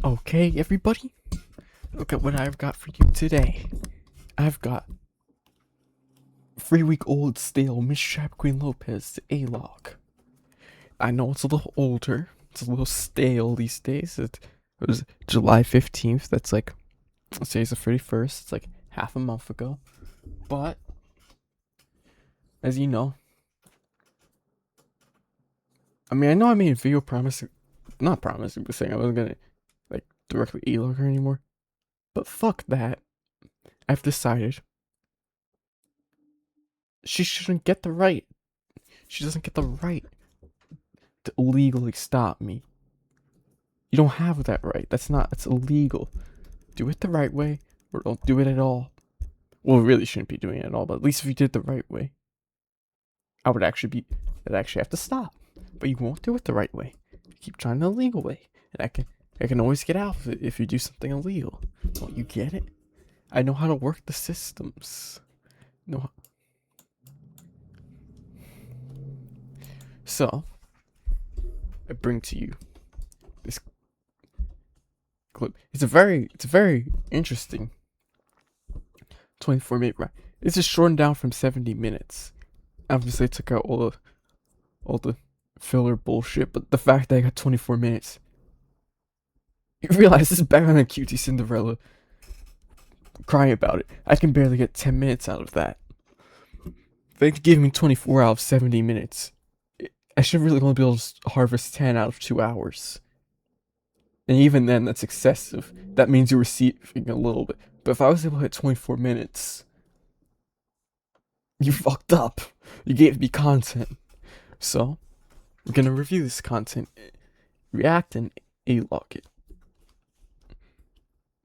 Okay, everybody, look at what I've got for you today. I've got 3-week-old stale Miss Queen Lopez A-Log. I know it's a little older, it's a little stale these days. It was July 15th, that's like, let's say it's the 31st, it's like half a month ago. But, as you know, I know I made a video not promising, but saying I wasn't gonna, like, directly A-Log her anymore. But fuck that. I've decided she shouldn't get the right. She doesn't get the right to illegally stop me. You don't have that right. That's illegal. Do it the right way, or don't do it at all. Well, we really shouldn't be doing it at all, but at least if you did the right way, I'd actually have to stop. But you won't do it the right way. You keep trying the illegal way. And I can always get out of it if you do something illegal. Don't you get it? I know how to work the systems. No. So, I bring to you this clip. It's a very interesting 24-minute ride. This is shortened down from 70 minutes. Obviously, I took out all the filler bullshit, but the fact that I got 24 minutes, you realize this is better than Cutie Cinderella crying about it. I can barely get 10 minutes out of that. They could give me 24 out of 70 minutes. I should really only be able to harvest 10 out of 2 hours. And even then, that's excessive. That means you're receiving a little bit. But if I was able to hit 24 minutes, you fucked up. You gave me content. So, we're gonna review this content, react, and A-log it.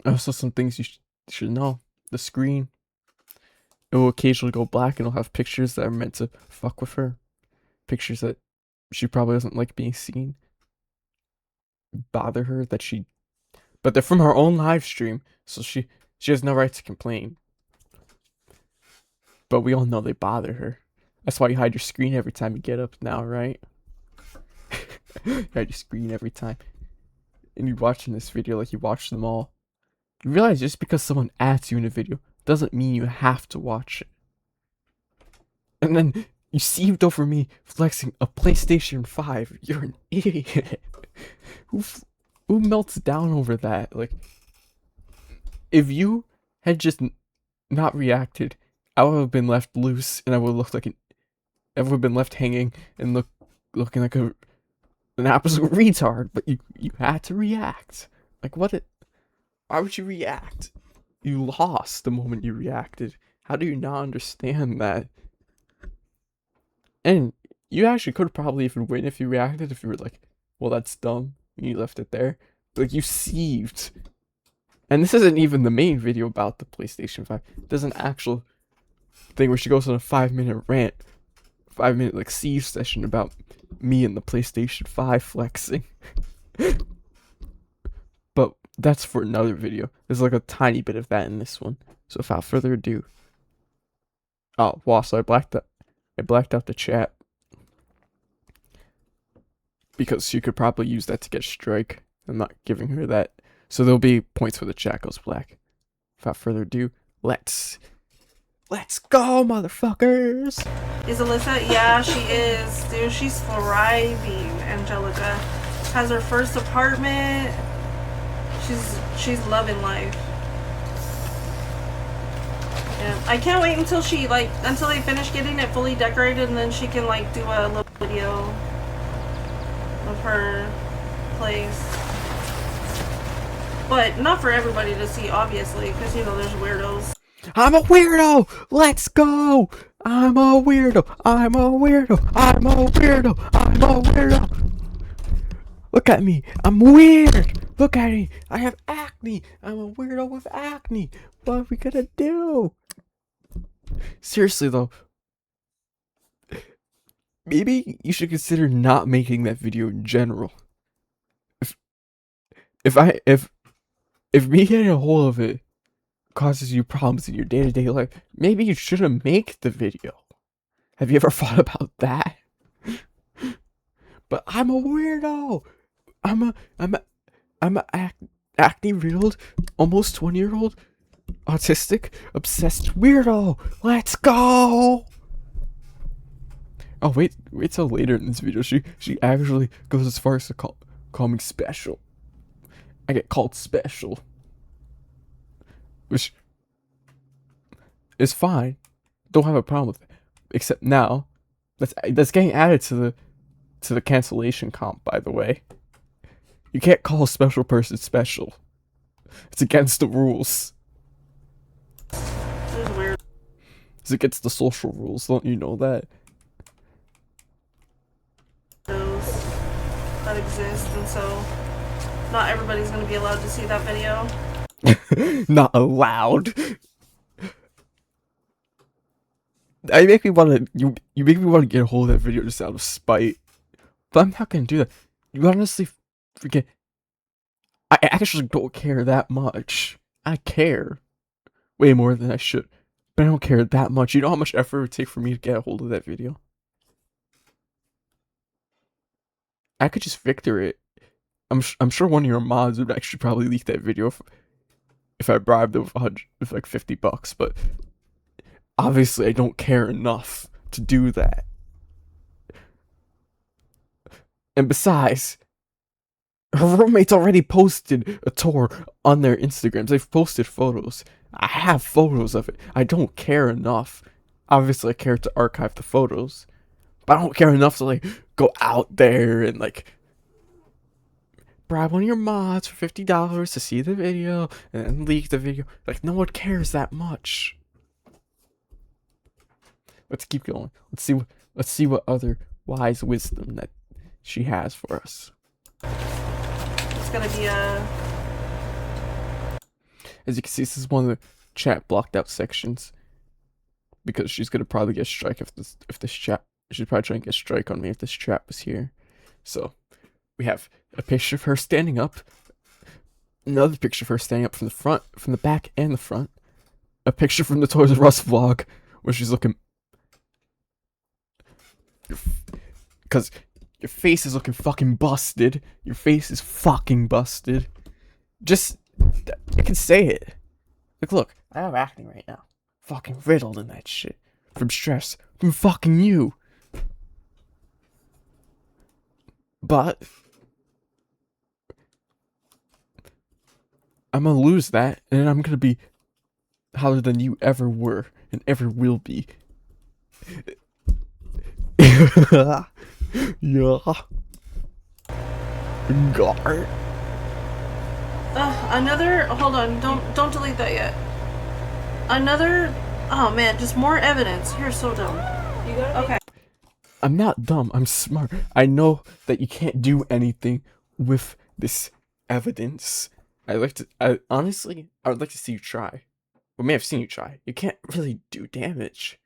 Also, some things you should know. The screen, it will occasionally go black and it'll have pictures that are meant to fuck with her. Pictures that she probably doesn't like being seen. Bother her but they're from her own live stream, so she has no right to complain. But we all know they bother her. That's why you hide your screen every time you get up now, right? You hide your screen every time. And you're watching this video like you watch them all. You realize just because someone adds you in a video doesn't mean you have to watch it. And then you seethed over me flexing a PlayStation 5. You're an idiot. Who melts down over that? Like, if you had just not reacted, I would have been left loose, and I would look like I would have been left hanging and looking like an absolute retard. But you had to react. Like, why would you react? You lost the moment you reacted. How do you not understand that? And you actually could probably even win if you reacted, if you were like, well, that's dumb, and you left it there. But like, you sieved. And this isn't even the main video about the PlayStation 5. There's an actual thing where she goes on a 5-minute rant, 5-minute like sieve session about me and the PlayStation 5 flexing. But that's for another video. There's like a tiny bit of that in this one. So without further ado. Oh, wow, so I blacked out the chat. Because she could probably use that to get strike. I'm not giving her that. So there'll be points where the chat goes black. Without further ado, let's go, motherfuckers! Is Alyssa? Yeah, she is. Dude, she's thriving. Angelica has her first apartment. She's loving life. Yeah, I can't wait until until they finish getting it fully decorated, and then she can like do a little video of her place. But not for everybody to see, obviously, because you know there's weirdos. I'm a weirdo! Let's go! I'm a weirdo! I'm a weirdo! I'm a weirdo! I'm a weirdo! Look at me! I'm weird! Look at me! I have acne! I'm a weirdo with acne! What are we gonna do? Seriously though, maybe you should consider not making that video in general. If me getting a hold of it causes you problems in your day-to-day life, maybe you shouldn't make the video. Have you ever thought about that? But I'm a weirdo. I'm a acne-riddled, almost 20-year-old, autistic, obsessed weirdo. Let's go. Oh wait till later in this video. She actually goes as far as to call me special. I get called special, which is fine. Don't have a problem with it. Except now, that's getting added to the cancellation comp. By the way, you can't call a special person special. It's against the rules. This is weird. It's against the social rules. Don't you know that? Those that exist, and so not everybody's gonna be allowed to see that video. Not allowed. You make me want to get a hold of that video just out of spite. But I'm not gonna do that. You honestly forget. I actually don't care that much. I care way more than I should, but I don't care that much. You know how much effort it would take for me to get a hold of that video? I could just Victor it. I'm sure one of your mods would actually probably leak that video if I bribed them with like $50, but obviously I don't care enough to do that. And besides, her roommates already posted a tour on their Instagrams. They've posted photos. I have photos of it. I don't care enough. Obviously I care to archive the photos, but I don't care enough to like go out there and like bribe one of your mods for $50 to see the video and then leak the video. Like, no one cares that much. Let's keep going. Let's see what other wise wisdom that she has for us. It's gonna be a. As you can see, this is one of the chat blocked out sections because she's gonna probably get strike if this chat. She'd probably try and get strike on me if this chat was here. So we have a picture of her standing up, another picture of her standing up from the front, from the back and the front, a picture from the Toys R Us vlog where she's looking, because your face is looking fucking busted. Your face is fucking busted. Just, I can say it. Like, look, I have acne right now. Fucking riddled in that shit. From stress. From fucking you. But I'm gonna lose that, and I'm gonna be hotter than you ever were and ever will be. Yeah. God. Another. Hold on. Don't delete that yet. Another. Oh man, just more evidence. You're so dumb. You got it. Okay. I'm not dumb. I'm smart. I know that you can't do anything with this evidence. Honestly, I would like to see you try. We may have seen you try. You can't really do damage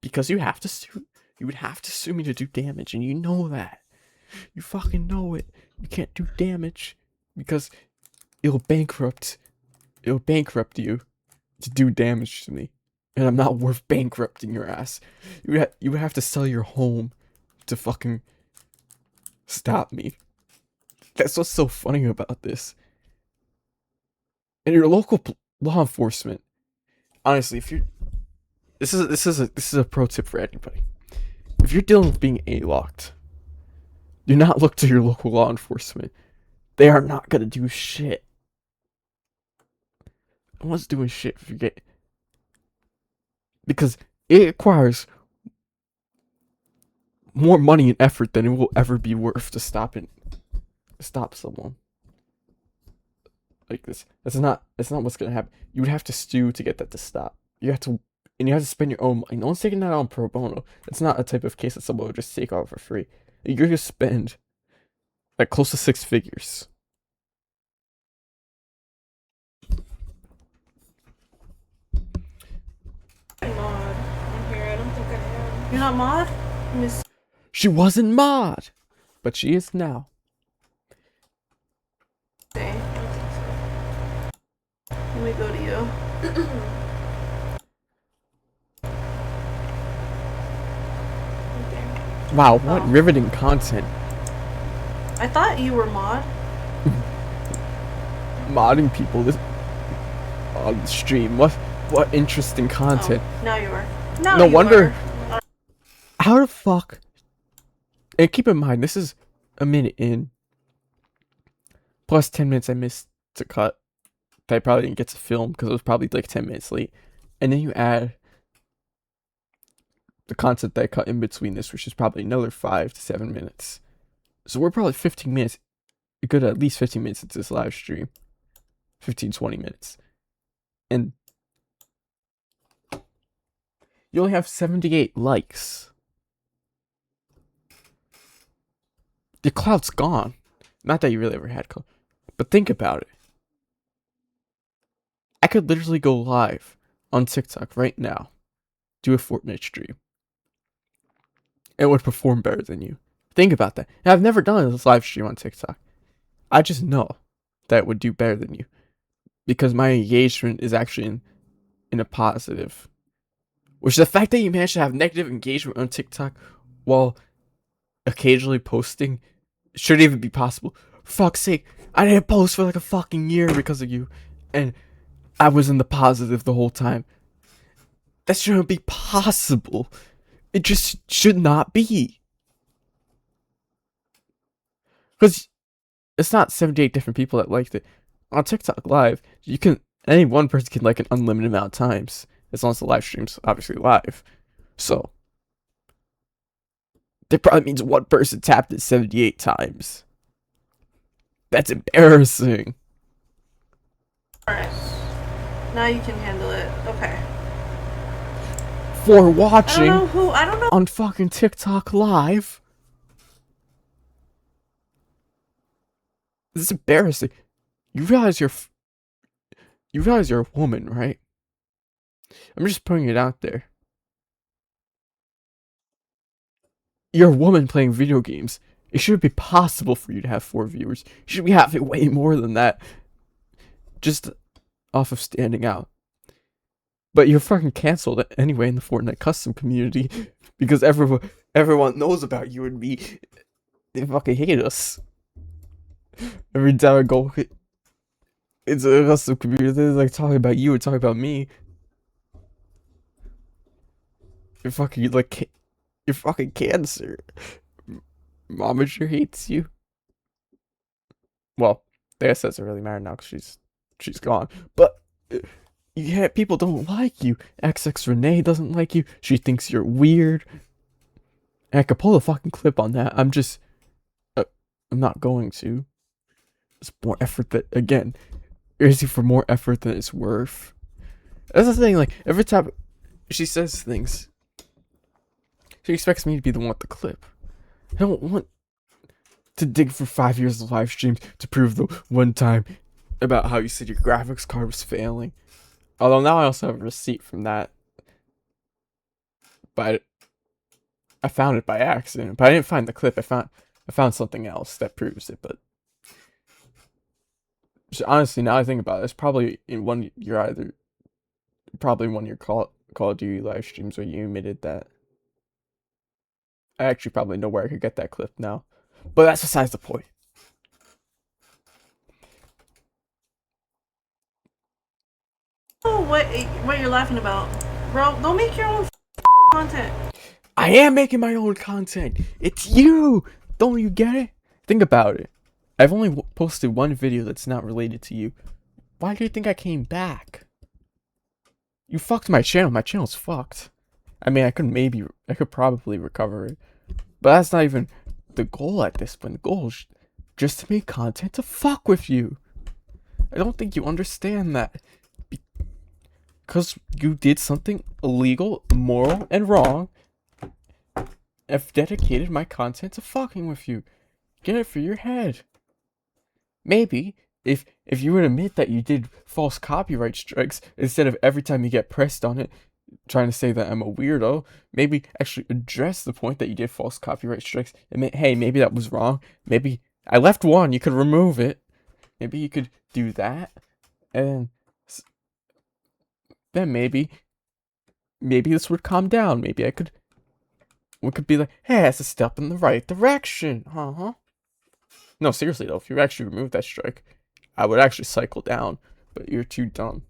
because you have to sue. You would have to sue me to do damage, and you know that. You fucking know it. You can't do damage because it'll bankrupt you to do damage to me, and I'm not worth bankrupting your ass. You would have to sell your home to fucking stop me. That's what's so funny about this. And your local law enforcement, honestly, if you're, this is a pro tip for anybody. If you're dealing with being A-locked, do not look to your local law enforcement. They are not gonna do shit. No one's doing shit if you get, because it requires more money and effort than it will ever be worth to stop someone like this. That's not what's gonna happen. You would have to sue to get that to stop. You have to spend your own money. No one's taking that on pro bono. It's not a type of case that someone would just take off for free. You're gonna spend like close to 6 figures. Mod. I'm here. I don't think I am. You're not mod? Miss. She wasn't mod, but she is now. Let me go to you. Wow, what riveting content. I thought you were mod. modding people this on the stream. What interesting content. Oh, now you are. Now No you wonder. are. How the fuck? And keep in mind, this is a minute in. Plus 10 minutes I missed to cut. That I probably didn't get to film because it was probably like 10 minutes late. And then you add the content that I cut in between this, which is probably another 5 to 7 minutes. So we're probably 15 minutes, good at least 15 minutes into this live stream. 15, 20 minutes. And you only have 78 likes. Your clout's gone. Not that you really ever had clout, but think about it. I could literally go live on TikTok right now, do a Fortnite stream. It would perform better than you. Think about that. And I've never done this live stream on TikTok. I just know that it would do better than you. Because my engagement is actually in a positive. Which the fact that you managed to have negative engagement on TikTok while occasionally posting shouldn't even be possible. For fuck's sake, I didn't post for like a fucking year because of you. And I was in the positive the whole time. That shouldn't be possible. It just should not be. Because it's not 78 different people that liked it. On TikTok Live, any one person can like an unlimited amount of times. As long as the live stream's obviously live. So, that probably means one person tapped it 78 times. That's embarrassing. Alright. Now you can handle it. Okay. For watching I don't know. on fucking TikTok Live. This is embarrassing. You realize you're a woman, right? I'm just putting it out there. You're a woman playing video games. It should be possible for you to have 4 viewers. You should be having way more than that. Just off of standing out. But you're fucking cancelled anyway in the Fortnite custom community. Because everyone knows about you and me. They fucking hate us. Every time I go into a custom community, they're like talking about you and talking about me. You're fucking cancer. Mama sure hates you. Well, I guess that doesn't really matter now because she's gone. But yeah, people don't like you. XX Renee doesn't like you. She thinks you're weird. And I could pull a fucking clip on that. I'm not going to. It's more effort that, again, is for more effort than it's worth. That's the thing, like, every time she says things, she expects me to be the one with the clip. I don't want to dig for 5 years of live streams to prove the one time about how you said your graphics card was failing. Although now I also have a receipt from that. But I found it by accident. But I didn't find the clip. I found something else that proves it. But so honestly, now I think about it, it's probably in one of your Call of Duty live streams where you admitted that. I actually probably know where I could get that clip now. But that's besides the point. Oh, what you're laughing about. Bro, don't make your own content. I am making my own content. It's you. Don't you get it? Think about it. I've only posted one video that's not related to you. Why do you think I came back? You fucked my channel. My channel's fucked. I mean, I could probably recover it. But that's not even the goal at this point. The goal is just to make content to fuck with you. I don't think you understand that. Because you did something illegal, immoral, and wrong. I've dedicated my content to fucking with you. Get it for your head. Maybe, if you would admit that you did false copyright strikes, instead of every time you get pressed on it, trying to say that I'm a weirdo, maybe actually address the point that you did false copyright strikes. Admit, hey, maybe that was wrong. Maybe I left one, you could remove it. Maybe you could do that. And then maybe this would calm down. Maybe we could be like, hey, that's a step in the right direction. No, seriously though, if you actually remove that strike, I would actually cycle down, but you're too dumb.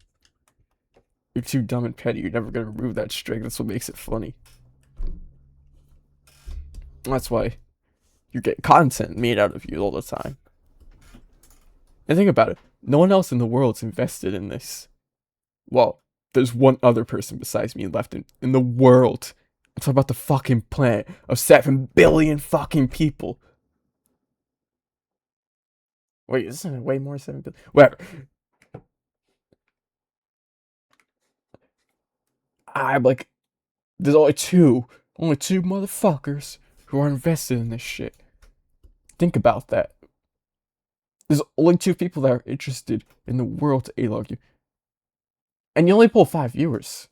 You're too dumb and petty. You're never gonna remove that string. That's what makes it funny. That's why you get content made out of you all the time. And think about it. No one else in the world's invested in this. Well, there's one other person besides me left in the world. I'm talking about the fucking planet of 7 billion fucking people. Wait, isn't it way more than 7 billion? Whatever. I'm like, there's only two motherfuckers who are invested in this shit. Think about that. There's only 2 people that are interested in the world to A-log you. And you only pull 5 viewers.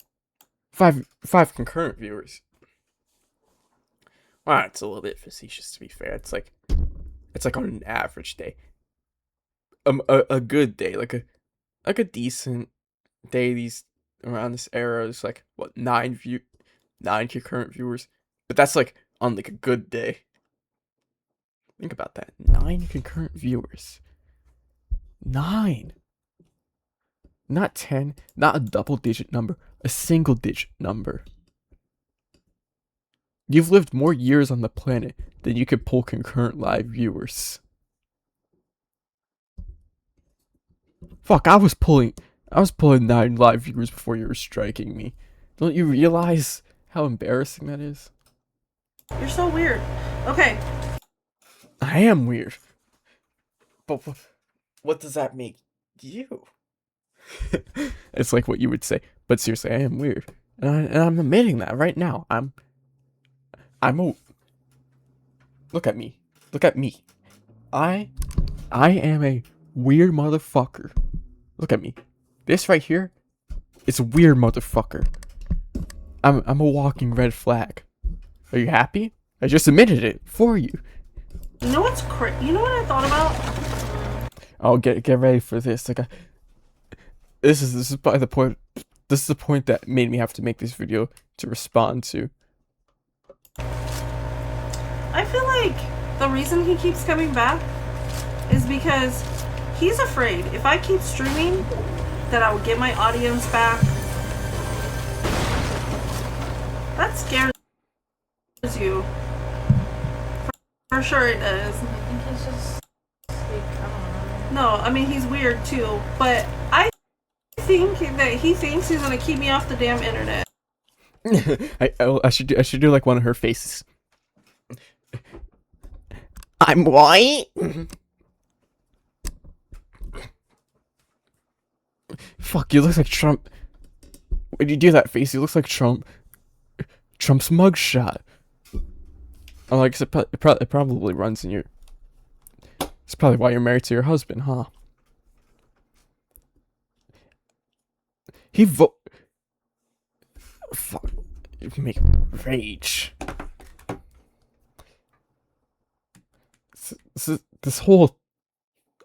Five concurrent viewers. Well, it's a little bit facetious to be fair. It's like on an average day. A good day, like a decent day, these around this era is like what, 9 concurrent viewers. But that's like on like a good day. Think about that. 9 concurrent viewers. 9. Not 10, not a double-digit number, a single-digit number. You've lived more years on the planet than you could pull concurrent live viewers. Fuck, I was pulling 9 live viewers before you were striking me. Don't you realize how embarrassing that is? You're so weird. Okay. I am weird. But what does that make you? It's like what you would say. But seriously, I am weird. And I'm admitting that right now. Look at me. Look at me. I am a weird motherfucker. Look at me. This right here is a weird motherfucker. I'm a walking red flag. Are you happy? I just admitted it for you. You know what's You know what I thought about? Oh, get ready for this. Like, this is probably the point. This is the point that made me have to make this video to respond to. I feel like the reason he keeps coming back is because he's afraid if I keep streaming that I will get my audience back. That scares you. For sure it does. I think he's just like, I don't know. No, I mean he's weird too, but I think that he thinks he's gonna keep me off the damn internet. I should do like one of her faces. I'm white. Fuck, you look like Trump. When you do that face, you look like Trump's mugshot. Oh, like it probably runs in your. It's probably why you're married to your husband, huh? Fuck, you make me rage.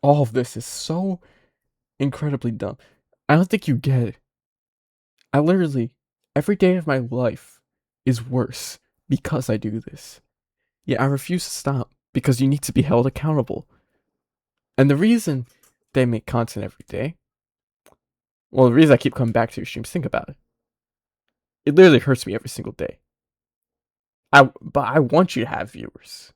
All of this is so incredibly dumb. I don't think you get it. I literally, every day of my life is worse because I do this. Yet I refuse to stop because you need to be held accountable. And the reason they make content every day, well, the reason I keep coming back to your streams, think about it. It literally hurts me every single day. But I want you to have viewers.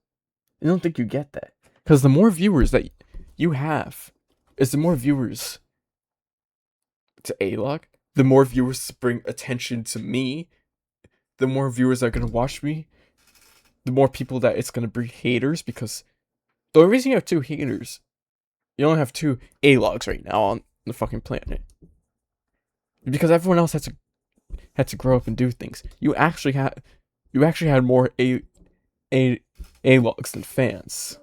I don't think you get that. Because the more viewers that you have, is the more viewers to A-Log, the more viewers to bring attention to me, the more viewers that are going to watch me, the more people that it's going to breed haters, because the only reason you have 2 haters, you only have 2 A-Logs right now on the fucking planet. Because everyone else had to grow up and do things. You actually had more A-Logs than fans.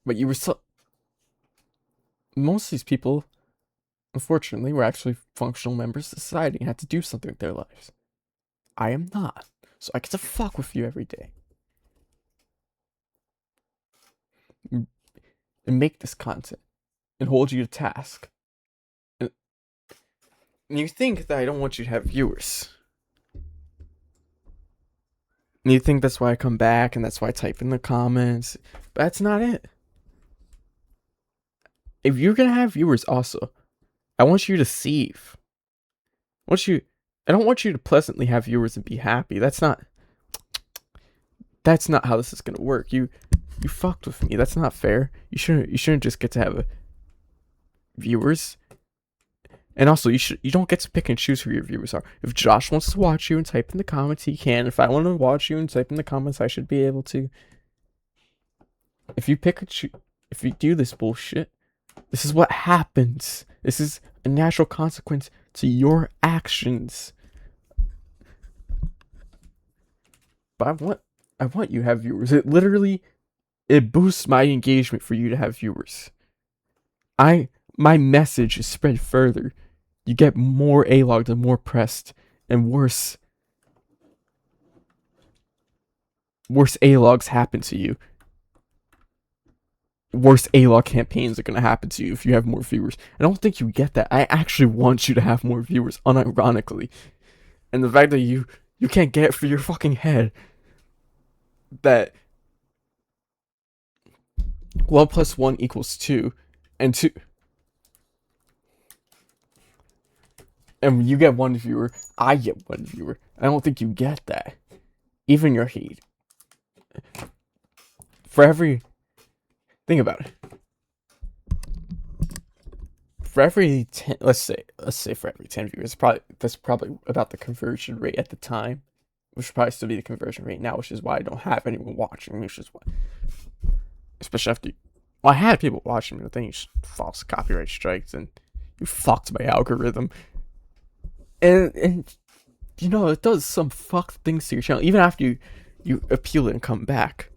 But you were most of these people, unfortunately, were actually functional members of society and had to do something with their lives. I am not. So I get to fuck with you every day. And make this content. And hold you to task. And you think that I don't want you to have viewers. And you think that's why I come back and that's why I type in the comments. But that's not it. if you're gonna have viewers also, I want you to sieve. I don't want you to pleasantly have viewers and be happy. That's not how this is gonna work. You fucked with me. That's not fair. You shouldn't just get to have viewers. And also, you don't get to pick and choose who your viewers are. If Josh wants to watch you and type in the comments, he can. If I want to watch you and type in the comments, I should be able to. If you do this bullshit, this is what happens. This is a natural consequence to your actions. But I want you to have viewers. It boosts my engagement for you to have viewers. My message is spread further. You get more A-logged and more pressed, and worse A-logs happen to you. Worse A-log campaigns are going to happen to you if you have more viewers. I don't think you get that. I actually want you to have more viewers, unironically. And the fact that you can't get it for your fucking head that 1 + 1 = 2, and 2... And when you get 1 viewer, I get 1 viewer. I don't think you get that. Even your hate. Think about it. For every 10, let's say for every 10 viewers, that's probably about the conversion rate at the time, which should probably still be the conversion rate now, which is why I don't have anyone watching, which is why, especially after, I had people watching me, but then you false copyright strikes and you fucked my algorithm. And it does some fucked things to your channel. Even after you appeal it and come back,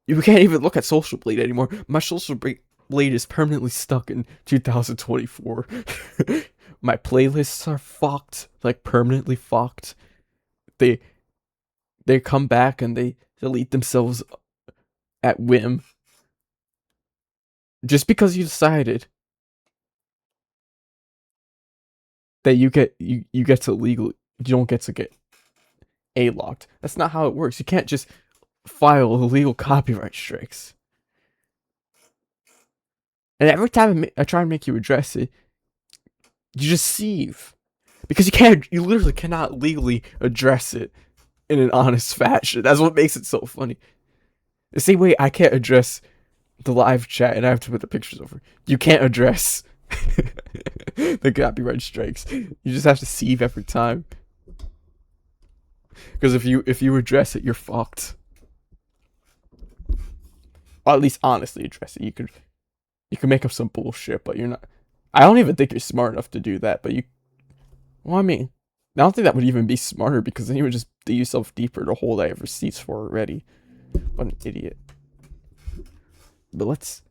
you can't even look at Social Blade anymore. My Social Blade is permanently stuck in 2024. My playlists are fucked, like permanently fucked. They come back and they delete themselves at whim. Just because you decided that you don't get to get A-logged. That's not how it works. You can't just file illegal copyright strikes. And every time I try and make you address it, you just sieve. Because you literally cannot legally address it in an honest fashion. That's what makes it so funny. The same way I can't address the live chat and I have to put the pictures over. You can't address the copyright strikes. You just have to sieve every time. Because if you address it, you're fucked. Or at least honestly address it. You could make up some bullshit, but you're not. I don't even think you're smart enough to do that. But I mean, I don't think that would even be smarter, because then you would just dig yourself deeper in a hole that I have receipts for already. What an idiot. But let's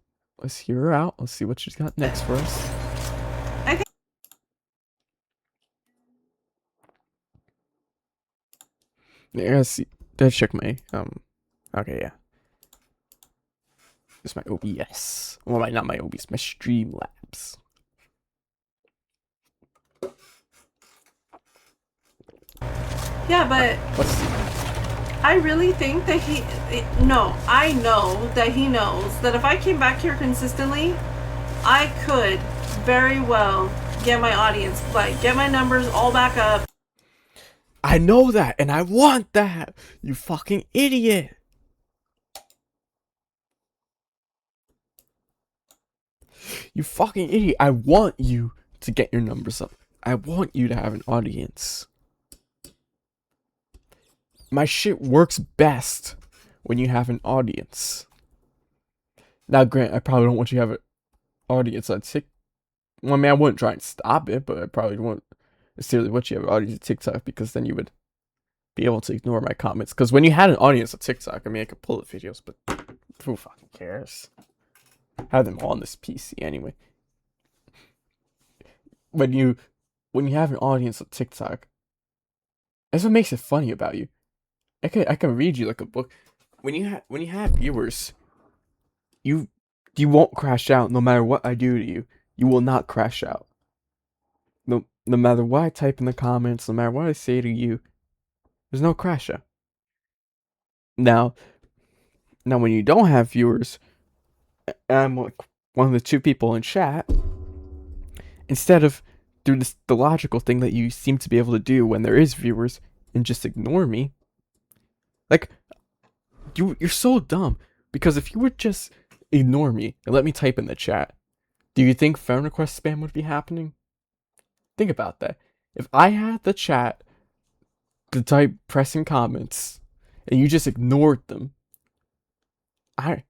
hear her out. Let's see what she's got next for us. Yeah, see. Did I check my okay, yeah. This is my OBS. Well, not my OBS, my Streamlabs. Yeah, but Let's see. I really think that I know that he knows that if I came back here consistently, I could very well get my audience, like get my numbers all back up. I know that, and I want that. You fucking idiot. You fucking idiot. I want you to get your numbers up. I want you to have an audience. My shit works best when you have an audience. Now, Grant, I probably don't want you to have an audience on TikTok. Well, I mean, I wouldn't try and stop it, but I probably won't necessarily want you to have an audience on TikTok, because then you would be able to ignore my comments. Because when you had an audience on TikTok, I mean, I could pull up videos, but who fucking cares? I have them all on this PC anyway. When you have an audience on TikTok, that's what makes it funny about you. I can read you like a book. When you have viewers, you won't crash out no matter what I do to you. You will not crash out. No matter what I type in the comments, no matter what I say to you, there's no crash out. Now when you don't have viewers, and I'm like one of the two people in chat, instead of do the logical thing that you seem to be able to do when there is viewers and just ignore me. Like, you're so dumb, because if you would just ignore me and let me type in the chat, do you think friend request spam would be happening? Think about that. If I had the chat to type pressing comments and you just ignored them, I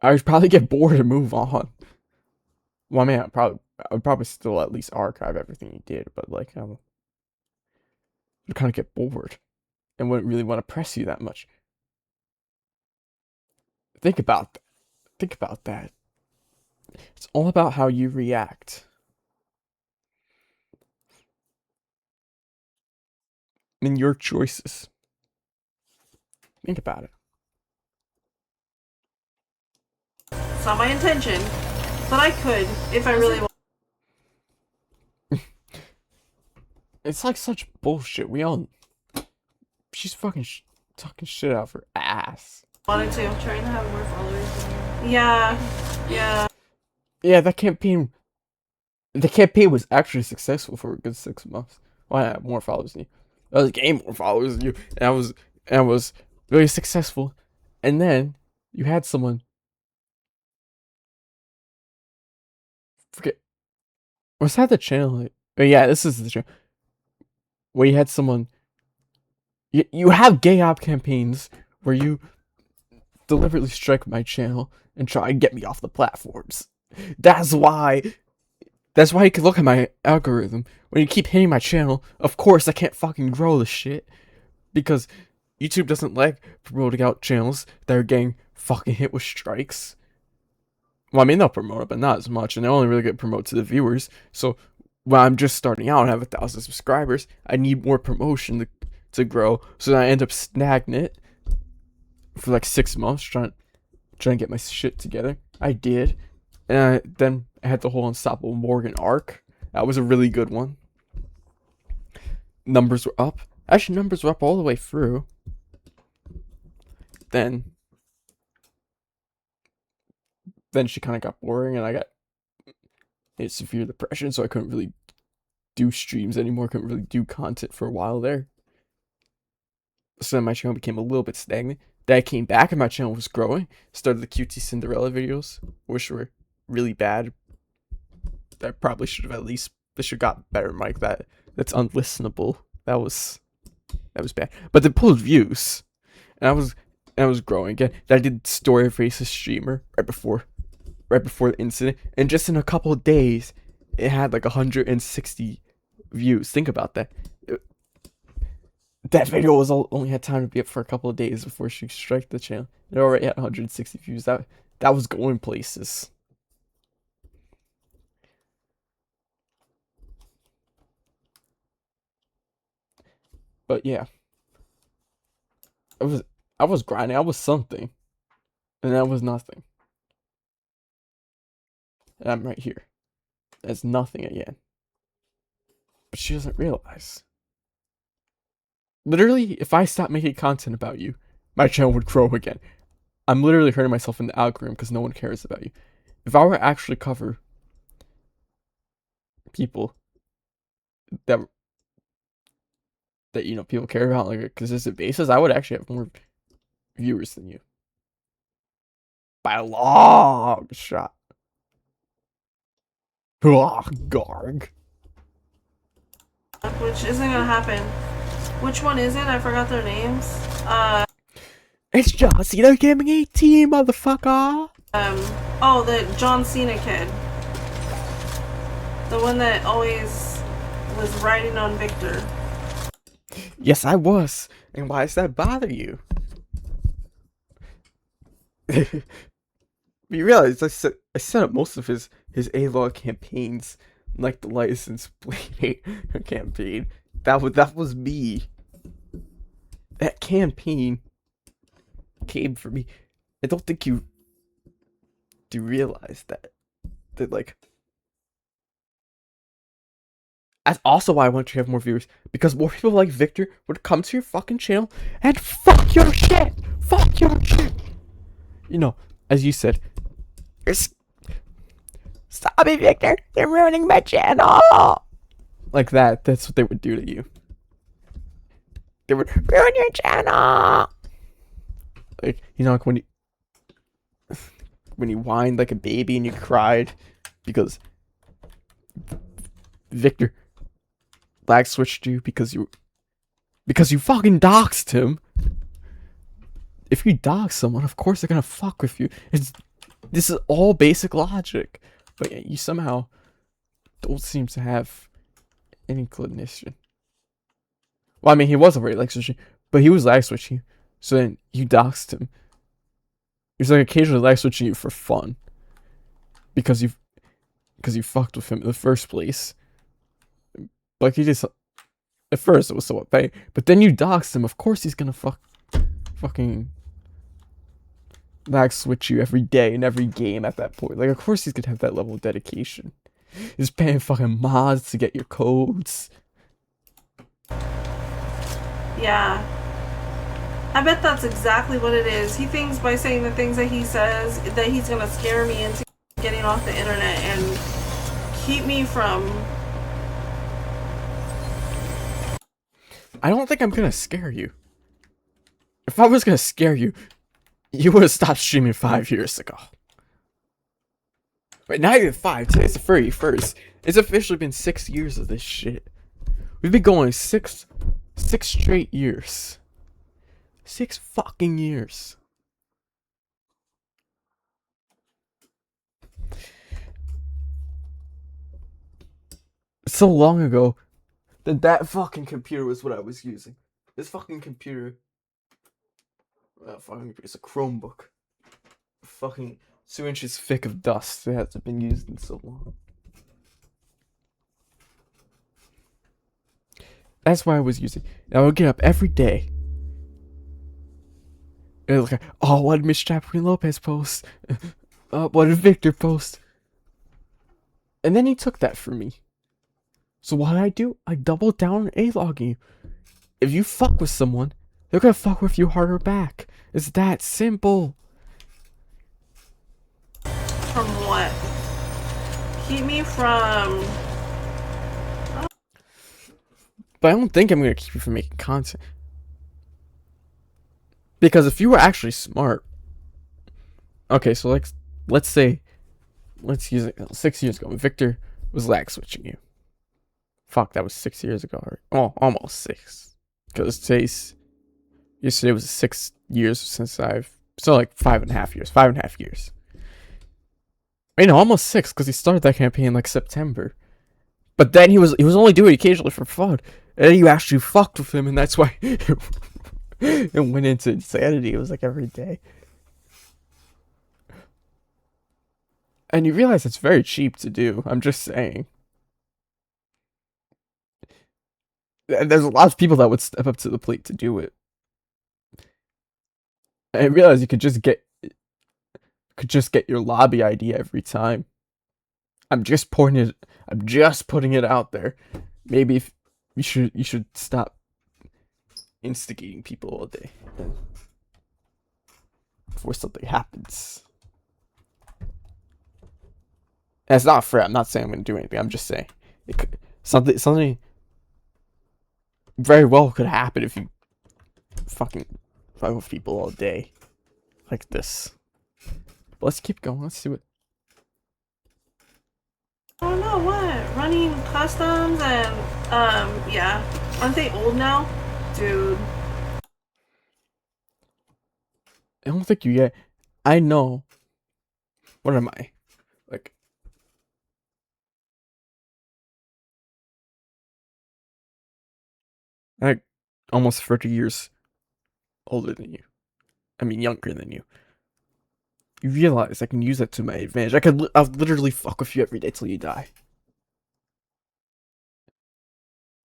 would probably get bored and move on. Well, I mean, I would probably still at least archive everything you did, but like, I would kind of get bored and wouldn't really want to press you that much. Think about that. Think about that. It's all about how you react. And your choices. Think about it. It's not my intention, but I could if I really want. It's like such bullshit. She's fucking talking shit out of her ass. Wanted to. I'm trying to have more followers than you. Yeah. Yeah, the campaign was actually successful for a good 6 months. Well, I had more followers than you. I was getting more followers than you, and I was very successful. And then you had someone. Forget. Was that the channel? Oh, yeah, this is the channel. Where you had someone. You have gay op campaigns where you deliberately strike my channel and try and get me off the platforms. That's why you can look at my algorithm. When you keep hitting my channel, of course I can't fucking grow this shit. Because YouTube doesn't like promoting out channels that are getting fucking hit with strikes. Well, I mean, they'll promote it, but not as much. And they only really get promoted to the viewers. So, when I'm just starting out and have 1,000 subscribers, I need more promotion to grow. So then I end up stagnant for like 6 months trying to get my shit together. I did. And then I had the whole Unstoppable Morgan arc. That was a really good one. Numbers were up. Actually, numbers were up all the way through. Then she kind of got boring, and I got severe depression, so I couldn't really do streams anymore. Couldn't really do content for a while there. So then my channel became a little bit stagnant. Then I came back, and my channel was growing. Started the QT Cinderella videos, which were really bad. I probably should have they should have got better mic. That's unlistenable. That was bad. But they pulled views, and I was growing again. Then I did Story of Racist Streamer right before the incident, and just in a couple of days, it had like 160 views. Think about that. That video only had time to be up for a couple of days before she struck the channel. It already had 160 views. That was going places. But yeah, I was grinding. I was something, and that was nothing. And I'm right here. That's nothing again. But she doesn't realize. Literally, if I stop making content about you, my channel would grow again. I'm literally hurting myself in the algorithm because no one cares about you. If I were to actually cover people that people care about on like a consistent basis, I would actually have more viewers than you. By a long shot. Garg. Which isn't gonna happen. Which one is it? I forgot their names. It's John Cena Gaming 18, motherfucker. Oh, the John Cena kid. The one that always was riding on Victor. Yes, I was. And why does that bother you? You realize I set up most of his A-Log campaigns, like the license plate campaign. That was me. That campaign came for me. I don't think you do realize that like. That's also why I want you to have more viewers, because more people like Victor would come to your fucking channel and fuck your shit. Fuck your shit. You know, as you said, Stop it, Victor! You're ruining my channel! Like that. That's what they would do to you. They would ruin your channel! Like, you know, like when you whined like a baby and you cried because Victor lag switched you because you fucking doxed him. If you dox someone, of course they're gonna fuck with you. This is all basic logic, but you somehow don't seem to have any cognition. Well, I mean, he was already lag switching, but he was lag switching, so then you doxed him. He was like occasionally lag switching you for fun, because you fucked with him in the first place. Like he just at first it was somewhat bad, but then you doxed him. Of course he's gonna fucking lag switch you every day in every game at that point. Like, of course he's gonna have that level of dedication. He's paying fucking mods to get your codes. Yeah. I bet that's exactly what it is. He thinks by saying the things that he says that he's gonna scare me into getting off the internet and keep me from... I don't think I'm gonna scare you. If I was gonna scare you, you would have stopped streaming 5 years ago. Wait, not even 5. Today's the 31st. It's officially been 6 years of this shit. We've been going six straight years. 6 fucking years. So long ago that fucking computer was what I was using. This fucking computer. It's a Chromebook. Fucking 2 inches thick of dust. It hasn't been used in so long. That's why I was using. I would get up every day. And look, oh, what did Mitch Chaplin Lopez post? What did Victor post? And then he took that from me. So what did I do? I doubled down on A-logging you. If you fuck with someone, they're gonna fuck with you harder back. It's that simple. From what? Keep me from... But I don't think I'm gonna keep you from making content. Because if you were actually smart... Okay, so let's say... Let's use it 6 years ago. Victor was lag switching you. Fuck, that was 6 years ago. Right? Oh, almost 6. Because yesterday was 6 years since so like 5.5 years. 5.5 years. Wait, no, almost 6, because he started that campaign like September. But then he was only doing it occasionally for fun. And then you actually fucked with him, and that's why it went into insanity. It was like every day. And you realize it's very cheap to do. I'm just saying. And there's a lot of people that would step up to the plate to do it. And I realize you could just get your lobby ID every time. I'm just putting it out there. Maybe if you should stop instigating people all day before something happens. And it's not fair. I'm not saying I'm gonna do anything. I'm just saying something very well could happen if you fucking fuck with people all day like this. But let's keep going. Let's see what. I don't know what. Running customs and yeah. Aren't they old now? Dude. I don't think you yet. I know. What am I? Like. Like almost 30 years older than you. I mean, younger than you. You realize I can use that to my advantage. I'll literally fuck with you every day till you die.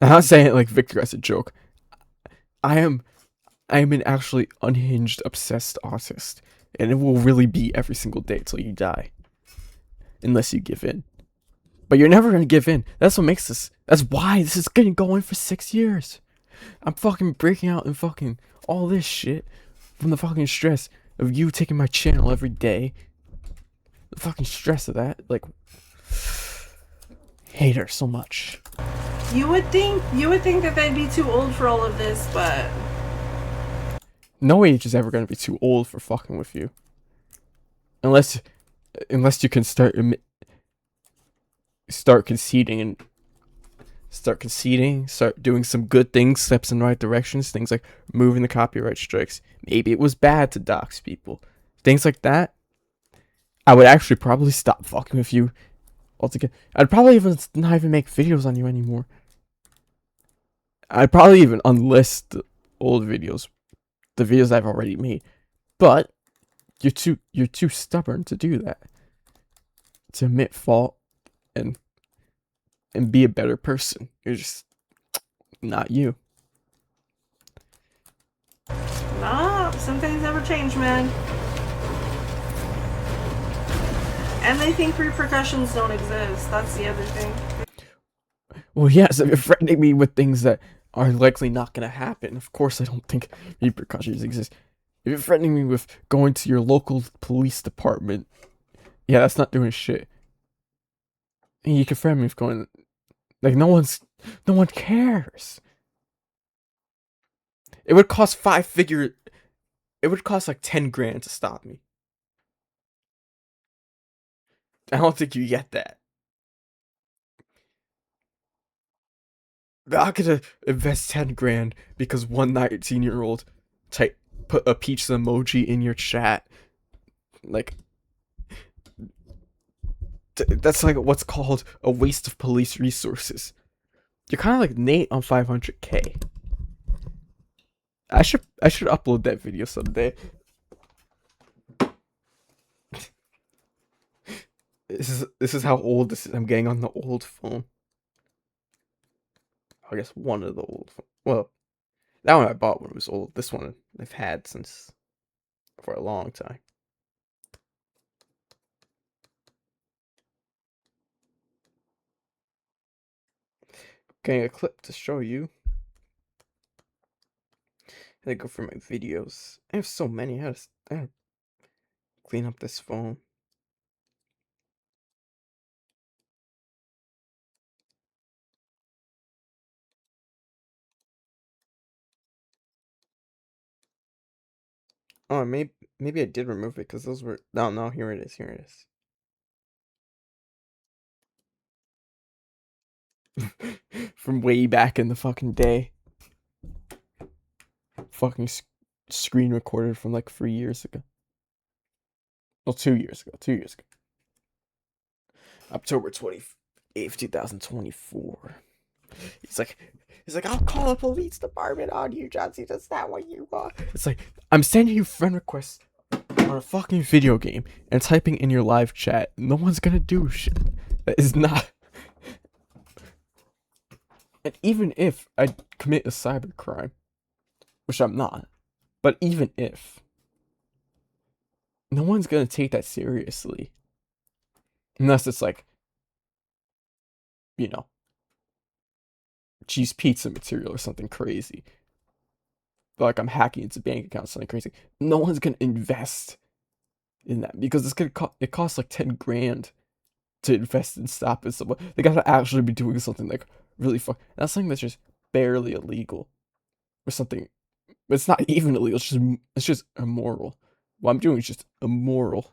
I'm not saying it like Victor as a joke. I am an actually unhinged, obsessed autist. And it will really be every single day till you die. Unless you give in. But you're never gonna give in. That's what makes this. That's why this is gonna go on for 6 years. I'm fucking breaking out and fucking all this shit from the fucking stress of you taking my channel every day. The fucking stress of that, like, hate her so much. You would think that they'd be too old for all of this, but No age is ever gonna be too old for fucking with you, unless you can start conceding and start doing some good things, steps in the right directions, things like removing the copyright strikes. Maybe it was bad to dox people, things like that. I would actually probably stop fucking with you altogether. I'd probably not even make videos on you anymore. I'd probably even unlist the old videos, the videos I've already made. But you're too stubborn to do that, to admit fault and be a better person. You're just not you. nah, some things never change, man. And they think repercussions don't exist. That's the other thing. Well, yes, if you're threatening me with things that are likely not gonna happen, of course I don't think repercussions exist. If you're threatening me with going to your local police department, yeah, that's not doing shit. And you can threaten me with going, like, no one cares. It would cost it would cost like 10 grand to stop me. I don't think you get that. I'm not gonna invest 10 grand because one 19-year-old put a pizza emoji in your chat. Like, that's like what's called a waste of police resources. You're kind of like Nate on 500K. I should upload that video someday. This is how old this is. I'm getting on the old phone. I guess one of the old phones. Well, that one I bought when it was old. This one I've had for a long time. Getting a clip to show you. I go for my videos. I have so many. I gotta clean up this phone. Oh, maybe I did remove it because those were no. Here it is. Here it is. From way back in the fucking day. Fucking screen recorded from like 3 years ago. Well, 2 years ago. 2 years ago. October 28th, 2024. He's like, I'll call the police department on you, Johnsy. That's not what you want. It's like, I'm sending you friend requests on a fucking video game and typing in your live chat. No one's gonna do shit. That is not. And even if I commit a cybercrime, which I'm not, but even if, no one's gonna take that seriously. Unless it's like, you know, cheese pizza material or something crazy. But like I'm hacking into bank accounts, something crazy. No one's gonna invest in that because it's gonna it costs like 10 grand to invest in stopping someone. They gotta actually be doing something like really that's something that's just barely illegal. Or something. It's not even illegal, it's just immoral. What I'm doing is just immoral.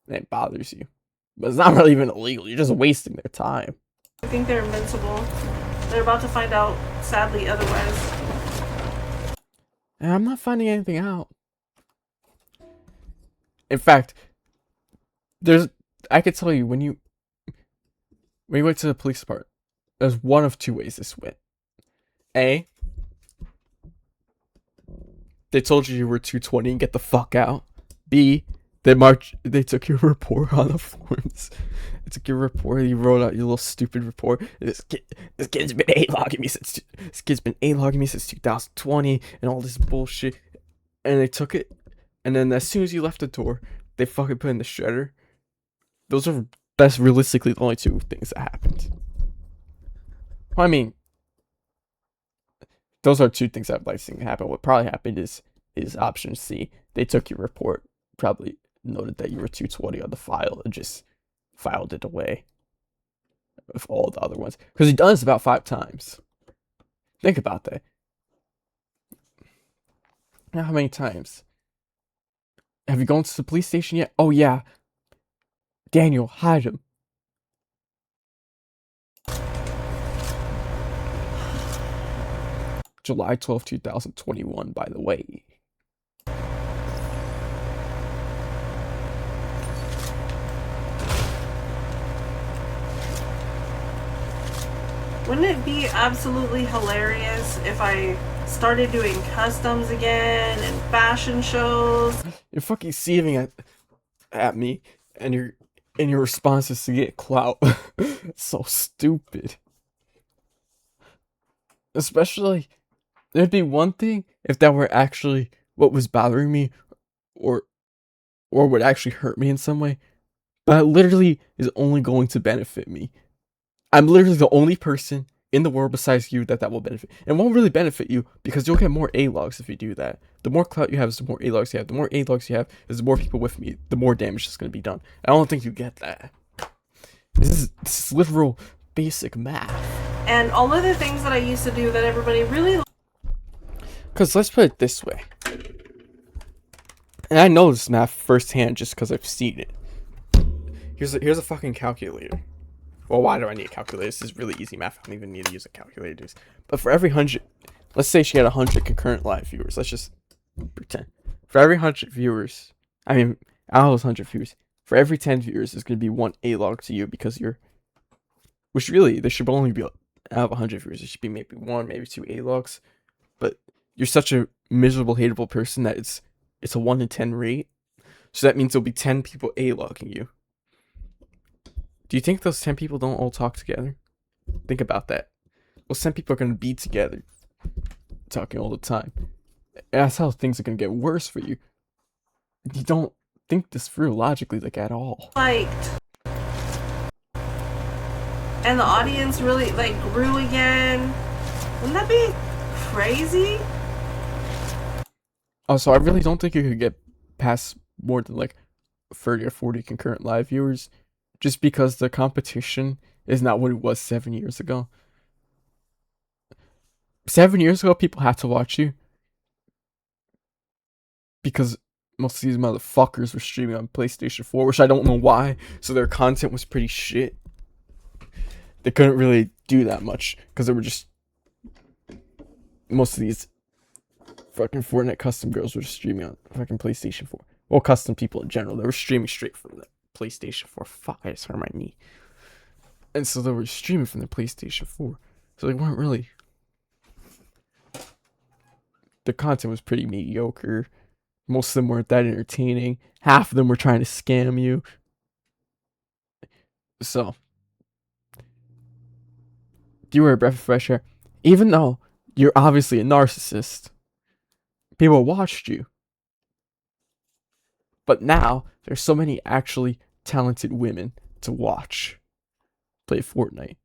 And it bothers you. But it's not really even illegal, you're just wasting their time. I think they're invincible. They're about to find out, sadly, otherwise. And I'm not finding anything out. In fact, I could tell you when you went to the police department, there's one of two ways this went. A, they told you were 220 and get the fuck out. B, they took your report on the forms. They took your report, you wrote out your little stupid report. This kid's been A-logging me since 2020 and all this bullshit. And they took it, and then as soon as you left the door, they fucking put in the shredder. That's realistically the only two things that happened. Well, I mean, those are two things I'd like to see happen. What probably happened is option C. They took your report, probably noted that you were 220 on the file and just filed it away with all the other ones. Because he done this about 5 times. Think about that. Now, how many times? Have you gone to the police station yet? Oh, yeah. Daniel, hide him. July 12, 2021, by the way. Wouldn't it be absolutely hilarious if I started doing customs again and fashion shows? You're fucking seething at me, and your response is to get clout. It's so stupid. Especially, there'd be one thing if that were actually what was bothering me, or would actually hurt me in some way, but it literally is only going to benefit me. I'm literally the only person in the world besides you that will benefit. And won't really benefit you because you'll get more A-logs if you do that. The more clout you have is the more A-logs you have. The more A-logs you have is the more people with me, the more damage is going to be done. I don't think you get that. This is literal basic math. And all of the things that I used to do that everybody really... Because let's put it this way. And I know this math firsthand just because I've seen it. Here's a fucking calculator. Well, why do I need a calculator? This is really easy math. I don't even need to use a calculator. But for every 100, let's say she had 100 concurrent live viewers. Let's just pretend. For every 100 viewers, I mean, out of those 100 viewers, for every 10 viewers, there's going to be 1 A-log to you because you're, which really, there should only be, out of 100 viewers, there should be maybe 1, maybe 2 A-logs. But you're such a miserable, hateable person that it's a 1 in 10 rate. So that means there'll be 10 people A-logging you. Do you think those 10 people don't all talk together? Think about that. Those 10 people are going to be together, talking all the time. And that's how things are going to get worse for you. You don't think this through logically, like, at all. liked. And the audience really, like, grew again. Wouldn't that be crazy? Oh, so I really don't think you could get past more than, like, 30 or 40 concurrent live viewers. Just because the competition is not what it was 7 years ago. 7 years ago, people had to watch you because most of these motherfuckers were streaming on PlayStation 4, which I don't know why. So their content was pretty shit. They couldn't really do that much because they were just, most of these fucking Fortnite custom girls were streaming on fucking PlayStation 4. Well, custom people in general, they were streaming straight from the PlayStation 4. Fuck, I just hurt my knee. And so they were streaming from the PlayStation 4. So they weren't really... The content was pretty mediocre. Most of them weren't that entertaining. Half of them were trying to scam you. So, you were a breath of fresh air. Even though you're obviously a narcissist, people watched you. But now, there's so many actually talented women to watch play Fortnite.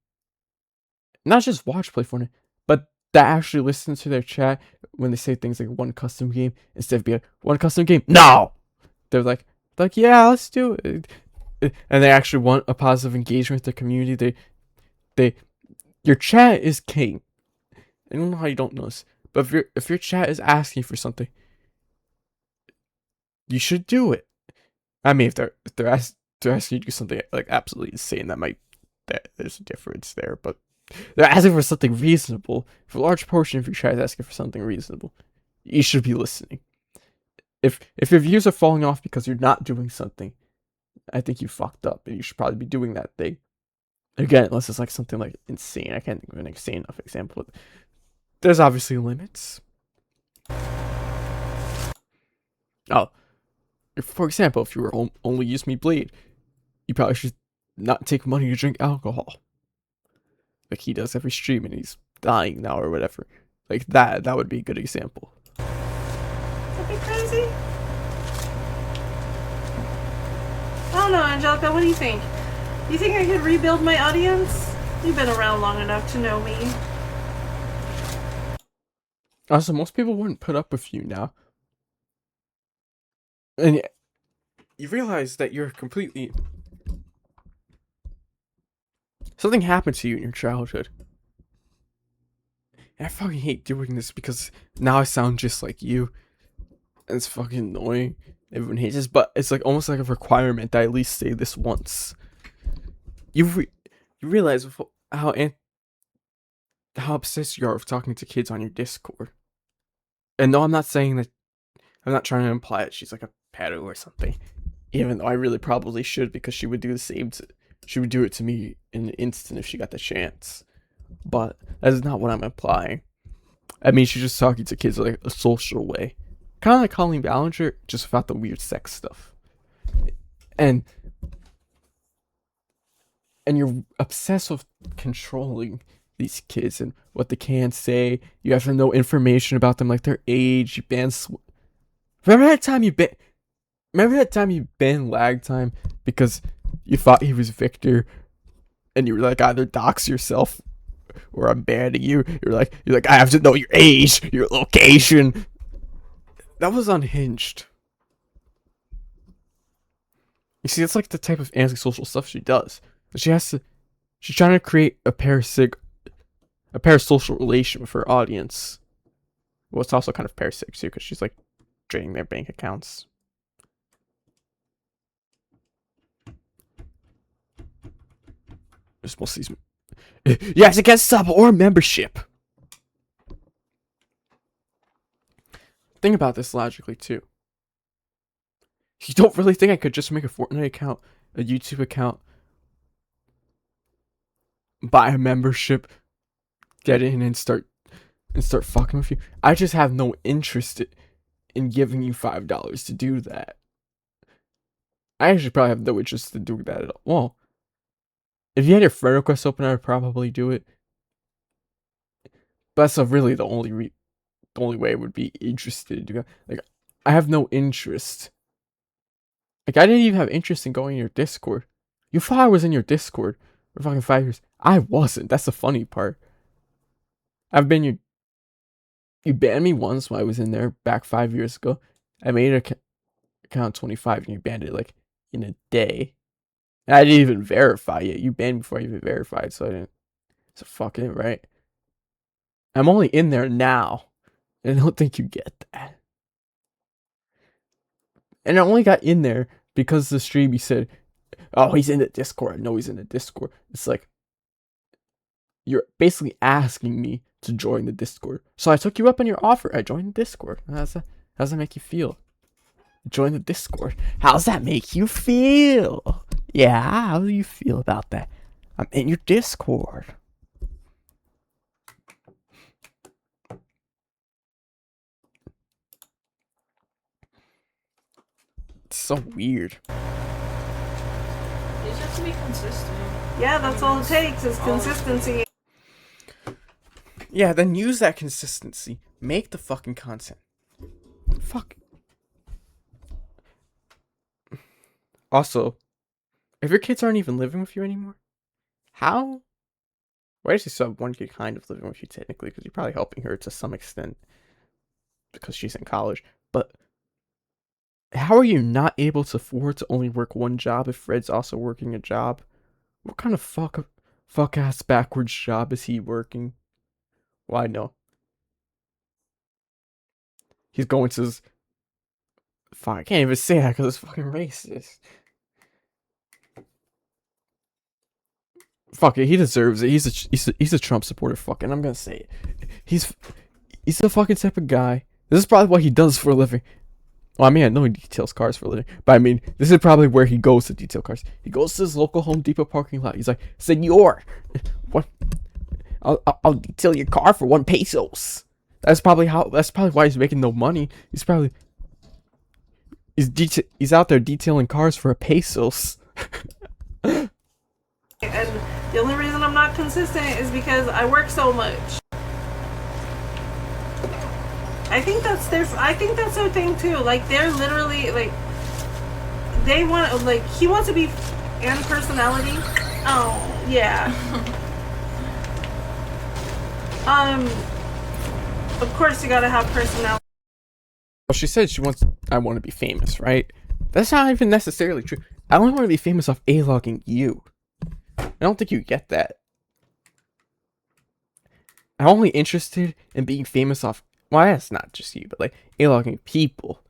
Not just watch play Fortnite, but that actually listen to their chat when they say things like one custom game instead of being like, one custom game. No! They're like, yeah, let's do it. And they actually want a positive engagement with their community. Your chat is king. I don't know how you don't know this, but if your chat is asking for something, you should do it. I mean, if they're asking you to do something like absolutely insane, there's a difference there. But they're asking for something reasonable. If a large portion of your chat is asking for something reasonable, you should be listening. If your views are falling off because you're not doing something, I think you fucked up, and you should probably be doing that thing. Again, unless it's like something like insane. I can't think of an insane enough example. But there's obviously limits. Oh. For example, if you were only use me bleed, you probably should not take money to drink alcohol. Like he does every stream and he's dying now or whatever. Like that would be a good example. That'd be crazy. I don't know, Angelica, what do you think? You think I could rebuild my audience? You've been around long enough to know me. Also, most people wouldn't put up with you now. And you realize that you're completely... Something happened to you in your childhood. And I fucking hate doing this because now I sound just like you. And it's fucking annoying. Everyone hates this, but it's like almost like a requirement that I at least say this once. You realize how obsessed you are with talking to kids on your Discord. And no, I'm not saying that. I'm not trying to imply that she's like a pedo or something. Even though I really probably should, because she would do the same. She would do it to me in an instant if she got the chance. But that is not what I'm implying. I mean, she's just talking to kids like a social way. Kind of like Colleen Ballinger, just without the weird sex stuff. And you're obsessed with controlling these kids and what they can say. You have to know information about them, like their age. You ban Remember that time you banned lag time because you thought he was Victor, and you were like, either dox yourself or I'm banning you. You're like, I have to know your age, your location. That was unhinged. You see, it's like the type of antisocial stuff she does. She's trying to create a parasocial relation with her audience. Well, it's also kind of parasitic too, because she's like draining their bank accounts. This mostly you have to get sub or membership. Think about this logically too. You don't really think I could just make a Fortnite account, a YouTube account, buy a membership, get in and start fucking with you? I just have no interest in giving you $5 to do that. I actually probably have no interest in doing that at all. Well, if you had your friend request open, I would probably do it. But that's really the only way I would be interested in doing it. Like, I have no interest. Like, I didn't even have interest in going in your Discord. You thought I was in your Discord for fucking 5 years. I wasn't. That's the funny part. I've been You banned me once when I was in there back 5 years ago. I made an account 25 and you banned it like in a day. And I didn't even verify it. You banned me before I even verified, so I didn't. So fucking it, right? I'm only in there now. And I don't think you get that. And I only got in there because the stream you said, oh, he's in the Discord. I know he's in the Discord. It's like, you're basically asking me to join the Discord. So I took you up on your offer. I joined the Discord. How's that make you feel? Join the Discord. How's that make you feel? Yeah, how do you feel about that? I'm in your Discord. It's so weird. You just have to be consistent. Yeah, that's all it takes is consistency. Yeah, then use that consistency. Make the fucking content. Fuck. Also, if your kids aren't even living with you anymore, how? Well, actually, someone could kind of living with you technically, because you're probably helping her to some extent because she's in college. But how are you not able to afford to only work one job if Fred's also working a job? What kind of fuck ass backwards job is he working? Well, I know. He's going to his... Fuck, I can't even say that because it's fucking racist. Fuck it, he deserves it. He's a Trump supporter. Fucking, I'm gonna say it. He's the fucking type of guy. This is probably what he does for a living. Well, I mean, I know he details cars for a living, but I mean, this is probably where he goes to detail cars. He goes to his local Home Depot parking lot. He's like, "Senor, what? I'll detail your car for $1 peso." That's probably why he's making no money. He's out there detailing cars for $1. And the only reason I'm not consistent is because I work so much. I think that's their thing too. Like, they're literally like, they want, like, he wants to be and personality. Oh yeah. Of course you gotta have personality. Well, she said I want to be famous, right? That's not even necessarily true. I only want to be famous off A-logging you. I don't think you get that. I'm only interested in being famous off, well, that's not just you, but like A-logging people.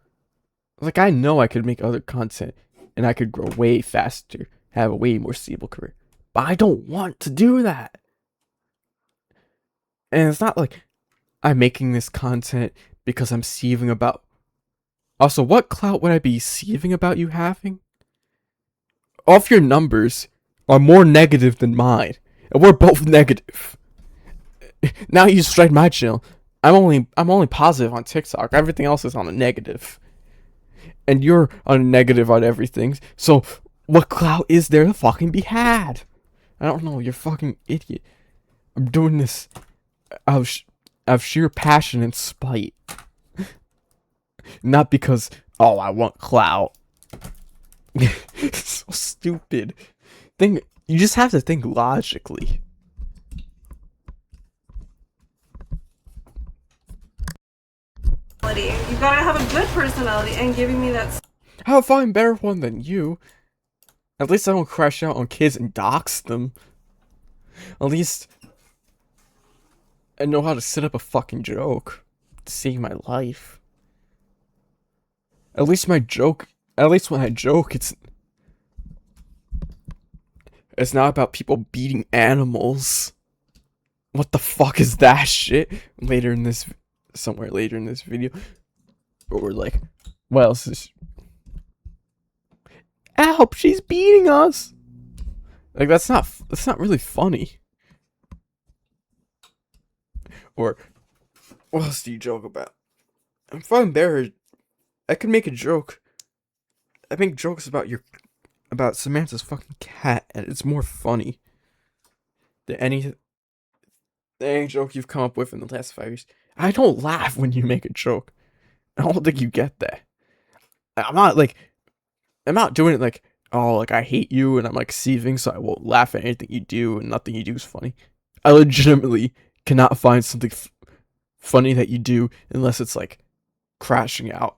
Like, I know I could make other content and I could grow way faster, have a way more stable career. But I don't want to do that. And it's not like I'm making this content because I'm seething about. Also, what clout would I be seething about you having? All of your numbers are more negative than mine, and we're both negative. Now you strike my channel. I'm only positive on TikTok. Everything else is on a negative. And you're on a negative on everything. So what clout is there to fucking be had? I don't know. You're a fucking idiot. I'm doing this out of sheer passion and spite. Not because, oh, I want clout. So stupid. You just have to think logically. You gotta have a good personality, and giving me that. I have a fucking better one than you. At least I don't crash out on kids and dox them. At least I know how to set up a fucking joke to save my life. At least when I joke, it's not about people beating animals. What the fuck is that shit? Somewhere later in this video, but we're like, what else is? Help! She's beating us. Like, that's not really funny. Or what else do you joke about? I'm fucking embarrassed. I could make a joke. I make jokes about Samantha's fucking cat, and it's more funny than any joke you've come up with in the last 5 years. I don't laugh when you make a joke. I don't think you get that. I'm not doing it like, oh, like I hate you and I'm like seething, so I won't laugh at anything you do and nothing you do is funny. I legitimately cannot find something funny that you do unless it's like crashing out.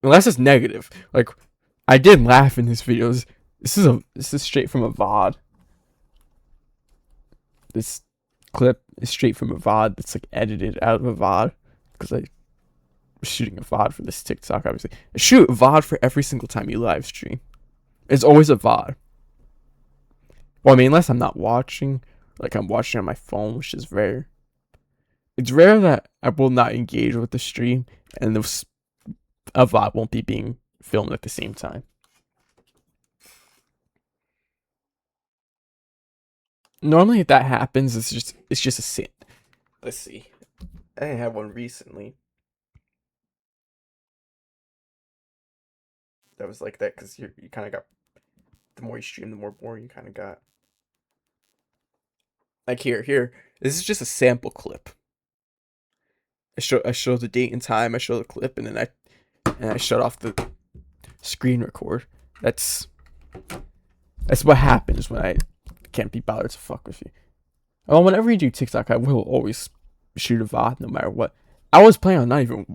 Unless it's negative. Like, I did laugh in these videos. This is straight from a VOD. This clip is straight from a VOD that's like edited out of a VOD because I was shooting a VOD for this TikTok, obviously. I shoot a VOD for every single time you live stream. It's always a VOD. Well, I mean, unless I'm not watching, like I'm watching on my phone, which is rare. It's rare that I will not engage with the stream and a VOD won't be being filmed at the same time. Normally, if that happens, it's just a sin. Let's see. I had one recently that was like that because you kind of got, the more you stream, the more boring you kind of got. Like here. This is just a sample clip. I show the date and time. I show the clip, and then I shut off the screen record. That's what happens when I can't be bothered to fuck with you. Well, whenever you do TikTok, I will always shoot a VOD no matter what. I was planning on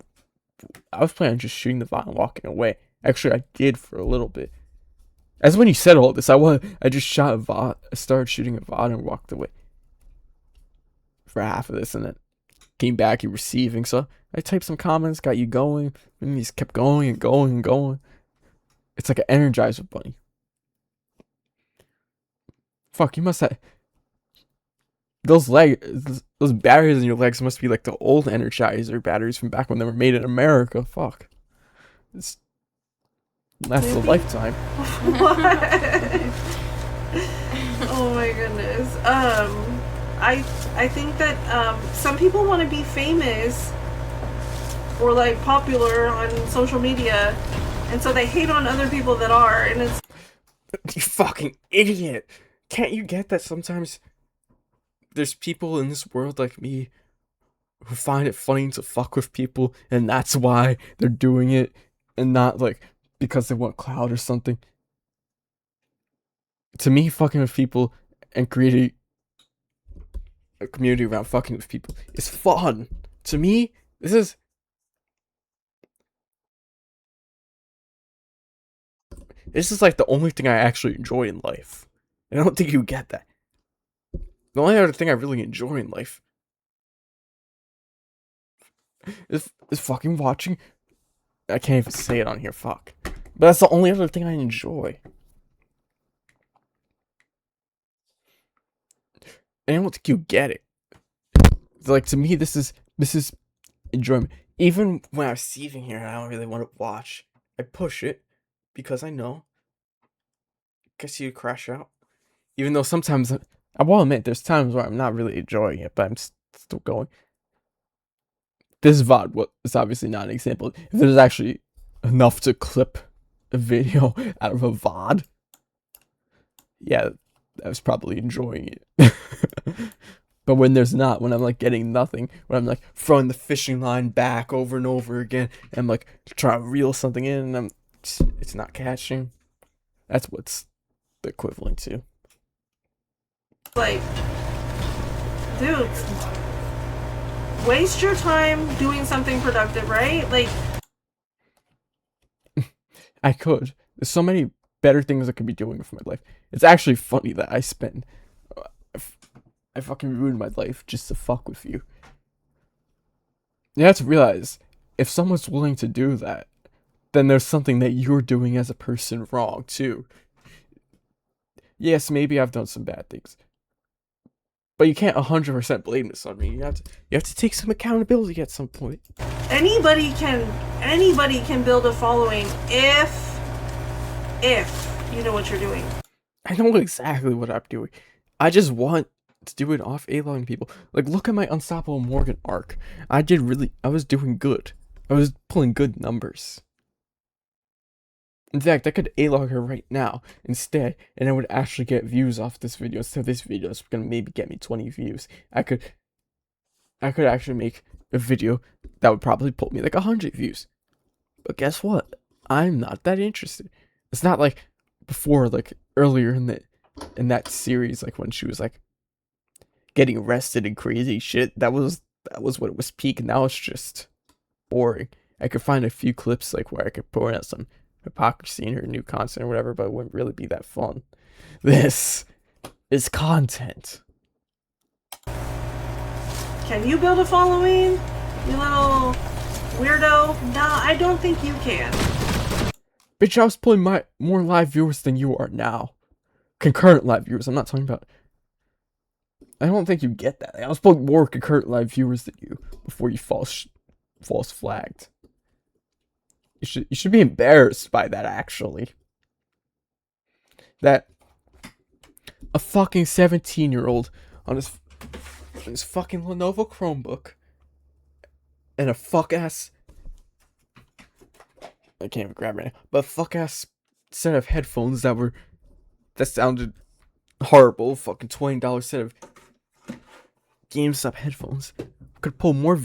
just shooting the VOD and walking away. Actually, I did for a little bit. As when you said all this, I just shot a VOD. I started shooting a VOD and walked away for half of this, and then came back. You receiving, so I typed some comments, got you going, and you just kept going and going and going. It's like an Energizer bunny. Fuck, you must have those batteries in your legs must be like the old Energizer batteries from back when they were made in America. Fuck, it's lasts a lifetime. What? Oh my goodness. I think that some people want to be famous or like popular on social media, and so they hate on other people that are, and it's You fucking idiot. Can't you get that sometimes there's people in this world like me who find it funny to fuck with people, and that's why they're doing it, and not like because they want clout or something. To me, fucking with people and creating a community around fucking with people is fun. To me, this is This is like the only thing I actually enjoy in life. And I don't think you get that. The only other thing I really enjoy in life is fucking watching. I can't even say it on here, fuck. But that's the only other thing I enjoy. And I don't think you get it. It's like, to me, this is enjoyment. Even when I'm receiving here and I don't really want to watch, I push it because I know I see you crash out. Even though sometimes, I will admit, there's times where I'm not really enjoying it, but I'm still going. This VOD is obviously not an example. If there's actually enough to clip a video out of a VOD, yeah, I was probably enjoying it. But when there's not, when I'm like getting nothing, when I'm like throwing the fishing line back over and over again, and I'm like trying to reel something in, and it's not catching. That's what's the equivalent to. Like, dude, waste your time doing something productive, right? Like, I could. There's so many better things I could be doing with my life. It's actually funny that I spend. I fucking ruined my life just to fuck with you. You have to realize, if someone's willing to do that, then there's something that you're doing as a person wrong too. Yes, maybe I've done some bad things, but you can't 100% blame this on me. You have to take some accountability at some point. anybody can build a following if you know what you're doing. I know exactly what I'm doing. I just want to do it off A-logging people. Like, look at my Unstoppable Morgan arc. I was doing good. I was pulling good numbers. In fact, I could A-log her right now instead, and I would actually get views off this video. So this video is gonna maybe get me 20 views. I could actually make a video that would probably pull me like 100 views. But guess what? I'm not that interested. It's not like before, like earlier in that series, like when she was like getting arrested and crazy shit. That was when it was peak, and now it's just boring. I could find a few clips like where I could point out some hypocrisy in her new content or whatever, but it wouldn't really be that fun. This is content. Can you build a following, you little weirdo? Nah, I don't think you can. Bitch, I was pulling more live viewers than you are now. Concurrent live viewers. I'm not talking about. I don't think you get that. I was pulling more concurrent live viewers than you before you false flagged. You should be embarrassed by that, actually. That a fucking 17-year-old on his fucking Lenovo Chromebook and a fuck ass, I can't even grab it right now, but a fuck ass set of headphones that sounded horrible, fucking $20 set of GameStop headphones could pull more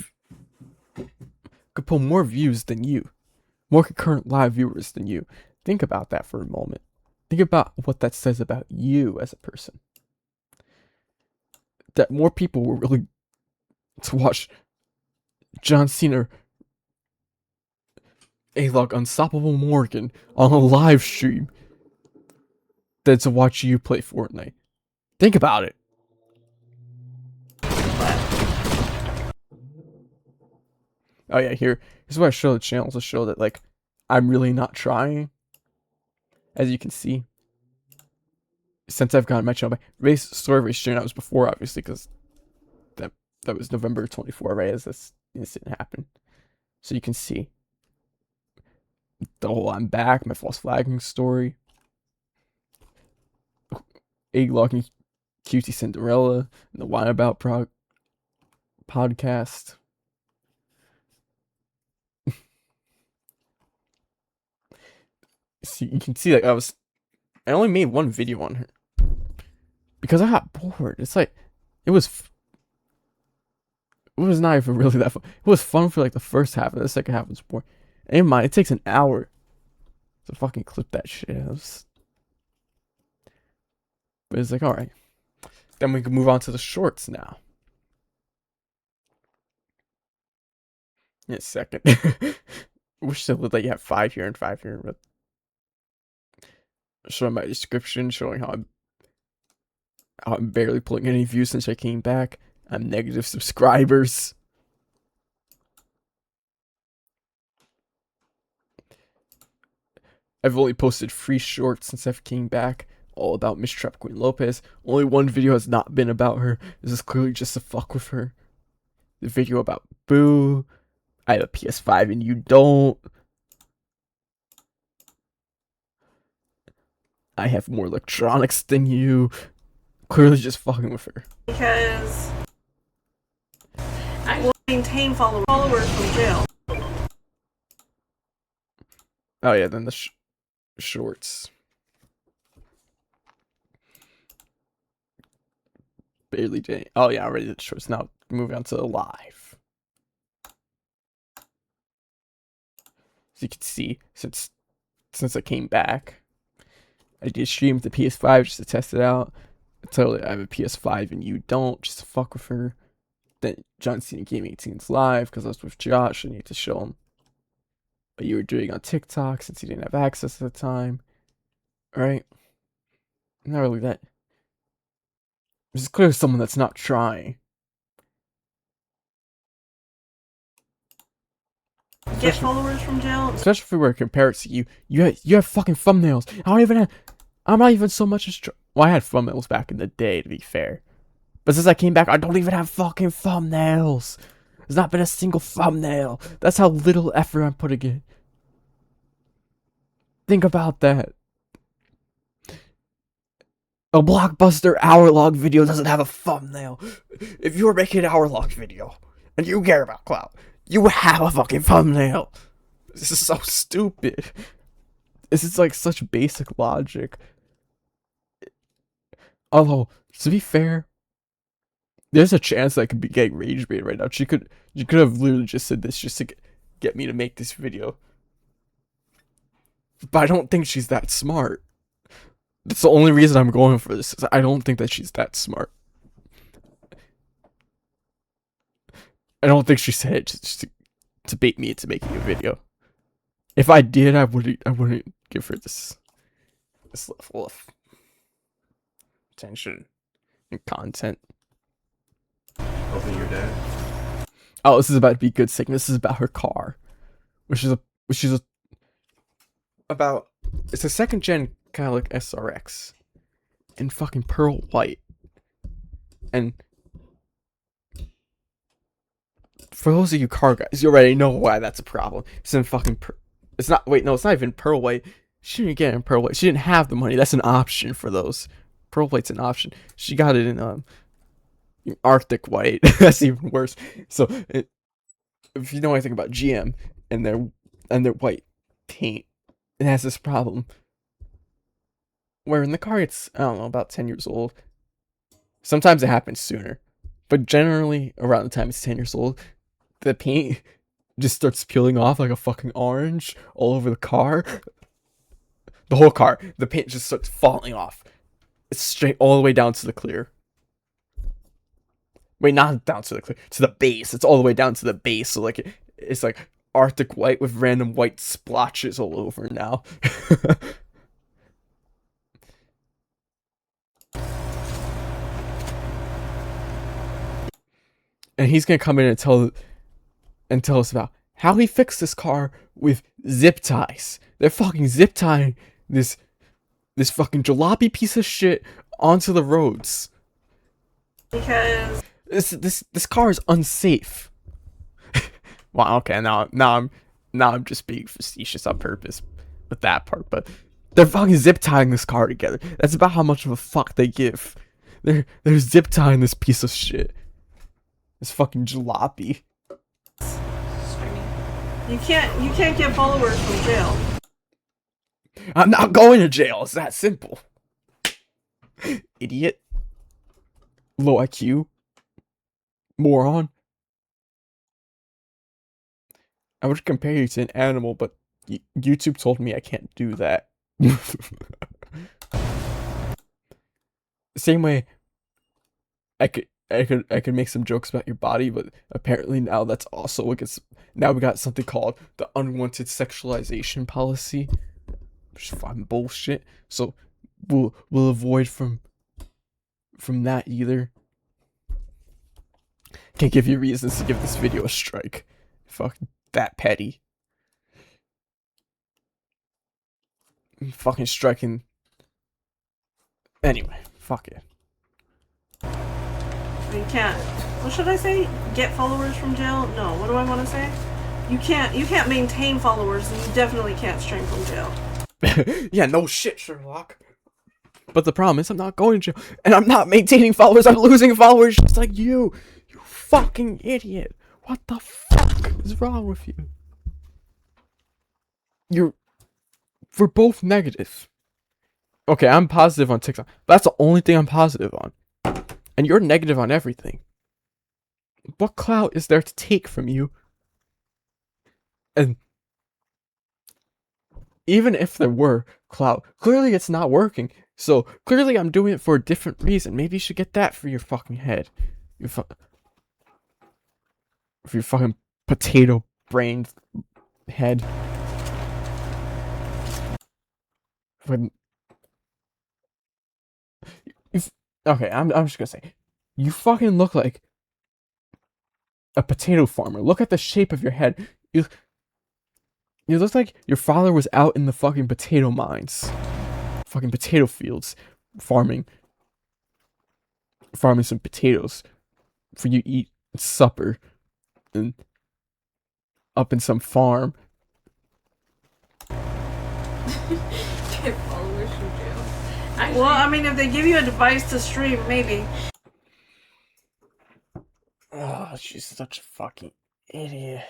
views than you, more concurrent live viewers than you. Think about that for a moment. Think about what that says about you as a person. That more people were willing to watch John Cena A-log Unstoppable Morgan on a live stream than to watch you play Fortnite. Think about it. Oh yeah, here's why I show the channel, to show that like I'm really not trying. As you can see, since I've gotten my channel back, story race stream, that was before, obviously, because that was November 24, right, as this incident happened. So you can see the whole I'm back, my false flagging story, A-logging QT Cinderella, and the Wine About podcast. See, you can see like I only made one video on her because I got bored. It's like it was not even really that fun. It was fun for like the first half, and the second half was boring. And mind, it takes an hour to fucking clip that shit. But it's like, all right, then we can move on to the shorts now. In a second. Wish they would let you have 5 here and 5 here, but showing my description, showing how I'm barely pulling any views since I came back. I'm negative subscribers. I've only posted 3 shorts since I've came back, all about Miss Trap Queen Lopez. Only one video has not been about her. This is clearly just to fuck with her. The video about Boo. I have a PS5 and you don't. I have more electronics than you. Clearly just fucking with her. Because I will maintain followers from jail. Oh yeah, then the shorts. Barely did. Oh yeah, I already did the shorts. Now moving on to the live. As you can see, since I came back, I did stream the PS5 just to test it out. I told her I have a PS5 and you don't, just to fuck with her. Then John Cena Game 18's live because I was with Josh. I need to show him what you were doing on TikTok since he didn't have access at the time. Right? Not really that. It's clearly someone that's not trying. Get followers from jail. Especially if we were compared to you. You have fucking thumbnails. I'm not even so much as well, I had thumbnails back in the day, to be fair. But since I came back, I don't even have fucking thumbnails. There's not been a single thumbnail. That's how little effort I'm putting in. Think about that. A blockbuster hour-long video doesn't have a thumbnail. If you were making an hour-long video and you care about clout, you have a fucking thumbnail. This is so stupid. This is like such basic logic. Although, to be fair, there's a chance I could be getting rage bait right now. You could have literally just said this just to get me to make this video. But I don't think she's that smart. That's the only reason I'm going for this, is I don't think that she's that smart. I don't think she said it just to bait me into making a video. If I did, I wouldn't give her this level of attention and content. Open your dad. Oh, this is about to be good sick. This is about her car, which is about, it's a second gen kind of like SRX in fucking pearl white. And for those of you car guys, you already know why that's a problem. It's in fucking it's not even pearl white. She didn't get it in pearl white. She didn't have the money. That's an option for those. Pearl white's an option. She got it in Arctic white. That's even worse. So if you know anything about GM and their white paint, it has this problem where in the car it's, I don't know, about 10 years old. Sometimes it happens sooner, but generally around the time it's 10 years old, the paint just starts peeling off like a fucking orange all over the car. The whole car, the paint just starts falling off. It's straight all the way down to the clear. Wait, not down to the clear, to the base. It's all the way down to the base. So like it's like Arctic white with random white splotches all over now. And he's gonna come in and tell us about how he fixed this car with zip ties. They're fucking zip tying this fucking jalopy piece of shit onto the roads. Because this car is unsafe. Wow, okay, now I'm just being facetious on purpose with that part, but they're fucking zip tying this car together. That's about how much of a fuck they give. They're zip tying this piece of shit. This fucking jalopy. you can't get followers from jail. I'm not going to jail. It's that simple. Idiot. Low IQ. Moron. I would compare you to an animal, but YouTube told me I can't do that. Same way, I could make some jokes about your body, but apparently now that's also against. Now we got something called the unwanted sexualization policy. Just fucking bullshit. So we'll avoid from that either. Can't give you reasons to give this video a strike. Fuck that petty. Fucking striking. Anyway, fuck it. You can't. What should I say? Get followers from jail? No. What do I want to say? You can't maintain followers, and you definitely can't stream from jail. Yeah, no shit, Sherlock. But the problem is I'm not going to jail, and I'm not maintaining followers. I'm losing followers just like you. You fucking idiot. What the fuck is wrong with you? We're both negative. Okay, I'm positive on TikTok. But that's the only thing I'm positive on. And you're negative on everything. What clout is there to take from you? And even if there were clout, clearly it's not working. So clearly I'm doing it for a different reason. Maybe you should get that for your fucking head. For your fucking potato brained head. Okay, I'm just gonna say, you fucking look like a potato farmer. Look at the shape of your head. You look like your father was out in the fucking potato mines, fucking potato fields, farming some potatoes for you to eat at supper, and up in some farm. Get followers from jail. Well, I mean, if they give you a device to stream, maybe. Oh, she's such a fucking idiot.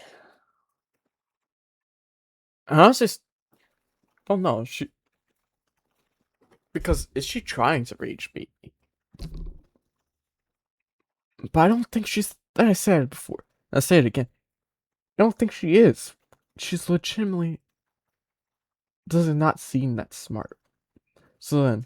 I honestly don't know. Because is she trying to rage bait me? But I don't think she's. Like I said it before. I'll say it again. I don't think she is. She's legitimately does not seem that smart. So then,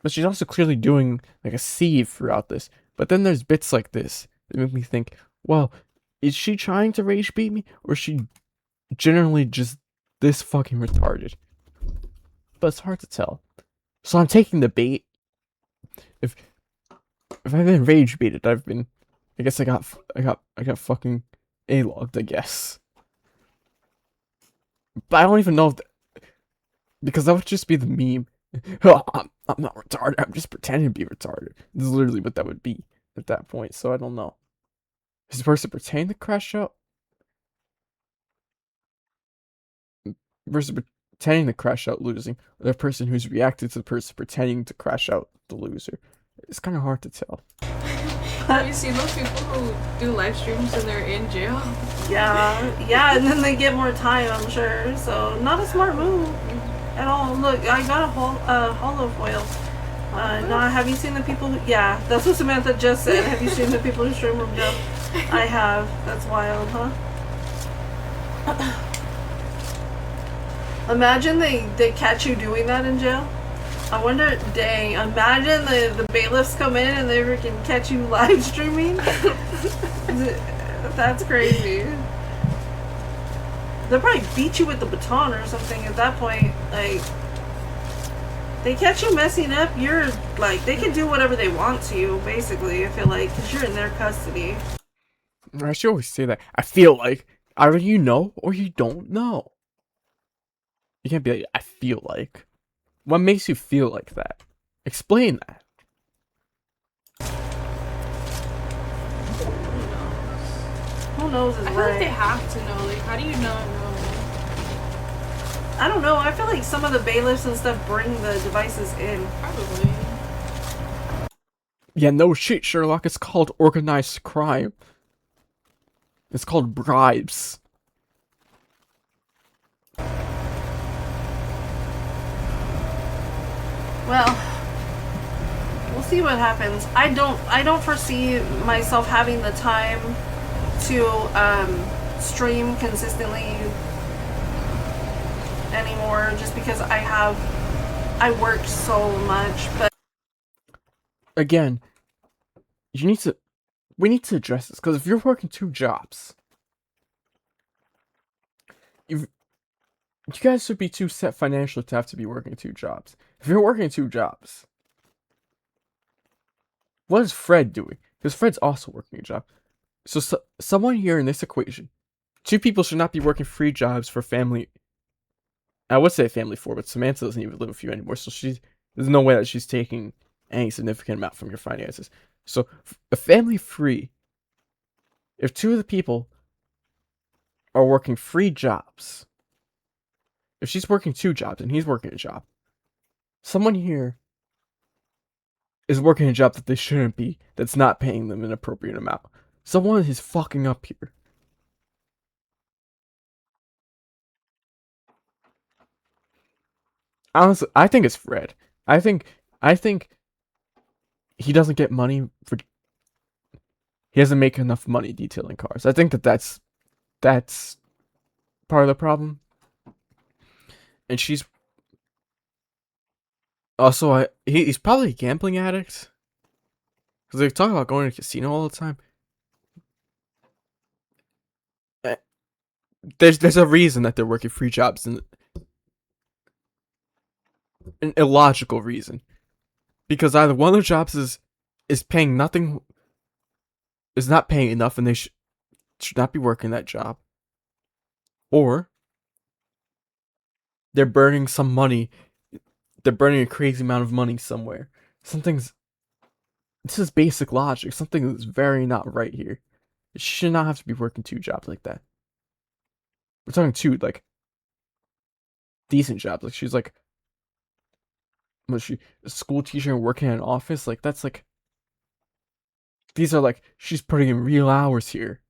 but she's also clearly doing like a sieve throughout this. But then there's bits like this that make me think, well, is she trying to rage bait me, or is she generally just this fucking retarded? But it's hard to tell. So I'm taking the bait. If I've been rage baited, I guess I got fucking A-logged, I guess. But I don't even know if because that would just be the meme. Oh, I'm not retarded. I'm just pretending to be retarded. This is literally what that would be at that point. So I don't know. Is the person pretending to crash out versus pretending to crash out losing, or the person who's reacted to the person pretending to crash out the loser? It's kind of hard to tell. Have you seen those people who do live streams and they're in jail? Yeah, and then they get more time, I'm sure. So not a smart move at all. Look, I got a hollow foil. Now, have you seen the people who... Yeah, that's what Samantha just said. Have you seen the people who stream from jail? I have. That's wild, huh? Imagine they catch you doing that in jail. I wonder, dang, imagine the bailiffs come in and they freaking catch you live streaming. That's crazy. They'll probably beat you with the baton or something at that point. Like, they catch you messing up, you're like, they can do whatever they want to you, basically, I feel like, because you're in their custody. I should always say that. I feel like either you know or you don't know. You can't be like, I feel like. What makes you feel like that? Explain that. Who knows is I feel like they right. have to know. Like, how do you not know? I don't know, I feel like some of the bailiffs and stuff bring the devices in. Probably. Yeah, no shit, Sherlock. It's called organized crime. It's called bribes. Well, we'll see what happens. I don't foresee myself having the time to stream consistently anymore, just because I work so much. But Again, we need to address this, because if you're working 2 jobs, You guys should be too set financially to have to be working 2 jobs. If you're working 2 jobs, what is Fred doing? Because Fred's also working a job. So someone here in this equation, 2 people should not be working 3 jobs for family. I would say family 4, but Samantha doesn't even live with you anymore, so there's no way that she's taking any significant amount from your finances. So a family 3, if 2 of the people are working 3 jobs, if she's working 2 jobs and he's working a job, someone here is working a job that they shouldn't be, that's not paying them an appropriate amount. Someone is fucking up here. Honestly, I think it's Fred. I think he doesn't get money for. He doesn't make enough money detailing cars. I think that's part of the problem. And she's also he's probably a gambling addict. Because they talk about going to a casino all the time. There's a reason that they're working 3 jobs, and an illogical reason. Because either one of the jobs is paying nothing, is not paying enough, and they should not be working that job. Or they're burning some money. They're burning a crazy amount of money somewhere. This is basic logic. Something is very not right here. It should not have to be working 2 jobs like that. We're talking 2, like, decent jobs. Like, she's like, was she a school teacher and working in an office? Like, that's like, these are like, she's putting in real hours here.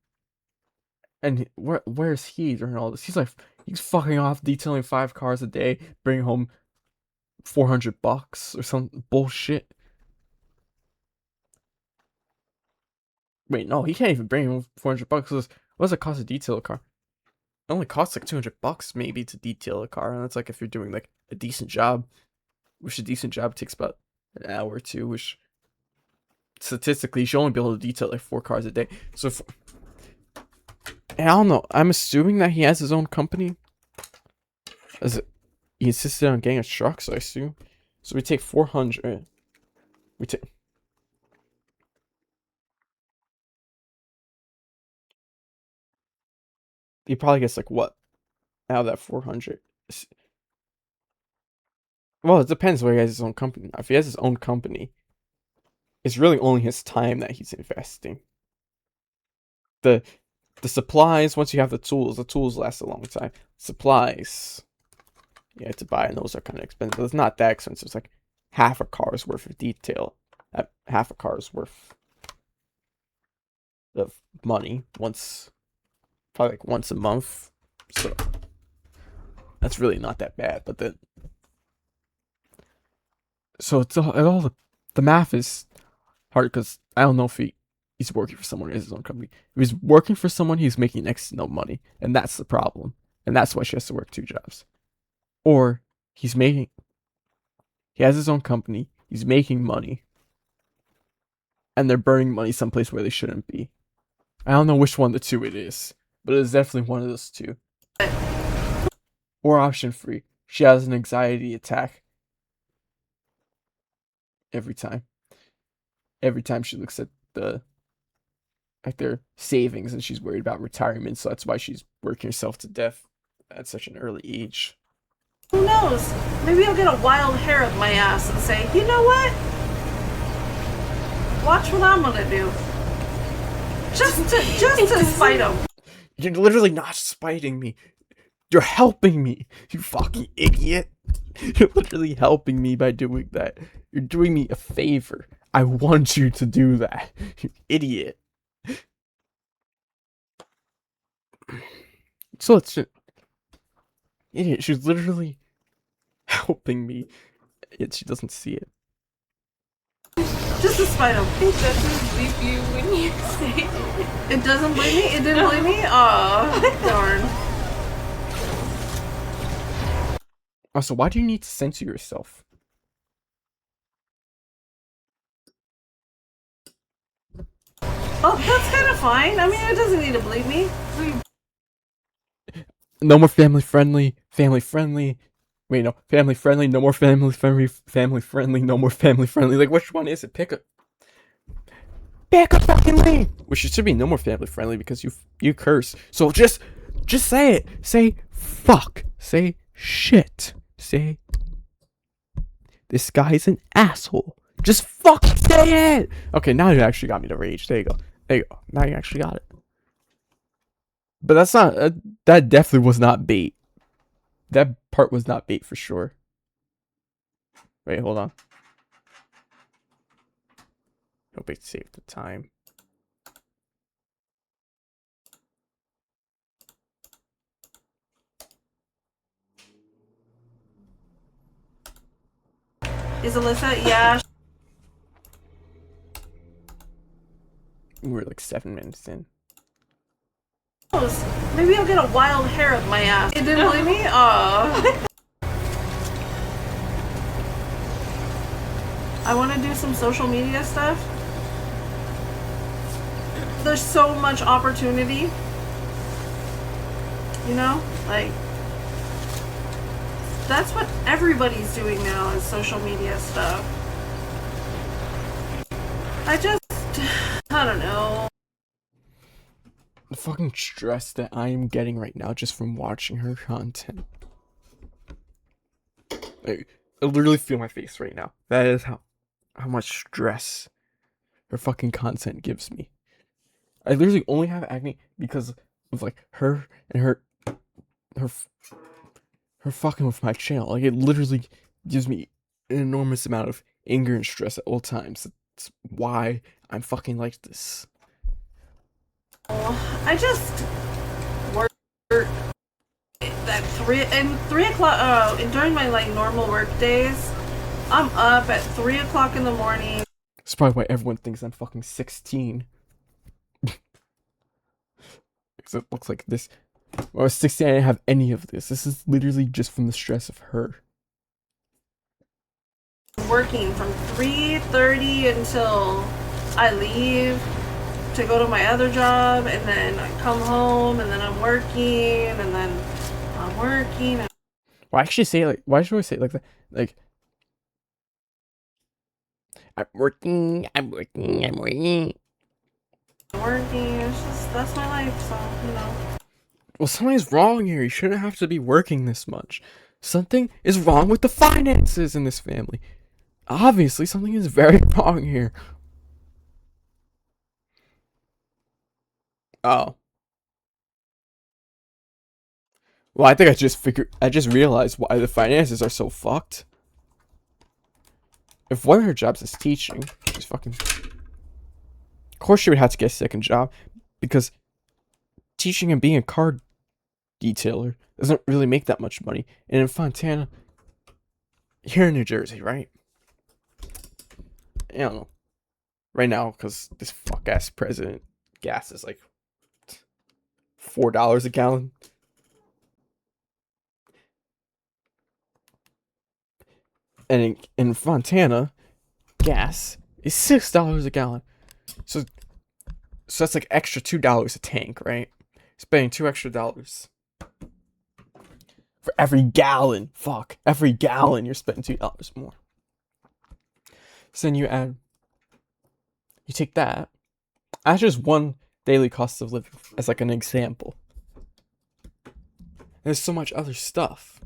And where's he during all this? He's fucking off detailing 5 cars a day, bringing home $400 or some bullshit. Wait, no, he can't even bring home $400. What does it cost to detail a car? It only costs like $200 maybe to detail a car, and that's like if you're doing like a decent job. Which a decent job takes about an hour or 2, which statistically you should only be able to detail like 4 cars a day. So I don't know. I'm assuming that he has his own company. He insisted on getting a truck, so I assume. So we take 400. He probably gets like what out of that 400? Well, it depends where he has his own company. If he has his own company, it's really only his time that he's investing. The supplies, once you have the tools last a long time. Supplies you have to buy, and those are kind of expensive. It's not that expensive. It's like half a car's worth of detail. Half a car's worth of money probably like once a month. So that's really not that bad. But then, so it's all the math is hard because I don't know if he's working for someone who has his own company. If he's working for someone, he's making next to no money, and that's the problem. And that's why she has to work 2 jobs. Or he has his own company, he's making money, and they're burning money someplace where they shouldn't be. I don't know which one of the 2 it is, but it's definitely one of those 2. Or option 3, she has an anxiety attack every time. Every time she looks at their savings, and she's worried about retirement, so that's why she's working herself to death at such an early age. Who knows? Maybe I'll get a wild hair up my ass and say, you know what? Watch what I'm gonna do. Just to spite him. You're literally not spiting me. You're helping me, you fucking idiot. You're literally helping me by doing that. You're doing me a favor. I want you to do that, you idiot. So it's just, idiot. She's literally helping me, yet she doesn't see it. Just to spite him. It doesn't believe you when you say it. It doesn't believe me? It didn't believe me? Oh, darn. Also, why do you need to censor yourself? Oh, that's kind of fine. I mean, it doesn't need to believe me. No more family friendly. Family friendly. Wait, no. Family friendly. No more family friendly. Family friendly. No more family friendly. Like, which one is it? Pick a fucking lane. Which should be no more family friendly because you curse. So just say it. Say fuck. Say shit. Say this guy's an asshole. Just fucking say it. Okay, now you actually got me to rage. There you go. There you go. Now you actually got it. But that's not. That definitely was not bait. That part was not bait for sure. Wait, hold on. Hope it saved the time. Is Alyssa? Yeah. We're like 7 minutes in. Maybe I'll get a wild hair up my ass. You didn't believe me? Oh. I want to do some social media stuff. There's so much opportunity. You know? Like, that's what everybody's doing now is social media stuff. I don't know. The fucking stress that I am getting right now just from watching her content. Like, I literally feel my face right now. That is how much stress her fucking content gives me. I literally only have acne because of like her and her fucking with my channel. Like, it literally gives me an enormous amount of anger and stress at all times. That's why I'm fucking like this. I just work at 3 o'clock during my like normal work days. I'm up at 3 o'clock in the morning. That's probably why everyone thinks I'm fucking 16. Because it looks like this. When I was 16, I didn't have any of this. This is literally just from the stress of her. Working from 3:30 until I leave to go to my other job, and then I come home, and then I'm working, and then I'm working. Why actually say it like? Why should I say it like that? Like, I'm working. I'm working. I'm working. Working. It's just that's my life. So you know. Well, something's wrong here. You shouldn't have to be working this much. Something is wrong with the finances in this family. Obviously, something is very wrong here. Oh. Well, I think I just realized why the finances are so fucked. If one of her jobs is teaching, she's fucking... Of course she would have to get a second job, because teaching and being a car detailer doesn't really make that much money. And in Fontana, here in New Jersey, right? I don't know. Right now, because this fuck-ass president, gas is like $4 a gallon. And in Fontana, gas is $6 a gallon. So that's like extra $2 a tank, right? Spending $2 extra for every gallon. Fuck, every gallon you're spending $2 more. So then you take that. That's just one daily cost of living as like an example. There's so much other stuff.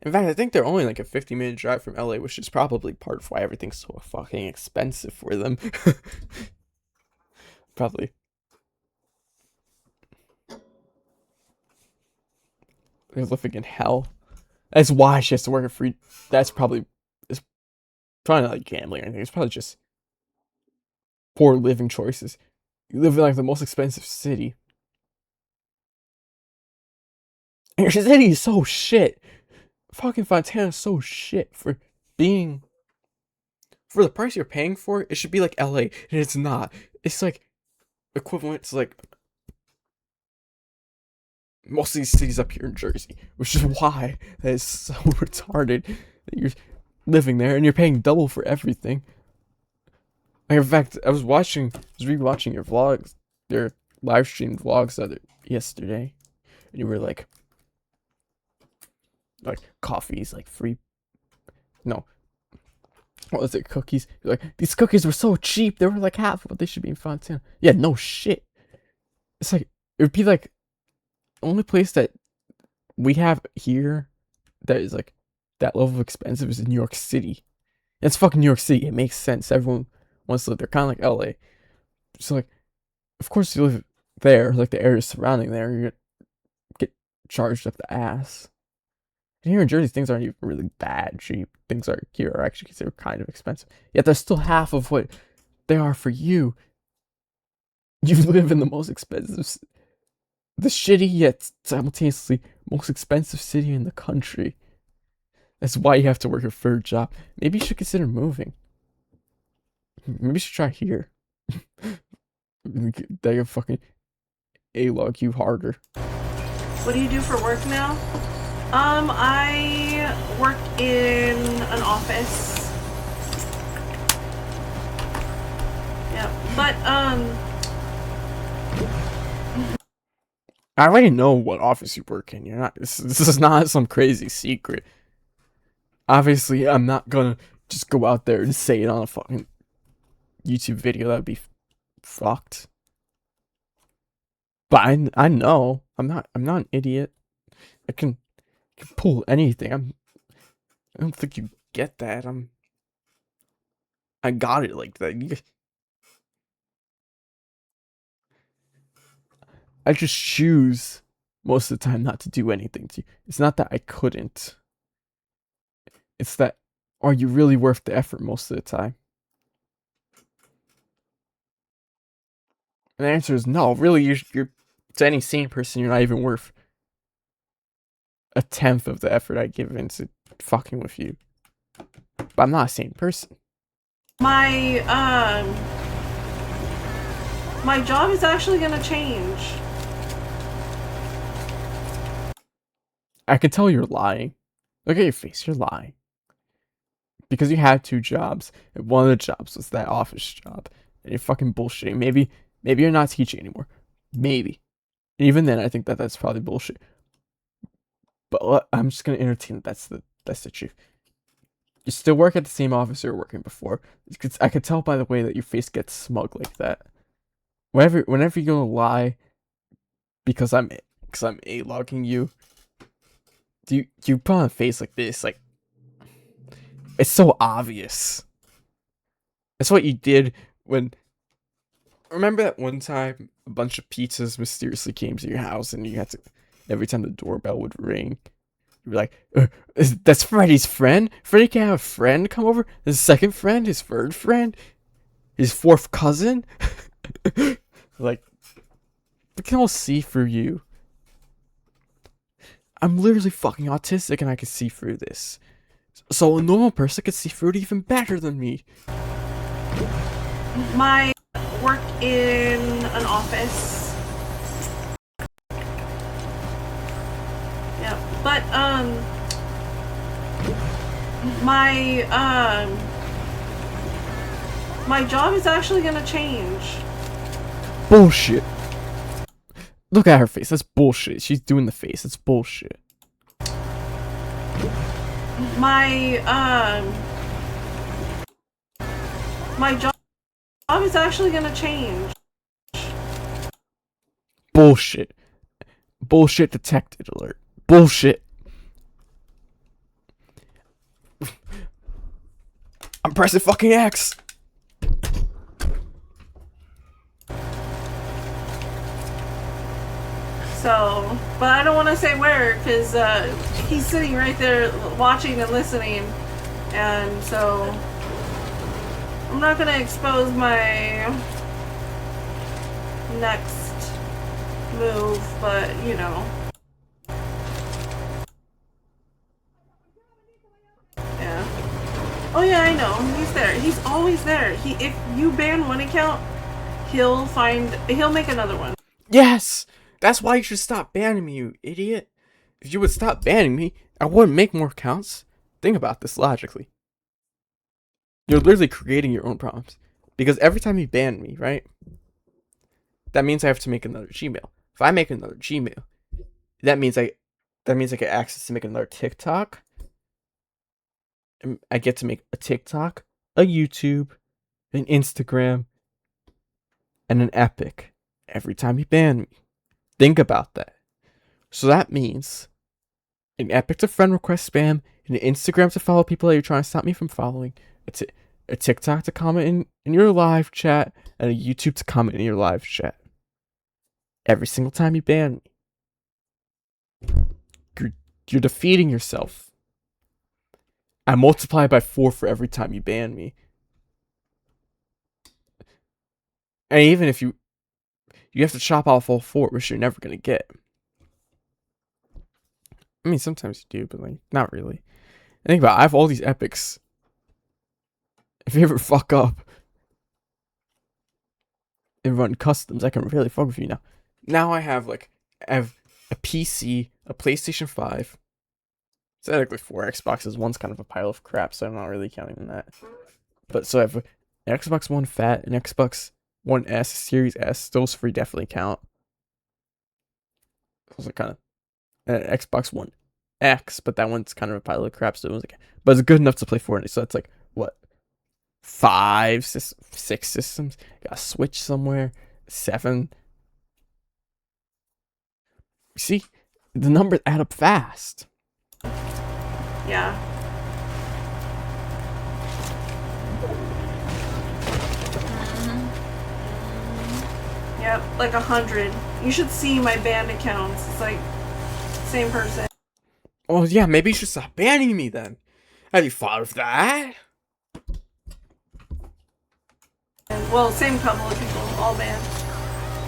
In fact, I think they're only like a 50-minute drive from LA, which is probably part of why everything's so fucking expensive for them. Probably. They're living in hell. That's why she has to work at free. That's probably... It's probably not like gambling or anything. It's probably just poor living choices. You live in like the most expensive city. And your city is so shit. Fucking Fontana's so shit for being... For the price you're paying for it, it should be like LA. And it's not. It's like equivalent to like most of these cities up here in Jersey. Which is why that is so retarded that you're living there and you're paying double for everything. Like, in fact, I was rewatching your vlogs, your live streamed vlogs yesterday. and you were like coffee's like free. No, what was it? Cookies. You're like, these cookies were so cheap. They were like half of what they should be in Fontana. Yeah, no shit. It's like it would be like the only place that we have here that is like that level of expensive is in New York City. It's fucking New York City. It makes sense. Everyone wants to live there, kind of like LA. So like, of course you live there, like the areas surrounding there, you're gonna get charged up the ass. And here in Jersey, things aren't even really bad cheap. Things are here are actually considered kind of expensive. Yet they're still half of what they are for you. You live in the most expensive, the shitty yet simultaneously most expensive city in the country. That's why you have to work your third job. Maybe you should consider moving. Maybe you should try here. They can fucking A-log you harder. What do you do for work now? I work in an office. Yeah, but I already know what office you work in. You're not. This is not some crazy secret. Obviously, I'm not gonna just go out there and say it on a fucking YouTube video. That'd be fucked. But I know. I'm not an idiot. I can pull anything. I don't think you get that. I got it like that. I just choose most of the time not to do anything to you. It's not that I couldn't. It's that, are you really worth the effort most of the time? And the answer is no. Really, you're to any sane person, you're not even worth a tenth of the effort I give into fucking with you. But I'm not a sane person. my job is actually gonna change. I can tell you're lying. Look at your face, you're lying. Because you had 2 jobs, and one of the jobs was that office job. And you're fucking bullshitting. Maybe you're not teaching anymore. Maybe. And even then, I think that's probably bullshit. But I'm just gonna entertain that that's the truth. You still work at the same office you were working before. I could tell by the way that your face gets smug like that. Whenever you're gonna lie, because I'm A-logging you, you put on a face like this, like it's so obvious. That's what you did when. Remember that one time a bunch of pizzas mysteriously came to your house and you had to, every time the doorbell would ring, you'd be like, that's Freddy's friend? Freddy can't have a friend come over? His second friend? His third friend? His fourth cousin? Like, we can all see through you. I'm literally fucking autistic and I can see through this. So a normal person could see through it even better than me. My work in an office. Yeah, but my job is actually gonna change. Bullshit. Look at her face. That's bullshit. She's doing the face. That's bullshit. My job is actually gonna change. Bullshit. Bullshit detected alert. Bullshit. I'm pressing fucking X. So, but I don't want to say where because he's sitting right there watching and listening, and so I'm not gonna expose my next move, but you know. Yeah. Oh yeah, I know. He's there. He's always there. If you ban one account, he'll make another one. Yes! That's why you should stop banning me, you idiot. If you would stop banning me, I wouldn't make more accounts. Think about this logically. You're literally creating your own problems. Because every time you ban me, right? That means I have to make another Gmail. If I make another Gmail, that means I get access to make another TikTok. And I get to make a TikTok, a YouTube, an Instagram, and an Epic every time you ban me. Think about that. So that means an Epic to friend request spam, an Instagram to follow people that you're trying to stop me from following, a TikTok to comment in your live chat, and a YouTube to comment in your live chat. Every single time you ban me. You're defeating yourself. I multiply by 4 for every time you ban me. And even if you have to chop off all 4, which you're never gonna get. I mean, sometimes you do, but like, not really. Think about it, I have all these epics. If you ever fuck up and run customs, I can really fuck with you now. Now I have a PC, a PlayStation 5. Technically 4 Xboxes. One's kind of a pile of crap, so I'm not really counting that. But so I have an Xbox One Fat, an Xbox One S, Series S. Those 3 definitely count. Those are kind of an Xbox One X, but that one's kind of a pile of crap. So it was but it's good enough to play Fortnite. So that's what, 6 systems? Got a Switch somewhere. 7. See, the numbers add up fast. Yeah. Yep, like 100. You should see my banned accounts. It's like same person. Oh yeah, maybe you should stop banning me then. Have you thought of that? And, well, same couple of people, all banned.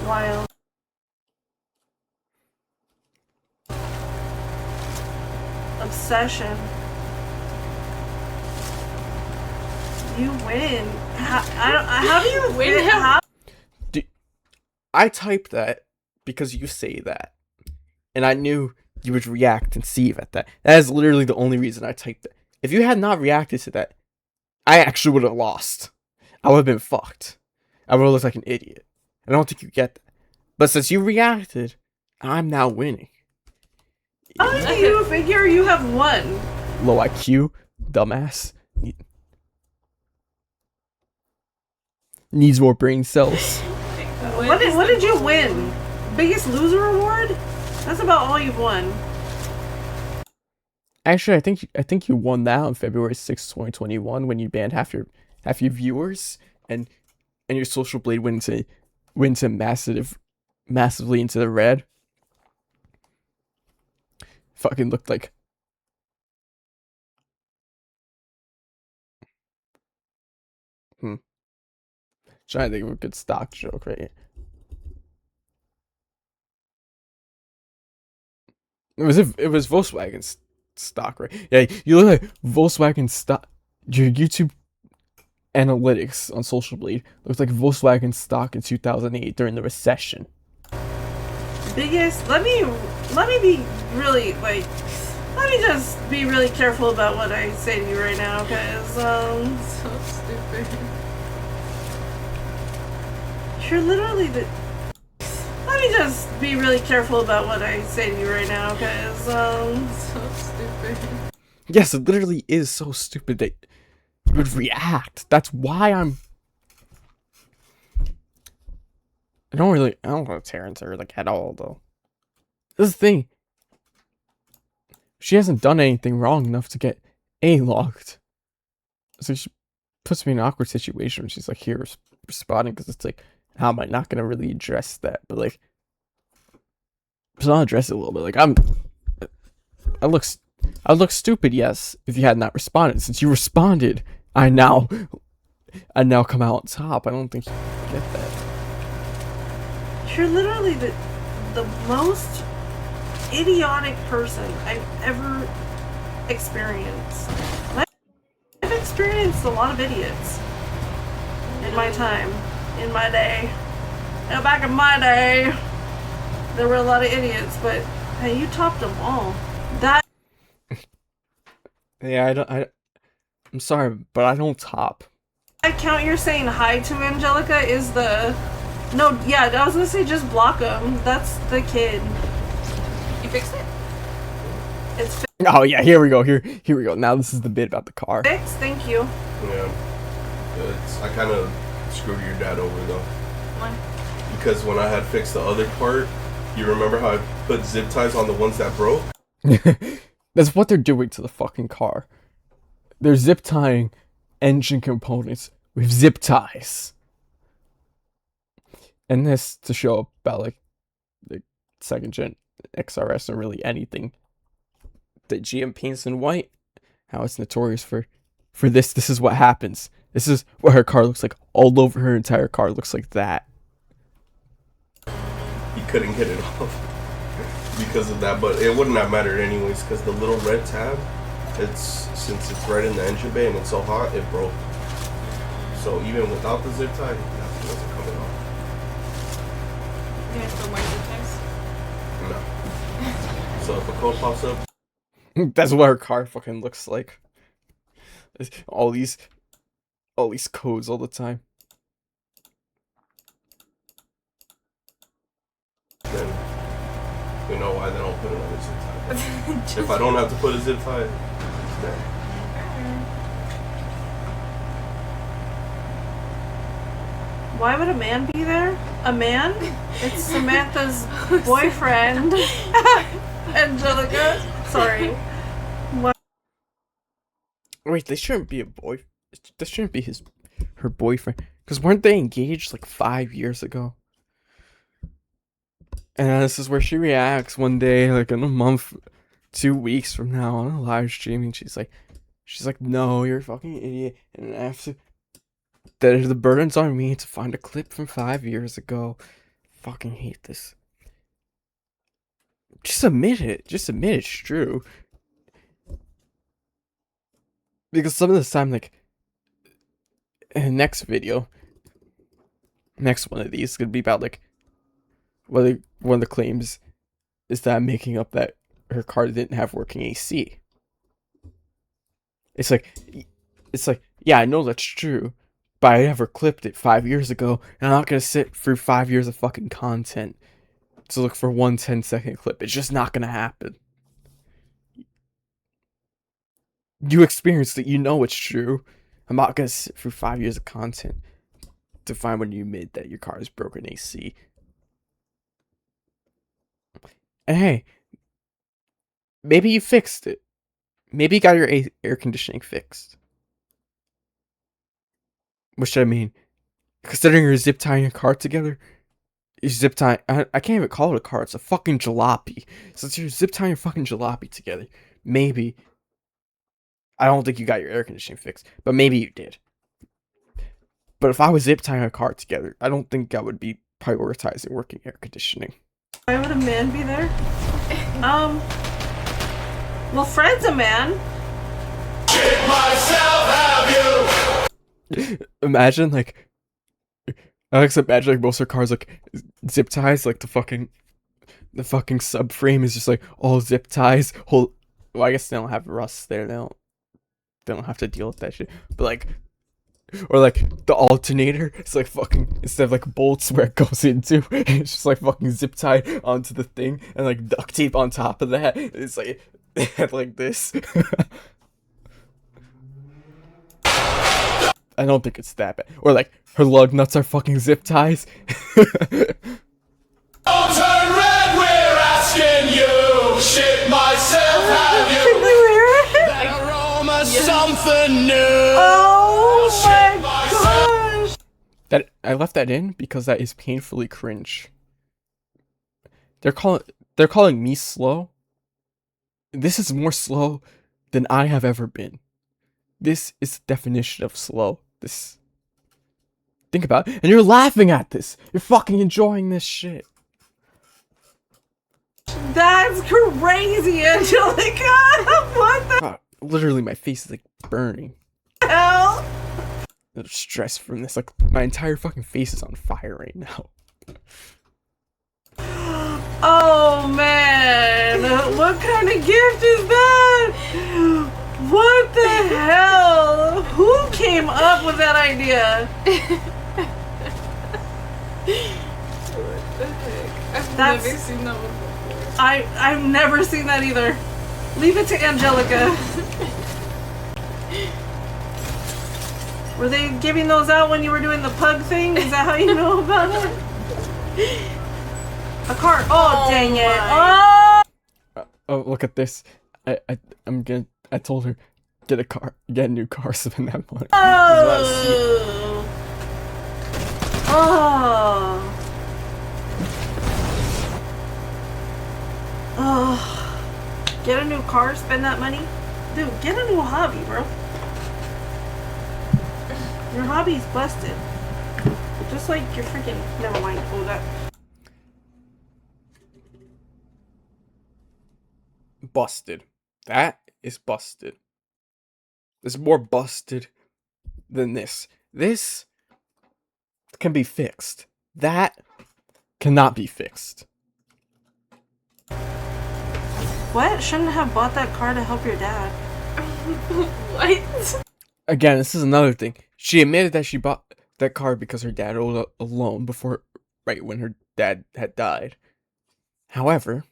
Wild. Obsession. You win. How do you win? How? I typed that because you say that, and I knew you would react and see at that. That is literally the only reason I typed it. If you had not reacted to that, I actually would have lost. I would have been fucked. I would have looked like an idiot. I don't think you get that. But since you reacted, I'm now winning. How do you figure you have won? Low IQ, dumbass. Needs more brain cells. What did you win? Biggest loser award? That's about all you've won. Actually, I think you won that on February 6th, 2021 when you banned half your viewers and your Social Blade went into massively into the red. Fucking looked like trying to think of a good stock joke right here. It was Volkswagen stock, right? Yeah, you look like Volkswagen stock. Your YouTube analytics on Social Blade looks like Volkswagen stock in 2008 during the recession. Biggest. Let me be really like. Let me just be really careful about what I say to you right now, because So stupid. You're literally the. Let me just be really careful about what I say to you right now, because So stupid. Yes, it literally is so stupid that you would react. That's why I don't want to tear into her at all though. This is the thing. She hasn't done anything wrong enough to get A-logged. So she puts me in an awkward situation when she's here responding, because it's how am I not gonna really address that? But so I'll address it a little bit. I look stupid, yes, if you had not responded. Since you responded, I now come out on top. I don't think you get that. you're literally the most idiotic person I've ever experienced. I've experienced a lot of idiots in my time, in my day. Back in my day, there were a lot of idiots, but hey, you topped them all. That. Yeah, I'm sorry, but I don't top. Account you're saying hi to, Angelica, is the. No, yeah, I was gonna say just block him. That's the kid. If fix it? It's Oh yeah, here we go. Here we go. Now this is the bit about the car. fixed. Thank you. Yeah. I kind of screwed your dad over though. Why? Because when I had fixed the other part, you remember how I put zip ties on the ones that broke? That's what they're doing to the fucking car. They're zip tying engine components with zip ties. And this to show about like the second gen XRS and really anything that GM paints in white. How it's notorious for this. This is what happens. This is what her car looks like. All over her entire car looks like that. He couldn't get it off because of that, but it wouldn't have mattered anyways because the little red tab, since it's right in the engine bay and it's so hot, it broke. So even without the zip tie, nothing wasn't coming off. You guys don't wear zip ties? No. So if a code pops up, That's what her car fucking looks like. All these codes all the time. then we know why they don't put another zip tie. If I don't have to put a zip tie, then Why would a man be there? A man? It's Samantha's boyfriend. Angelica. Sorry. What? Wait, they shouldn't be this shouldn't be her boyfriend. Because weren't they engaged like 5 years ago? And this is where she reacts one day, like in a month, 2 weeks from now on a live stream, and she's like, no, you're a fucking idiot, and I have to, that the burden's on me to find a clip from 5 years ago. Fucking hate this. Just admit it. Just admit it's true. Because some of the time, like, in the next video, next one of these is gonna be about like one of the claims is that I'm making up that her car didn't have working AC. It's like, yeah, I know that's true, but I never clipped it 5 years ago, and I'm not gonna sit through 5 years of fucking content to look for one 10-second clip. It's just not gonna happen. You experienced it, you know it's true. I'm not gonna sit through 5 years of content to find when you admit that your car is broken AC. And hey, maybe you fixed it. Maybe you got your air conditioning fixed. Which I mean, considering you're zip tying your car together, you zip tying. I can't even call it a car. It's a fucking jalopy. Since you're zip tying your fucking jalopy together, maybe. I don't think you got your air conditioning fixed, but maybe you did. But if I was zip tying a car together, I don't think I would be prioritizing working air conditioning. Why would a man be there? Well, Fred's a man. Imagine like, Alex, imagine like most of her cars like zip ties, like the fucking subframe is just like all zip ties. Well, I guess they don't have rust there. They don't have to deal with that shit. But like, or like the alternator, it's like fucking, instead of like bolts where it goes into, it's just like fucking zip tied onto the thing and like duct tape on top of that. It's like like this. I don't think it's that bad. Or like her lug nuts are fucking zip ties. Turn red, we're asking you. Shit myself, have you? That aroma, something new. Oh my gosh! That I left that in because that is painfully cringe. They're calling me slow. This is more slow than I have ever been. This is the definition of slow. This. Think about it. And you're laughing at this. You're fucking enjoying this shit. That's crazy, Angelica! What the God, literally, my face is like burning. hell? The stress from this. Like, my entire fucking face is on fire right now. Oh man, what kind of gift is that? What the hell? Who came up with that idea? What the heck? I've That's- never seen that one before. I've never seen that either. Leave it to Angelica. Were they giving those out when you were doing the pug thing? Is that how you know about it? A car. Oh, dang it. Oh! Oh, look at this. I told her, get a new car, spend that money. Oh! Oh! Oh! Get a new car, spend that money? Dude, get a new hobby, bro. Your hobby's busted. Just like your freaking... Never mind. Oh, that... Busted. That is busted. There's more busted than this. This can be fixed. That cannot be fixed. What? Shouldn't have bought that car to help your dad. What? Again, this is another thing. She admitted that she bought that car because her dad owed a loan before, right when her dad had died. However,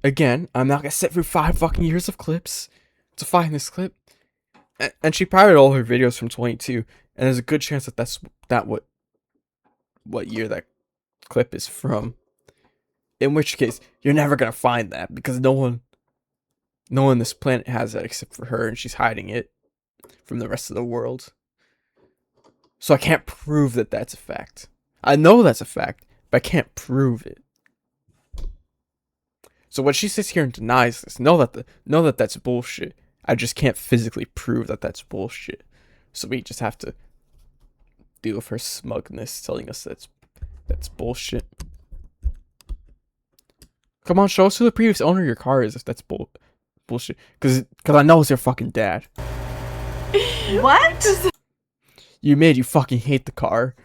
again, I'm not gonna sit through 5 fucking years of clips to find this clip. And she pirated all her videos from 22, and there's a good chance that that's what year that clip is from. In which case, you're never gonna find that because no one on this planet has that except for her, and she's hiding it from the rest of the world. So I can't prove that that's a fact. I know that's a fact, but I can't prove it. So when she sits here and denies this, know that that's bullshit. I just can't physically prove that that's bullshit. So we just have to deal with her smugness telling us that's bullshit. Come on, show us who the previous owner of your car is if that's bullshit. Because I know it's your fucking dad. What? You made you fucking hate the car.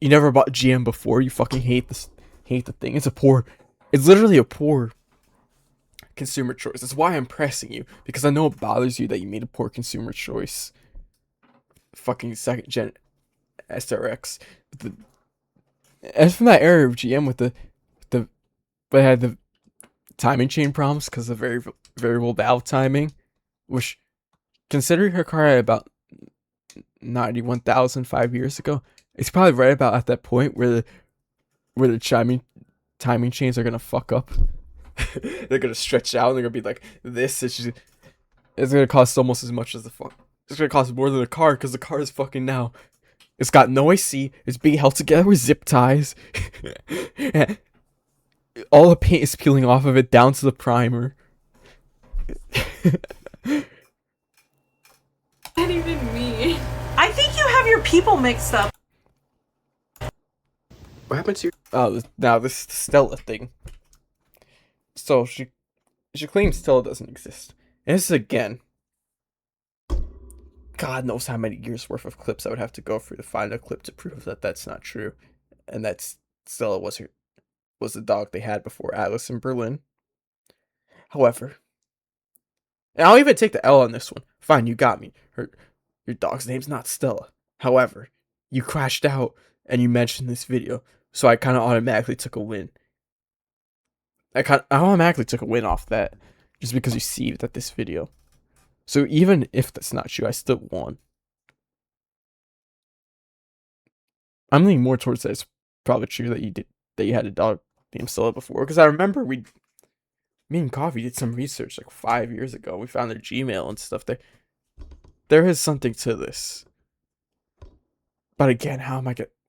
You never bought GM before. You fucking hate the thing. It's literally a poor consumer choice. That's why I'm pressing you, because I know it bothers you that you made a poor consumer choice. Fucking second gen SRX. As from that era of GM with but had the timing chain problems because of variable valve timing, which, considering her car had about 91,000 5 years ago, it's probably right about at that point where the timing chains are gonna fuck up. They're gonna stretch out and they're gonna be like this. It's gonna cost almost as much as it's gonna cost more than a car because the car is fucking now. It's got no AC. It's being held together with zip ties. All the paint is peeling off of it down to the primer. What even mean? I think you have your people mixed up. What happened to your... Oh, now this Stella thing. So she claims Stella doesn't exist. And this is again, God knows how many years worth of clips I would have to go through to find a clip to prove that that's not true, and that Stella was the dog they had before Alice in Berlin. However, and I'll even take the L on this one. Fine, you got me. Your dog's name's not Stella. However, you crashed out and you mentioned this video, so I kind of automatically took a win. I automatically took a win off that, just because you see that this video. So even if that's not true, I still won. I'm leaning more towards that it's probably true that you had a dog named Stella before, because I remember me and Coffee did some research like 5 years ago. We found their Gmail and stuff. There is something to this. But again,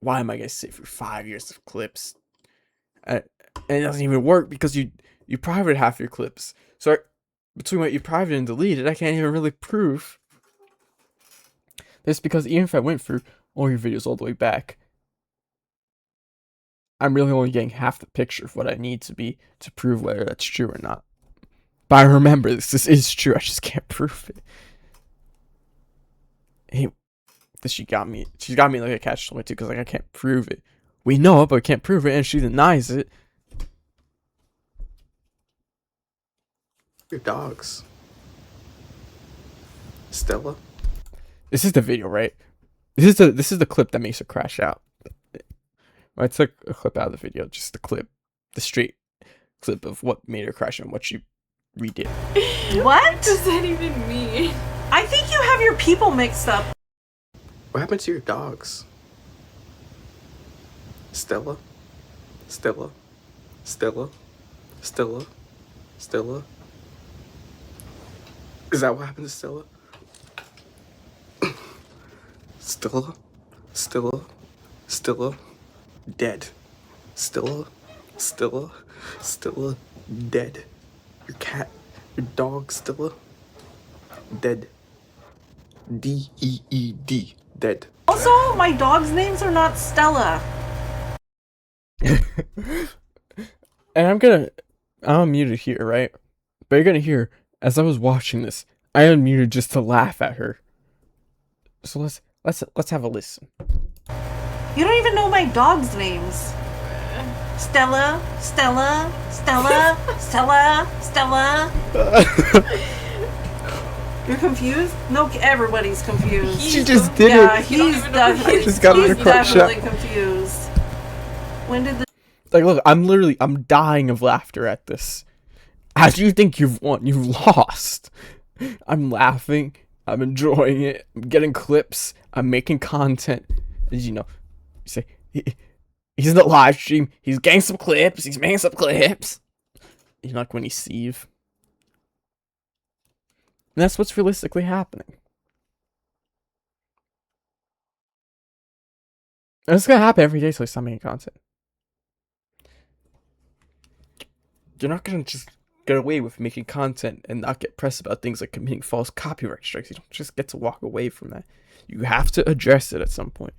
why am I gonna sit through 5 years of clips? And it doesn't even work because you private half your clips. So between what you private and deleted, I can't even really prove this, because even if I went through all your videos all the way back, I'm really only getting half the picture of what I need to prove whether that's true or not. But I remember this is true. I just can't prove it. Hey, she got me like a catch-22 because like I can't prove it. We know it, but we can't prove it, and she denies it. Your dogs. Stella. This is the video, right? This is the clip that makes her crash out. I took a clip out of the video, just the clip, the straight clip of what made her crash and what she redid. What? What does that even mean? I think you have your people mixed up. What happened to your dogs? Stella? Stella? Stella? Stella? Stella? Is that what happened to Stella? Stella? Stella? Stella? Dead. Stella? Stella? Stella? Dead. Your cat? Your dog? Stella? Dead. D-E-E-D. Dead. Also, my dog's names are not Stella. And I'm unmuted here, right? But you're gonna hear, as I was watching this, I unmuted just to laugh at her. So let's have a listen. You don't even know my dog's names. Stella, Stella, Stella, Stella, Stella. You're confused? No, everybody's confused. She just did Yeah, it. You don't he's even know definitely, who just got he's her crotch definitely shot. confused. When did the Like, look, I'm dying of laughter at this. How do you think you've won? You've lost. I'm laughing. I'm enjoying it. I'm getting clips. I'm making content. As you know, you say, he's in the live stream. He's getting some clips. He's making some clips. You know, like when he's Steve. And that's what's realistically happening. And it's gonna happen every day till I stop making content. You're not gonna just get away with making content and not get pressed about things like committing false copyright strikes. You don't just get to walk away from that. You have to address it at some point.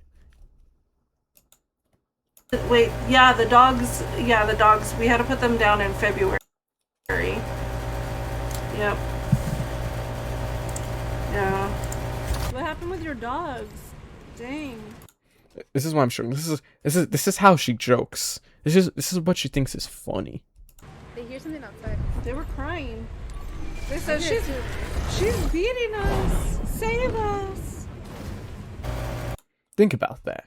wait? Yeah, the dogs. Yeah, the dogs. We had to put them down in February. Yep. Yeah. What happened with your dogs? Dang. This is what I'm showing. This is how she jokes. This is what she thinks is funny. They hear something outside. They were crying. They I said hear it too. she's beating us. Save us. Think about that.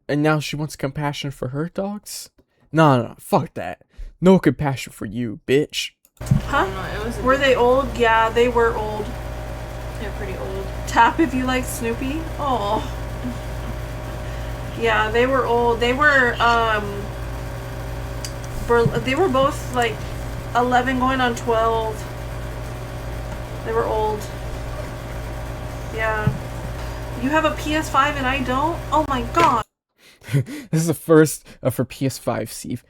And now she wants compassion for her dogs? No, fuck that. No compassion for you, bitch. Huh? No, it was. Were they old? Yeah, they were old. They're pretty old. Tap if you like Snoopy. Oh. Yeah, they were old. They were they were both like 11 going on 12. They were old. Yeah. You have a PS5 and I don't? Oh my god. This is the first of her PS5, Steve.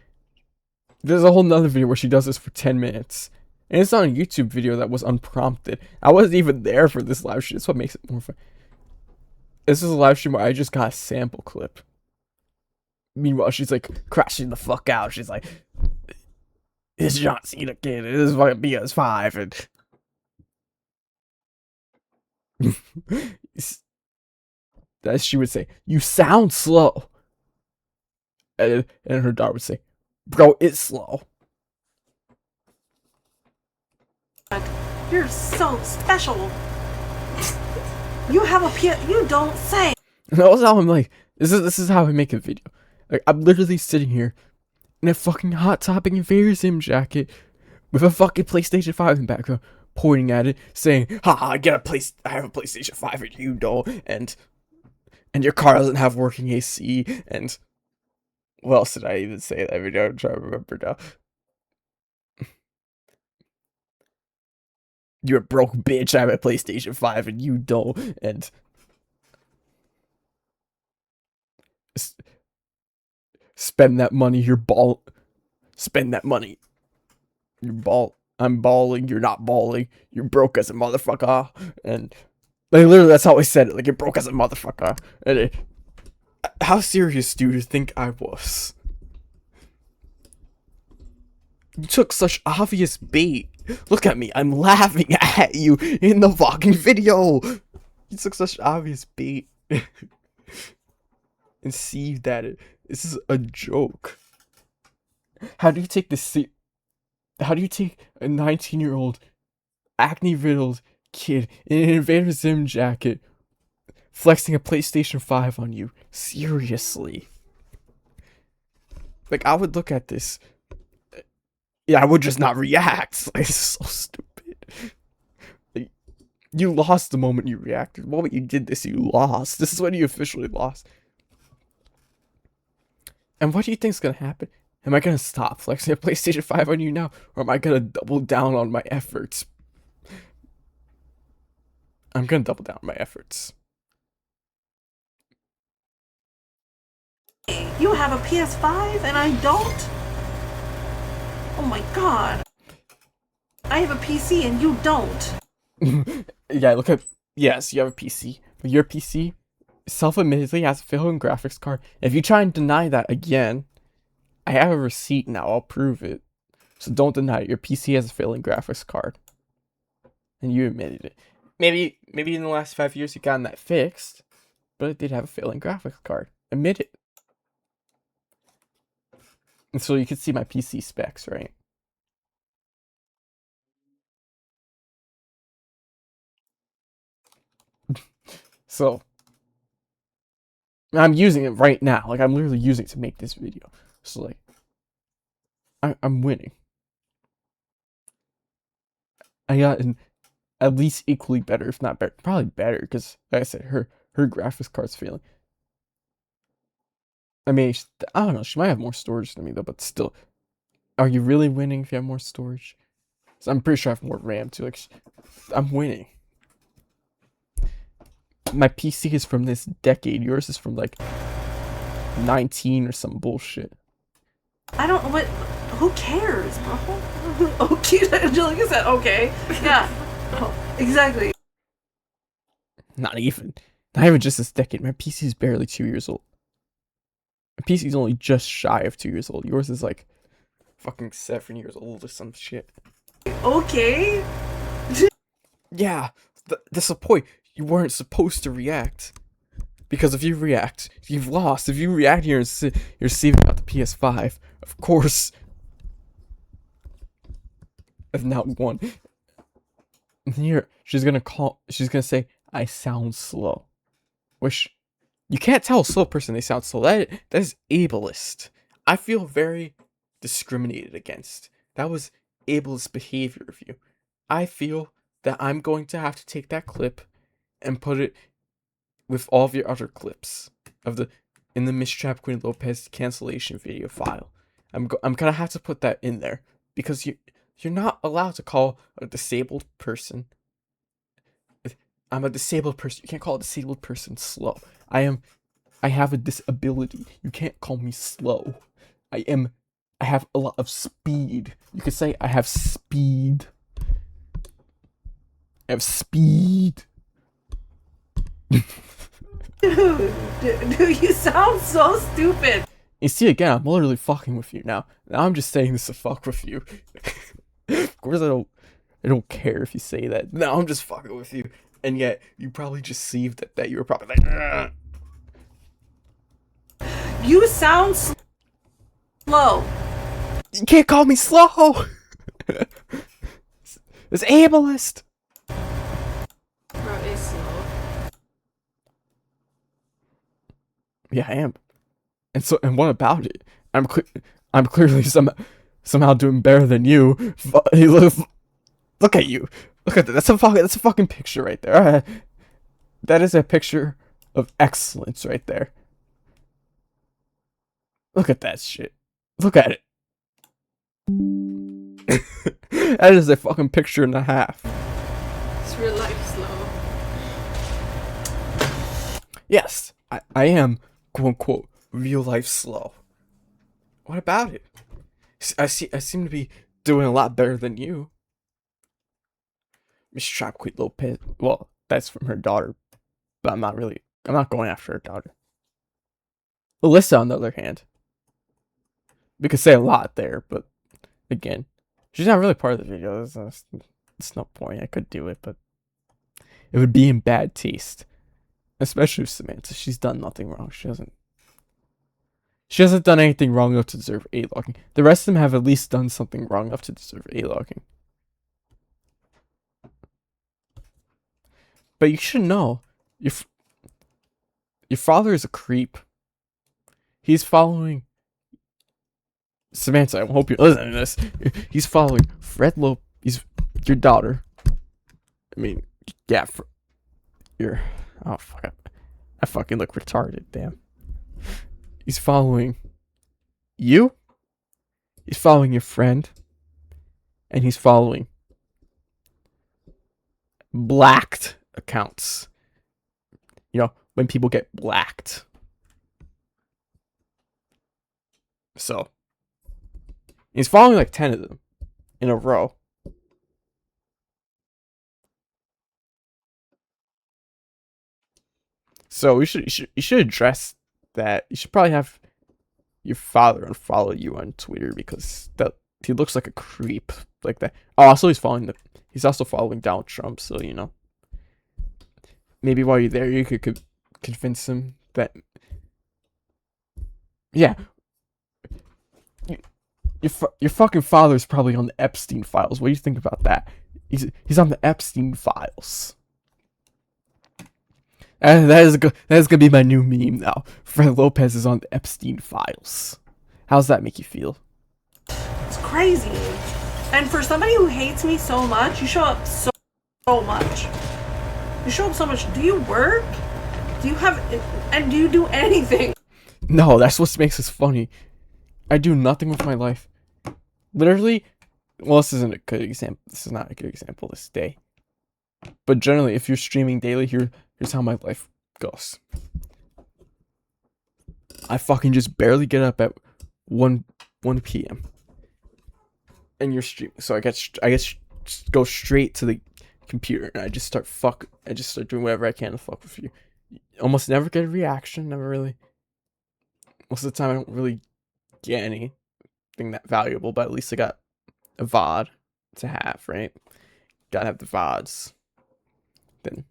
There's a whole nother video where she does this for 10 minutes. And it's on a YouTube video that was unprompted. I wasn't even there for this live stream. That's what makes it more fun. This is a live stream where I just got a sample clip. Meanwhile, she's like crashing the fuck out. She's like, it's John Cena, kid. It is fucking PS5. And as she would say, you sound slow. And her daughter would say, bro, it's slow. You're so special. You have a you don't say. And that was how I'm like, this is how I make a video. Like, I'm literally sitting here in a fucking Hot Topic and Invader Sim jacket with a fucking PlayStation 5 in the background, pointing at it, saying, "Ha, I have a PlayStation 5 and you don't, and your car doesn't have working AC, and what else did I even say in that video? I'm trying to remember now. You're a broke bitch, I have a PlayStation 5 and you don't, and spend that money, spend that money. I'm balling, you're not balling, you're broke as a motherfucker." And like, literally, that's how I said it, like, you're broke as a motherfucker. And how serious do you think I was? You took such obvious bait. Look at me, I'm laughing at you in the fucking video. You took such obvious bait. And see that this is a joke. How do you take this? How do you take a 19-year-old acne-riddled kid in an Invader Zim jacket flexing a PlayStation 5 on you seriously? Like, I would look at this Yeah, I would just not react. Like, it's so stupid. Like, you lost the moment you reacted. The moment you did this, you lost. This is when you officially lost. And what do you think's gonna happen? Am I gonna stop flexing a PlayStation 5 on you now? Or am I gonna double down on my efforts? I'm gonna double down on my efforts. You have a PS5 and I don't? Oh my god. I have a PC and you don't. Yeah, look at... Yes, you have a PC. But your PC, self-admittedly, has a failing graphics card. If you try and deny that again, I have a receipt now. I'll prove it. So don't deny it. Your PC has a failing graphics card. And you admitted it. Maybe in the last 5 years you've gotten that fixed. But it did have a failing graphics card. Admit it. And so you can see my PC specs, right? So I'm using it right now. Like, I'm literally using it to make this video. So, like, I'm winning. I got an at least equally better, if not better. Probably better, because, like I said, her graphics card's failing. I mean, I don't know. She might have more storage than me, though, but still. Are you really winning if you have more storage? So I'm pretty sure I have more RAM, too. Like, I'm winning. My PC is from this decade. Yours is from, like, 19 or some bullshit. I don't what who cares, bro? Okay, Angelica said okay. Yeah. Oh, exactly. Not even just this decade. My PC is barely 2 years old. My PC is only just shy of 2 years old. Yours is like fucking 7 years old or some shit. Okay. Yeah, that's the point. You weren't supposed to react. Because if you react, you've lost. If you react, you're receiving out the PS5. Of course. I've now won. And here, she's gonna say, I sound slow. Which, you can't tell a slow person they sound slow. That is ableist. I feel very discriminated against. That was ableist behavior of you. I feel that I'm going to have to take that clip and put it with all of your other clips in the Miss Trap Queen Lopez cancellation video file. I'm gonna have to put that in there because you're not allowed to call a disabled person. I'm a disabled person. You can't call a disabled person slow. I have a disability. You can't call me slow. I have a lot of speed. You could say I have speed. I have speed. Dude, you sound so stupid. You see, again, I'm literally fucking with you now. Now I'm just saying this to fuck with you. Of course I don't care if you say that. Now I'm just fucking with you. And yet, you probably just received that you were probably like, ugh. You sound slow. You can't call me slow! It's ableist! Bro, it's slow. Yeah, I am. And what about it? I'm clearly somehow doing better than you. Look at you. Look at that. That's a fucking picture right there. That is a picture of excellence right there. Look at that shit. Look at it. That is a fucking picture and a half. It's real life slow. Yes, I am, quote unquote, real life slow. What about it? I seem to be doing a lot better than you. Miss Trap Queen Lopez. Well, that's from her daughter, but I'm not going after her daughter. Alyssa, on the other hand, we could say a lot there, but again, she's not really part of the video. It's no point. I could do it, but it would be in bad taste. Especially with Samantha. She's done nothing wrong. She hasn't done anything wrong enough to deserve A-logging. The rest of them have at least done something wrong enough to deserve A-logging. But you should know, your father is a creep. He's following Samantha, I hope you're listening to this. He's following Fred Lope. He's your daughter. I mean, yeah, you're. Oh fuck! I fucking look retarded. Damn. He's following you. He's following your friend, and he's following blacked accounts. You know, when people get blacked. So, he's following like 10 of them in a row. So you should address that. You should probably have your father unfollow you on Twitter because he looks like a creep like that. Oh, also he's also following Donald Trump, so you know. Maybe while you're there, you could convince him that. Yeah. Your fucking father's probably on the Epstein files. What do you think about that? He's on the Epstein files. And that is gonna be my new meme now. Fred Lopez is on the Epstein files. How's that make you feel? It's crazy. And for somebody who hates me so much, you show up so much. You show up so much. Do you work? Do you do anything? No, that's what makes this funny. I do nothing with my life. Literally, well, this isn't a good example. This is not a good example this day. But generally, if you're streaming daily, here's how my life goes. I fucking just barely get up at 1 p.m. And you're streaming, so I guess go straight to the computer and I just start doing whatever I can to fuck with you. Almost never get a reaction, never really. Most of the time I don't really get anything that valuable, but at least I got a VOD to have, right? Gotta have the VODs. Then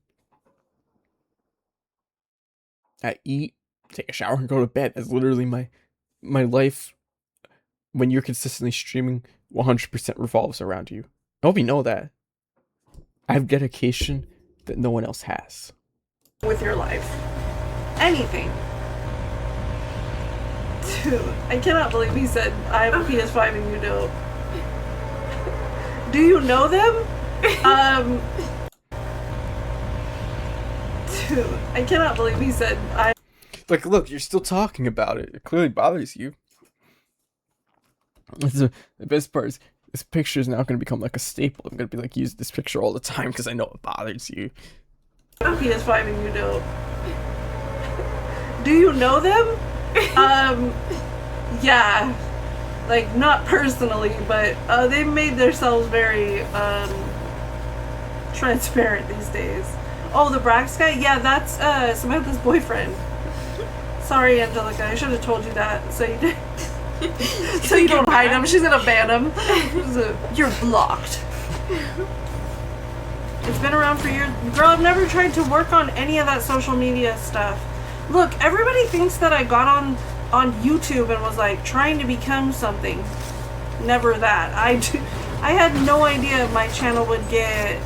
I eat, take a shower, and go to bed. That's literally my life when you're consistently streaming 100% revolves around you. I hope you know that. I have dedication that no one else has. With your life. Anything. Dude, I cannot believe he said, I have a PS5 and you don't. Do you know them? Dude, I cannot believe he said, Like, look, you're still talking about it. It clearly bothers you. The best part is, this picture is now going to become like a staple. I'm going to be like, use this picture all the time because I know it bothers you. I have a PS5 and you don't. Do you know them? Yeah. Like, not personally, but they made themselves very transparent these days. Oh, the Brax guy? Yeah, that's Samantha's boyfriend. Sorry, Angelica, I should have told you that, so you did. So you don't hide him. She's gonna ban him. You're blocked. It's been around for years. Girl, I've never tried to work on any of that social media stuff. Look, everybody thinks that I got on YouTube and was like trying to become something. Never that. I had no idea my channel would get.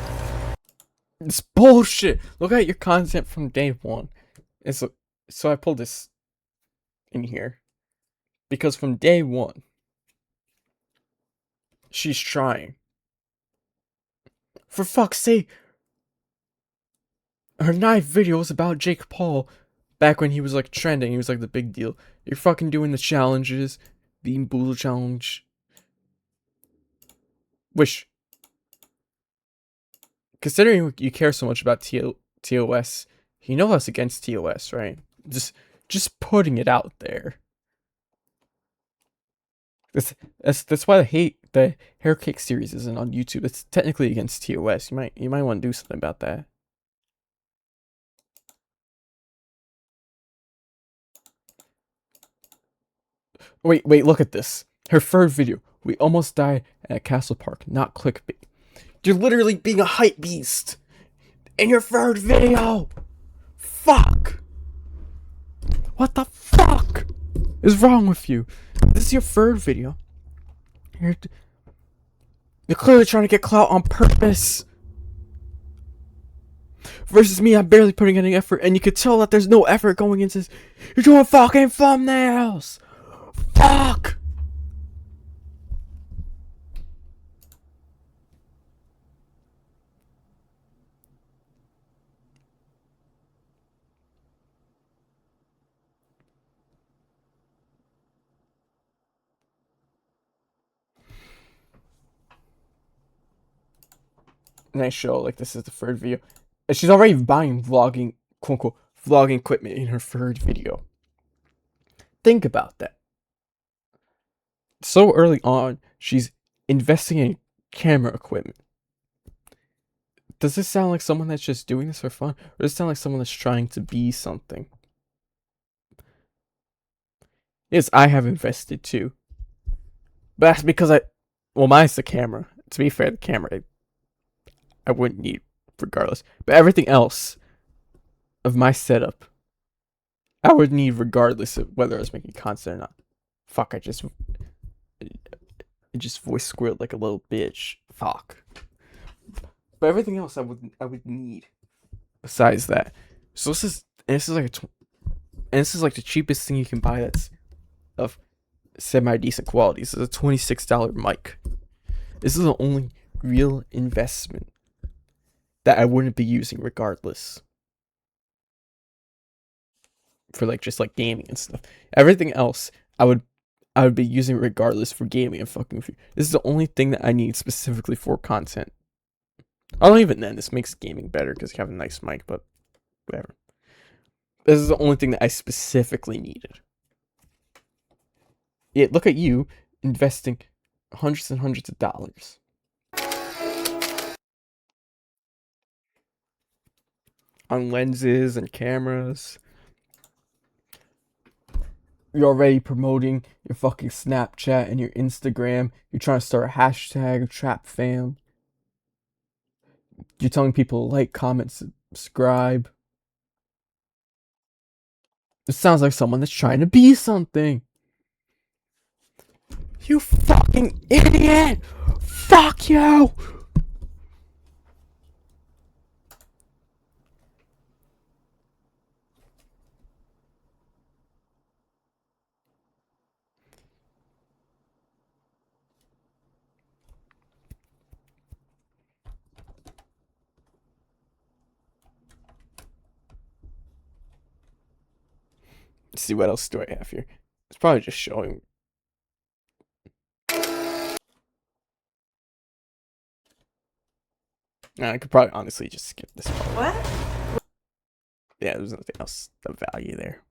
It's bullshit. Look at your content from day one. So I pulled this in here because from day one, she's trying. For fuck's sake, her 9th video was about Jake Paul. Back when he was like trending, he was like the big deal. You're fucking doing the challenges, the Boodle challenge. Which, considering you care so much about TOS, you know us against TOS, right? Just putting it out there. That's why the hair cake series isn't on YouTube. It's technically against TOS. You might want to do something about that. Wait, look at this. Her third video. We almost died at a castle park, not clickbait. You're literally being a hype beast in your third video. Fuck. What the fuck is wrong with you? This is your third video. You're clearly trying to get clout on purpose. Versus me, I'm barely putting any effort, and you could tell that there's no effort going into this. You're doing fucking thumbnails. Fuck! nice show. Like, this is the third video. And she's already buying vlogging, quote unquote, vlogging equipment in her third video. Think about that. So early on, she's investing in camera equipment. Does this sound like someone that's just doing this for fun? Or does it sound like someone that's trying to be something? Yes, I have invested too. But that's because well, mine's the camera. To be fair, the camera I wouldn't need regardless. But everything else of my setup, I would need regardless of whether I was making content or not. Fuck, I just voice squirreled like a little bitch. Fuck. But everything else I would need besides that. So this is like the cheapest thing you can buy that's of semi-decent quality. This is a $26 mic. This is the only real investment that I wouldn't be using regardless. For like just like gaming and stuff. Everything else I would be using regardless for gaming and fucking with you. This is the only thing that I need specifically for content. Although even then, this makes gaming better because you have a nice mic, but whatever. This is the only thing that I specifically needed. Yet look at you investing hundreds and hundreds of dollars. On lenses and cameras. You're already promoting your fucking Snapchat and your Instagram. You're trying to start a hashtag, TrapFam. You're telling people to like, comment, subscribe. This sounds like someone that's trying to be something. You fucking idiot! Fuck you! Let's see, what else do I have here? It's probably just showing. I could probably honestly just skip this part. What? Yeah, there's nothing else of value there.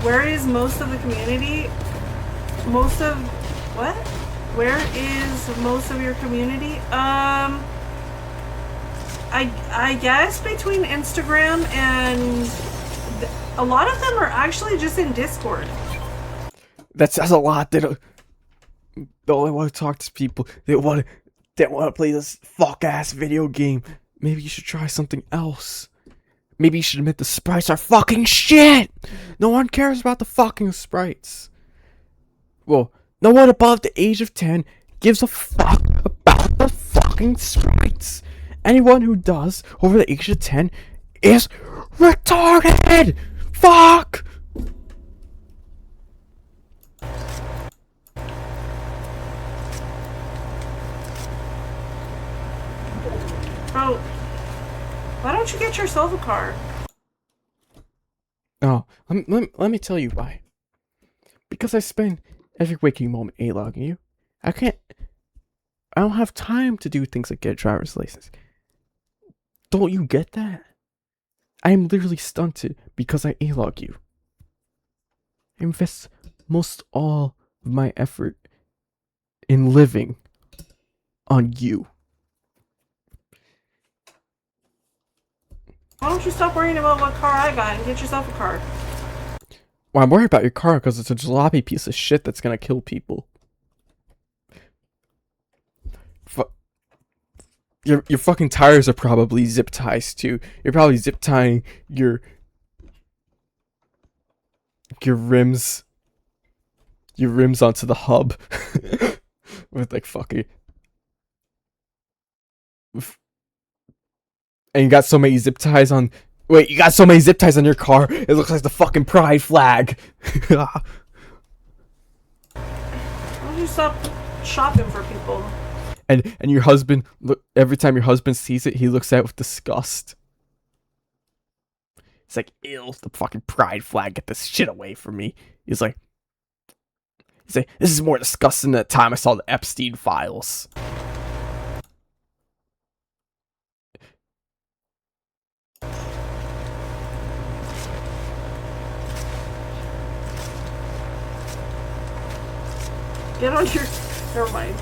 Where is most of the community? Most of what? Where is most of your community? I guess between Instagram and a lot of them are actually just in Discord. That says a lot. They don't want to talk to people. They want to play this fuck ass video game. Maybe you should try something else. Maybe you should admit the sprites are fucking shit. No one cares about the fucking sprites. Well, no one above the age of 10 gives a fuck about the fucking sprites. Anyone who does over the age of 10 is retarded. Fuck. Bro, why don't you get yourself a car? Oh, let me tell you why. Because I spend every waking moment A-logging you. I don't have time to do things like get a driver's license. Don't you get that? I am literally stunted because I A-log you. I invest most all of my effort in living on you. Why don't you stop worrying about what car I got and get yourself a car? Well, I'm worried about your car because it's a jalopy piece of shit that's gonna kill people. Your fucking tires are probably zip ties too. You're probably zip tying your rims onto the hub with like fucking. And you got so many zip ties on. Wait, you got so many zip ties on your car. It looks like the fucking pride flag. Why don't you stop shopping for people? And your husband, look, every time your husband sees it, he looks at it with disgust. It's like, ew, the fucking pride flag, get this shit away from me. He's like, this is more disgusting than the time I saw the Epstein files. Get on your. Never mind.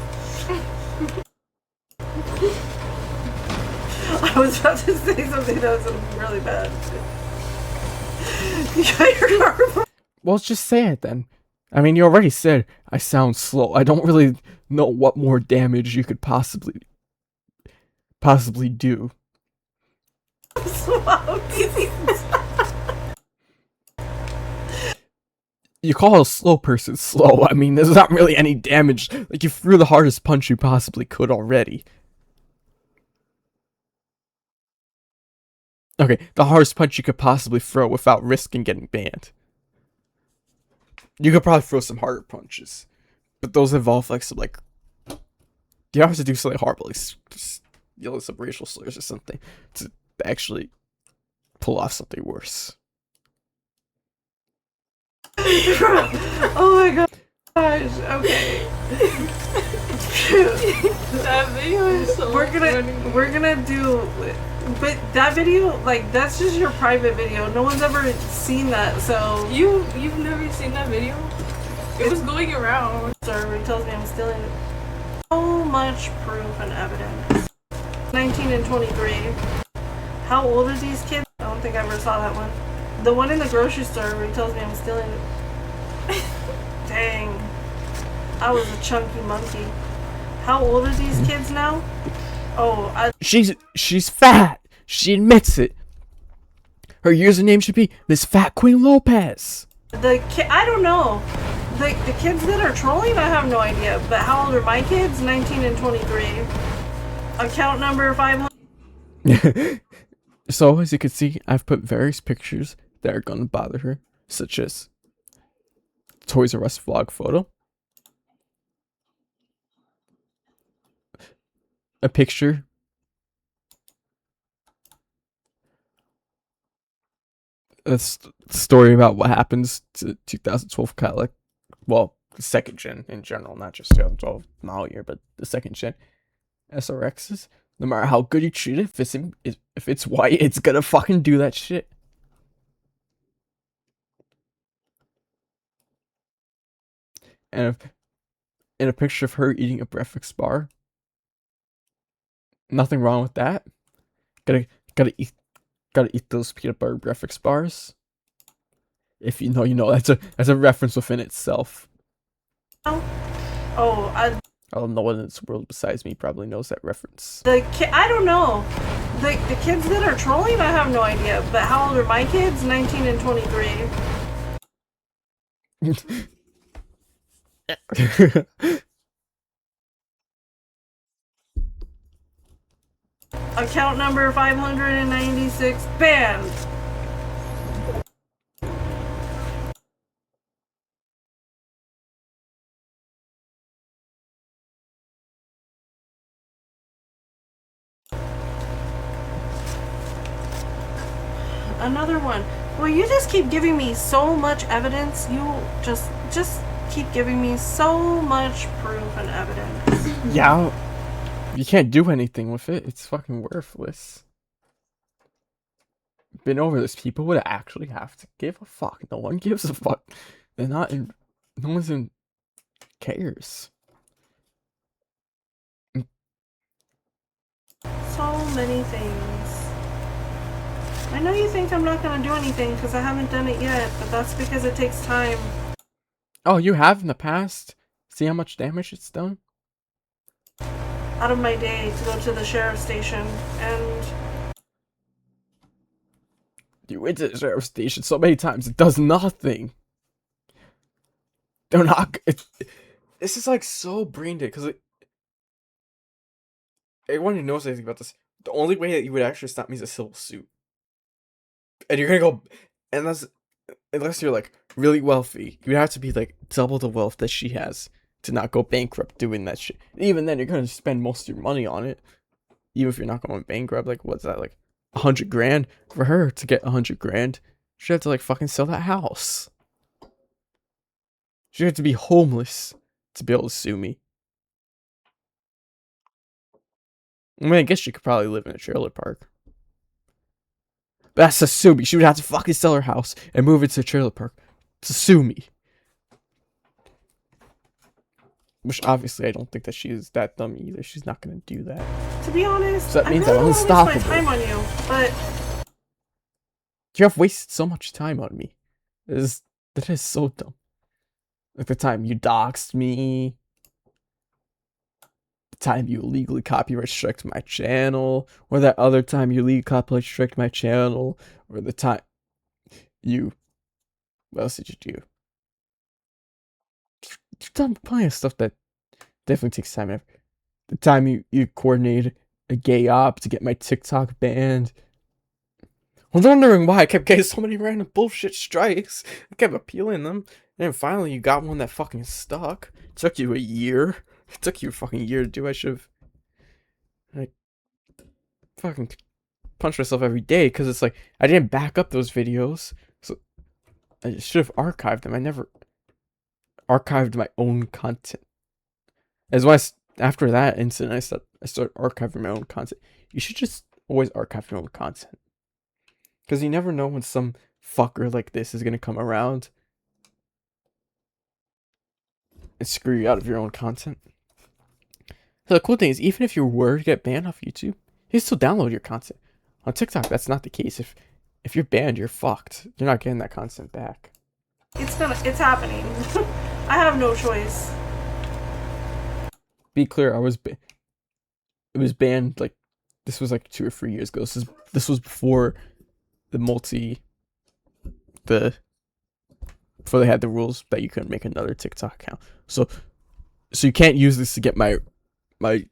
I was about to say something that was really bad. You got your car. Well, just say it then. I mean, you already said I sound slow. I don't really know what more damage you could possibly do. You call a slow person slow. I mean, there's not really any damage. Like, you threw the hardest punch you possibly could already. Okay, the hardest punch you could possibly throw without risking getting banned. You could probably throw some harder punches, but those involve like some like you have to do something horrible, like just yell some racial slurs or something to actually pull off something worse. Oh my gosh. Okay. That video is so funny. We're gonna do, but that video, like, that's just your private video. No one's ever seen that, so You've never seen that video? It was going around. sorry, he tells me I'm stealing it. So much proof and evidence. 19 and 23. How old are these kids? I don't think I ever saw that one. The one in the grocery store where he tells me I'm stealing it. Dang. I was a chunky monkey. How old are these kids now? Oh, She's fat. She admits it. Her username should be Miss Fat Queen Lopez. I don't know. The kids that are trolling, I have no idea. But how old are my kids? 19 and 23. Account number 500. So, as you can see, I've put various pictures that are gonna bother her, such as Toys R Us vlog photo, a picture, a story about what happens to 2012 Cadillac, well, the second gen in general, not just 2012 model year, but the second gen SRXs. No matter how good you treat it, if it's white, it's gonna fucking do that shit. And a picture of her eating a breakfast bar. Nothing wrong with that. Gotta eat those peanut butter breakfast bars. If you know, you know. That's a reference within itself. Oh, I don't know one in this world besides me probably knows that reference. I don't know. The kids that are trolling, I have no idea. But how old are my kids? 19 and 23. Account number 596 banned. Another one. Well, you just keep giving me so much evidence. You just keep giving me so much proof and evidence. Yeah, you can't do anything with it. It's fucking worthless. Been over this. People would actually have to give a fuck. No one gives a fuck. They're not in. No one's in. Cares. So many things. I know you think I'm not gonna do anything because I haven't done it yet, but that's because it takes time. Oh, you have in the past? See how much damage it's done? Out of my day to go to the sheriff's station, and You went to the sheriff's station so many times, it does nothing. They're not. This is like so brain dead because everyone who knows anything about this, the only way that you would actually stop me is a civil suit. And you're gonna go, unless you're like really wealthy, you'd have to be like double the wealth that she has to not go bankrupt doing that shit. And even then, you're gonna spend most of your money on it, even if you're not going bankrupt. Like, what's that, like 100 grand for her to get 100 grand? She'd have to like fucking sell that house. She'd have to be homeless to be able to sue me. I mean, I guess she could probably live in a trailer park. But that's to sue me. She would have to fucking sell her house and move it to a trailer park to sue me. Which obviously I don't think that she is that dumb either. She's not gonna do that. To be honest, So that means I really I'm don't waste my unstoppable. time on you, but You have wasted so much time on me. That is so dumb. Like the time you doxed me, the time you illegally copyright striked my channel, or that other time you illegally copyright striked my channel, or the time you. What else did you do? You've done plenty of stuff that definitely takes time and effort. The time you coordinated a gay op to get my TikTok banned. I was wondering why I kept getting so many random bullshit strikes. I kept appealing them. And then finally you got one that fucking stuck. It took you a year. It took you a fucking year to do. I should've like fucking punched myself every day because it's like I didn't back up those videos. So I should have archived them. I never archived my own content. As why after that incident I started archiving my own content. You should just always archive your own content. Because you never know when some fucker like this is going to come around and screw you out of your own content. So the cool thing is, even if you were to get banned off YouTube, you still download your content. On TikTok, that's not the case. If you're banned, you're fucked. You're not getting that content back. it's happening. I have no choice. Be clear, it was banned like this was like 2 or 3 years ago. This was before before they had the rules that you couldn't make another TikTok account. So you can't use this to get my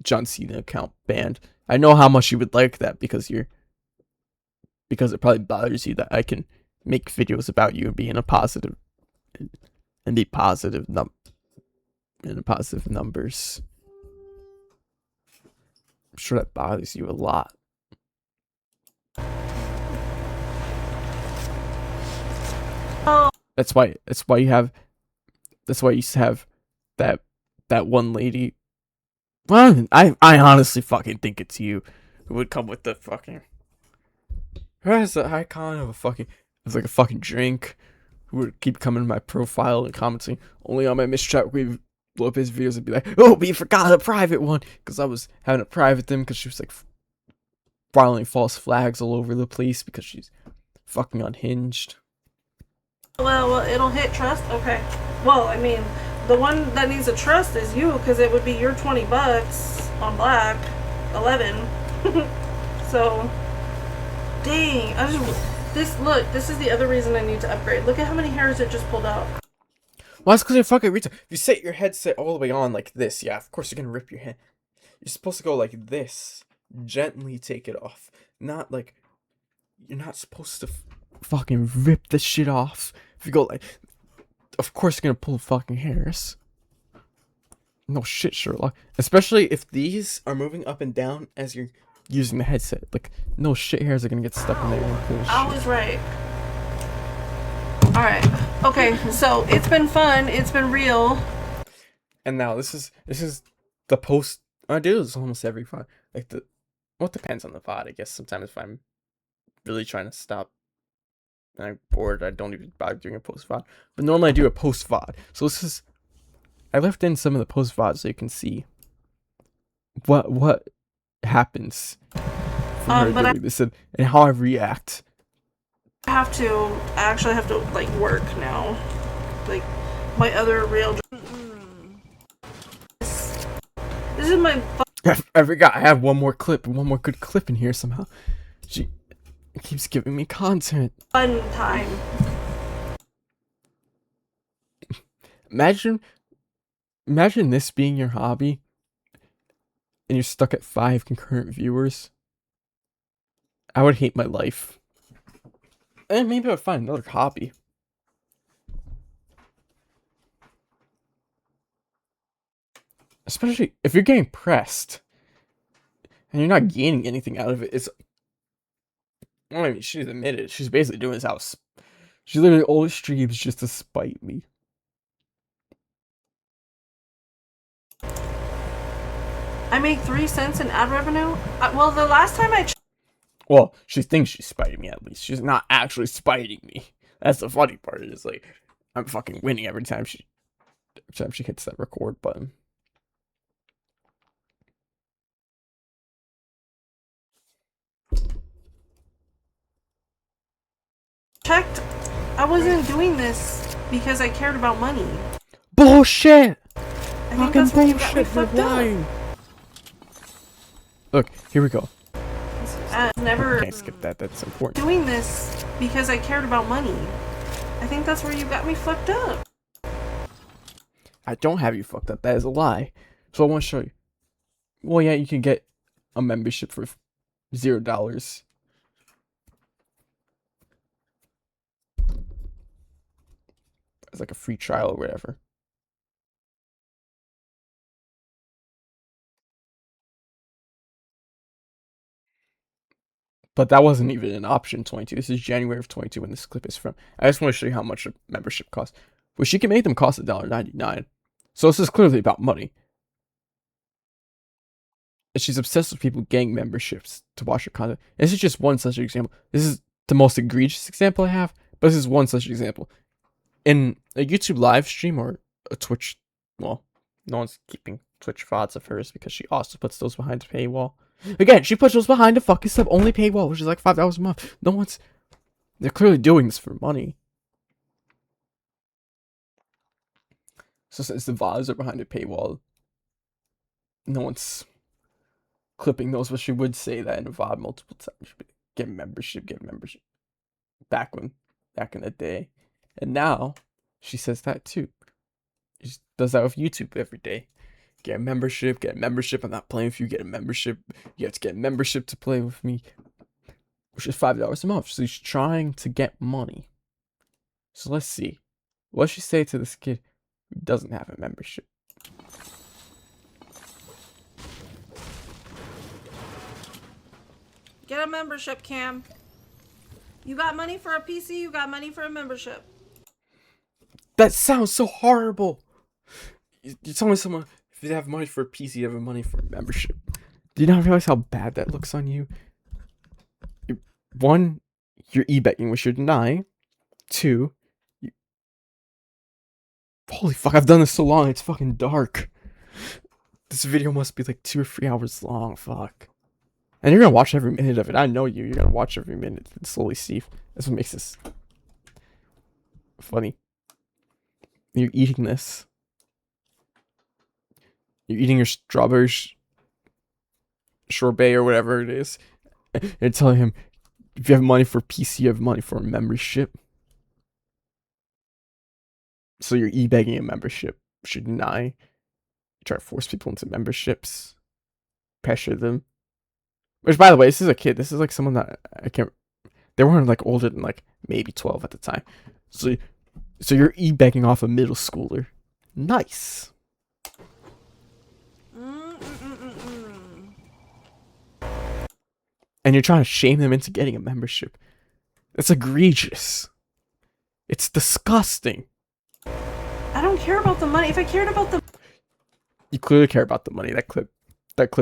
John Cena account banned. I know how much you would like that because it probably bothers you that I can make videos about you and be in a positive and be positive in positive numbers. I'm sure that bothers you a lot. Oh, That's why you used to have that one lady. Well, I honestly fucking think it's you who would come with the fucking. Who has the icon of like a fucking drink? Who would keep coming to my profile and commenting only on my Mistrap Wave Lopez videos and be like, "Oh, but you forgot a private one," because I was having to private them because she was like filing false flags all over the place because she's fucking unhinged. well, it'll hit trust. Okay. Well, I mean, the one that needs a trust is you, because it would be your $20 on Black 11. So, dang. This is the other reason I need to upgrade. Look at how many hairs it just pulled out. Well, that's because you're fucking retard. If you set your headset all the way on like this, yeah, of course you're gonna rip your hand. You're supposed to go like this, gently take it off. Not like, you're not supposed to fucking rip the shit off. If you go like, of course you're gonna pull fucking hairs. No shit, Sherlock. Especially if these are moving up and down as you're using the headset. Like, no shit, hairs are gonna get stuck in there and pull I shit. was right. Alright. Okay, so it's been fun. It's been real. And now this is the post. I do this almost every VOD. Like well, it depends on the VOD. I guess sometimes if I'm really trying to stop and I'm bored, I don't even bother doing a post VOD. But normally I do a post VOD. So I left in some of the post VODs so you can see what happens from her But doing this and how I react. I actually have to, like, work now. Like, my other real. This is my I forgot I have one more good clip in here somehow. She keeps giving me content. fun time. Imagine this being your hobby and you're stuck at 5 concurrent viewers. I would hate my life. And maybe I would find another hobby. Especially if you're getting pressed and you're not gaining anything out of it. I mean, she's admitted she's basically doing this out. She literally always streams just to spite me. I make 3 cents in ad revenue. Well, the last time I Well, she thinks she's spiting me at least. She's not actually spiting me. That's the funny part. Is like I'm fucking winning every time she hits that record button. checked. I wasn't doing this because I cared about money. Bullshit! I think Fucking that's where you got me bullshit, you're fucked up. lying. Look, here we go. I never Can't skip that, that's important. doing this because I cared about money. I think that's where you got me fucked up. I don't have you fucked up, that is a lie. So I want to show you. Well, yeah, you can get a membership for $0. It's like a free trial or whatever. But that wasn't even an option 22. This is January of 22 when this clip is from. I just want to show you how much a membership costs. Well, she can make them cost $1.99. So this is clearly about money. And she's obsessed with people getting memberships to watch her content. This is just one such example. This is the most egregious example I have, but this is one such example. In a YouTube live stream or a Twitch, well, no one's keeping Twitch VODs of hers because she also puts those behind the paywall. Again, she puts those behind the fucking sub-only paywall, which is like $5 a month. No one's... They're clearly doing this for money. So since the VODs are behind the paywall, no one's clipping those, but she would say that in a VOD multiple times. She'd be, get membership. Back in the day. And now, she says that too. She does that with YouTube every day. Get a membership, I'm not playing with you, get a membership. You have to get a membership to play with me. Which is $5 a month. So she's trying to get money. So let's see. What does she say to this kid who doesn't have a membership? Get a membership, Cam. You got money for a PC, you got money for a membership. That sounds so horrible. You're telling someone if you have money for a PC, you have money for a membership. Do you not realize how bad that looks on you? One, you're e-begging, which you're denying. Two, holy fuck, I've done this so long, it's fucking dark. This video must be like 2 or 3 hours long, fuck. And you're gonna watch every minute of it. I know you. You're gonna watch every minute and slowly see. That's what makes this funny. You're eating this. You're eating your strawberry sorbet or whatever it is. And telling him, if you have money for PC, you have money for a membership. So you're e-begging a membership. You should deny. You try to force people into memberships. Pressure them. Which, by the way, this is a kid. This is like someone that I can't... They weren't like older than like maybe 12 at the time. So you're e-begging off a middle schooler. Nice. And you're trying to shame them into getting a membership. That's egregious. It's disgusting. I don't care about the money. If I cared about the... You clearly care about the money. That clip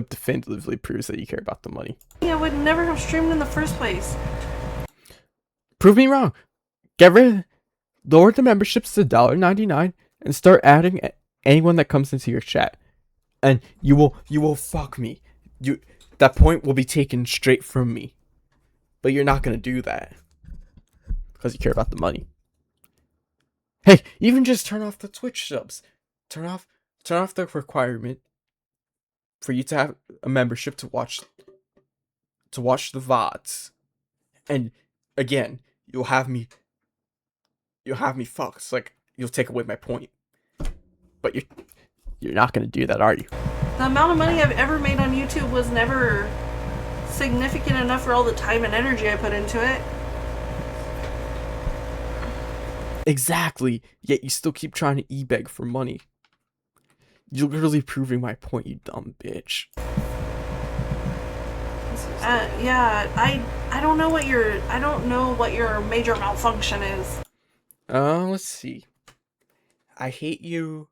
definitively proves that you care about the money. I would never have streamed in the first place. Prove me wrong. Lower the memberships to $1.99 and start adding anyone that comes into your chat. And you will fuck me. That point will be taken straight from me. But you're not gonna do that. Because you care about the money. Hey, even just turn off the Twitch subs. Turn off the requirement for you to have a membership to watch the VODs. And again, you'll have me fucked. It's like you'll take away my point. But you're not gonna do that, are you? The amount of money I've ever made on YouTube was never significant enough for all the time and energy I put into it. Exactly. Yet you still keep trying to e-beg for money. You're literally proving my point, you dumb bitch. Yeah, I don't know what your major malfunction is. Let's see. I hate you.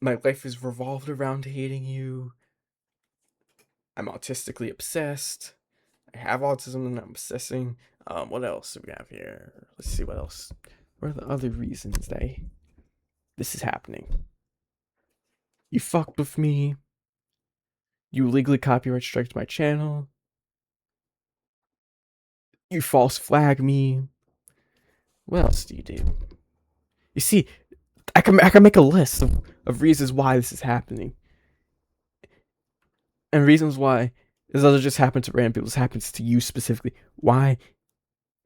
My life is revolved around hating you. I'm autistically obsessed. I have autism and I'm obsessing. What else do we have here? Let's see what else. What are the other reasons that this is happening? You fucked with me. You legally copyright striked my channel. You false flag me. What else do you do? You see, I can make a list of reasons why this is happening. And reasons why this doesn't just happen to random people, this happens to you specifically. Why?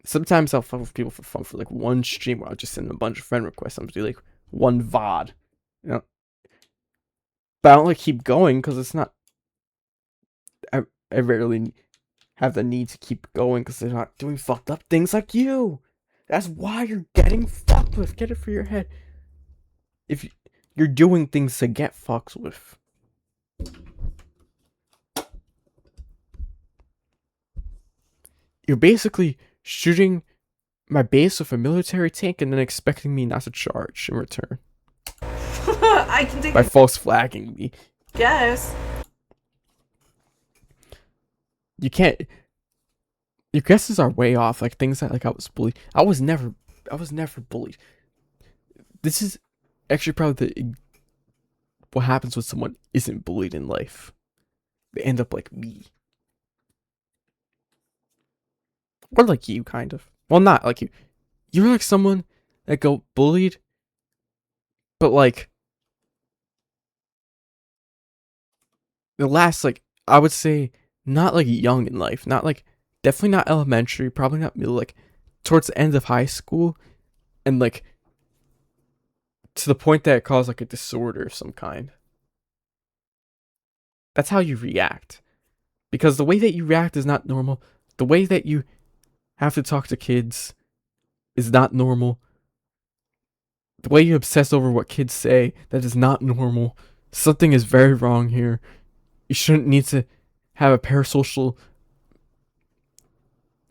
Sometimes I'll fuck with people for fun for like one stream where I'll just send them a bunch of friend requests. I'm just do like one VOD. You know? But I don't like keep going because it's not. I rarely have the need to keep going because they're not doing fucked up things like you. That's why you're getting fucked with. Get it for your head. If you're doing things to get fucked with. You're basically shooting my base with a military tank and then expecting me not to charge in return. I can take By false flagging me. guess. You can't. Your guesses are way off. Like things that like I was bullied. I was never bullied. This is actually probably what happens when someone isn't bullied in life. They end up like me. Or like you, kind of. Well, not like you. You're like someone that got bullied, but like the last, like, I would say, not like young in life, not like, definitely not elementary, probably not middle, like towards the end of high school, and like to the point that it caused like a disorder of some kind. That's how you react. Because the way that you react is not normal. The way that you have to talk to kids is not normal. The way you obsess over what kids say, that is not normal. Something is very wrong here. You shouldn't need to have a parasocial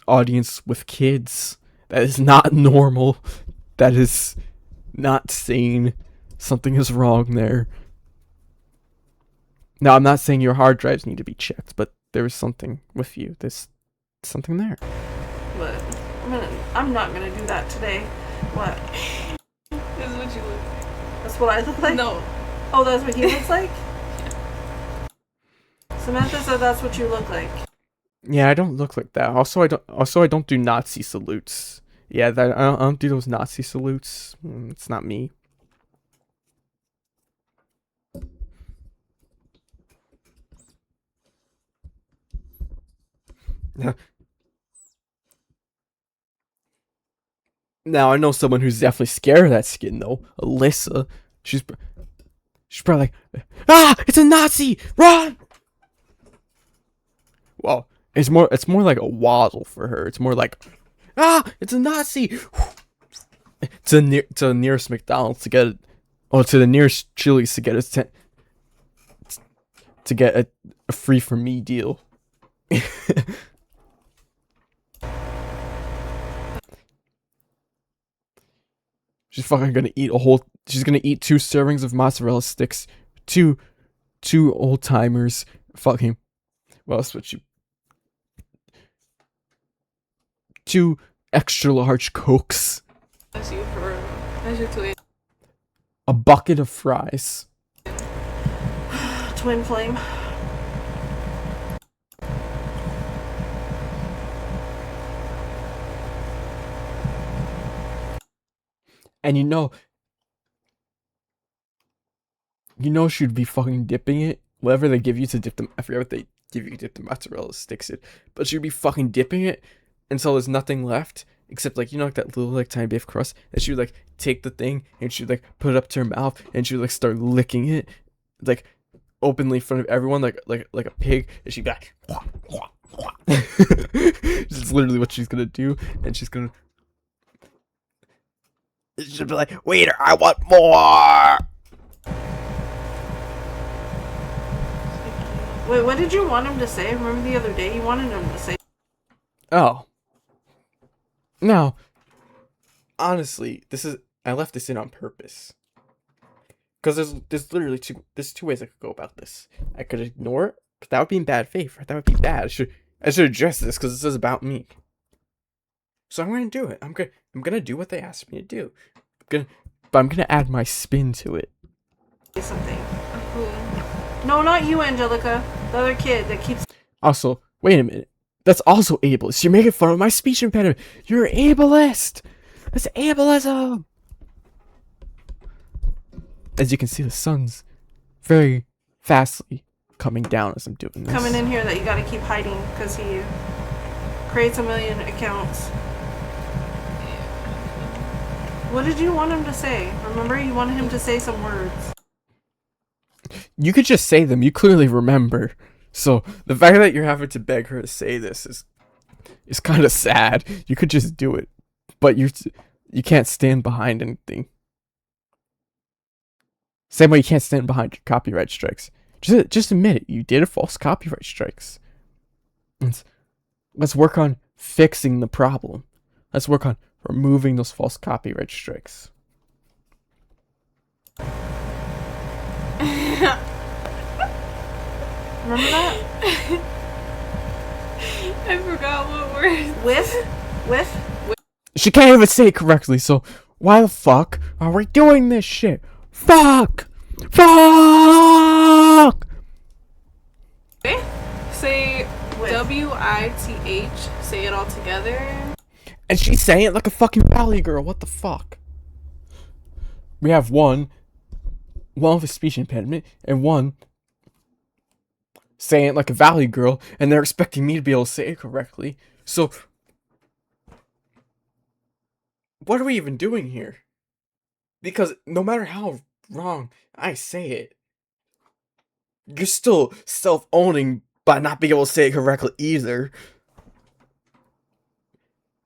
audience with kids. That is not normal. That is not sane. Something is wrong there. Now, I'm not saying your hard drives need to be checked, but there is something with you. There's something there. But I'm not gonna do that today. What? This is what you look like. That's what I look like? No. Oh, that's what he looks like? Samantha said that's what you look like. Yeah, I don't look like that. Also, I don't do Nazi salutes. Yeah, I don't do those Nazi salutes. It's not me. Now I know someone who's definitely scared of that skin though. Alyssa, she's probably like, ah, it's a Nazi, run! Well, it's more like a waddle for her. It's more like, ah, it's a Nazi. To the nearest McDonald's to get, or to the nearest Chili's to get a free for me deal. She's fucking gonna eat she's gonna eat 2 servings of mozzarella sticks, two old timers, fucking, what else would you, 2 extra large Cokes, That's you for real. That's your tweet. a bucket of fries. Twin flame. And you know she'd be fucking dipping it. Whatever they give you to dip them, I forget what they give you to dip the mozzarella sticks in. But she'd be fucking dipping it until there's nothing left. Except like, like that little like tiny bit of crust. And she would like take the thing and she'd like put it up to her mouth and she would like start licking it. Like openly in front of everyone, like a pig. And she'd be like, it's literally what she's gonna do. And she's gonna be like, waiter, I want more. Wait, what did you want him to say? Remember the other day you wanted him to say? Oh. Now, honestly, I left this in on purpose. Because there's literally two ways I could go about this. I could ignore it, but that would be in bad faith. That would be bad. I should address this because this is about me. So I'm gonna do it. I'm gonna do what they asked me to do. But I'm gonna add my spin to it. Say something. Who? No, not you, Angelica. The other kid that keeps. Also, wait a minute. That's also ableist. You're making fun of my speech impediment. You're ableist. It's ableism! As you can see, the sun's very fastly coming down as I'm doing this. Coming in here that you gotta keep hiding because he creates a million accounts. What did you want him to say? Remember, you wanted him to say some words. You could just say them. You clearly remember. So the fact that you're having to beg her to say this is kind of sad. You could just do it, but you can't stand behind anything. Same way you can't stand behind your copyright strikes. Just admit it. You did a false copyright strikes. Let's work on fixing the problem. Let's work on removing those false copyright strikes. Remember that? I forgot what word. With? She can't even say it correctly, so why the fuck are we doing this shit? Fuck! Fuck! Okay. Say With. WITH. Say it all together. And she's saying it like a fucking valley girl. What the fuck? We have one with a speech impediment and one saying it like a valley girl, and they're expecting me to be able to say it correctly. So what are we even doing here? Because no matter how wrong I say it, you're still self-owning by not being able to say it correctly either.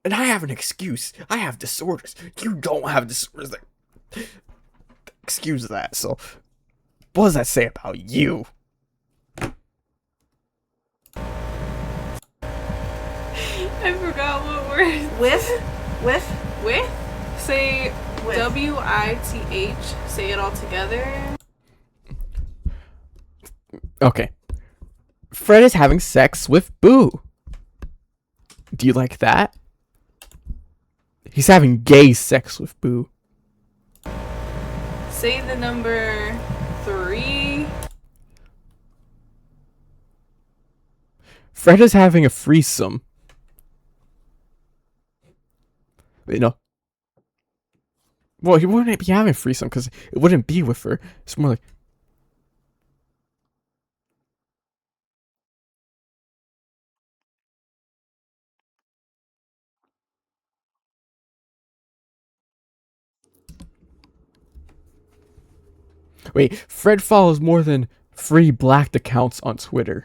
And I have an excuse. I have disorders. You don't have disorders that excuse that. So what does that say about you? I forgot what word. With? Say With. WITH. Say it all together. Okay. Fred is having sex with Boo. Do you like that? He's having gay sex with Boo. Say the number 3. Fred is having a threesome. Wait, no. Well, he wouldn't be having a threesome because it wouldn't be with her. It's more like... Wait, Fred follows more than 3 blacked accounts on Twitter.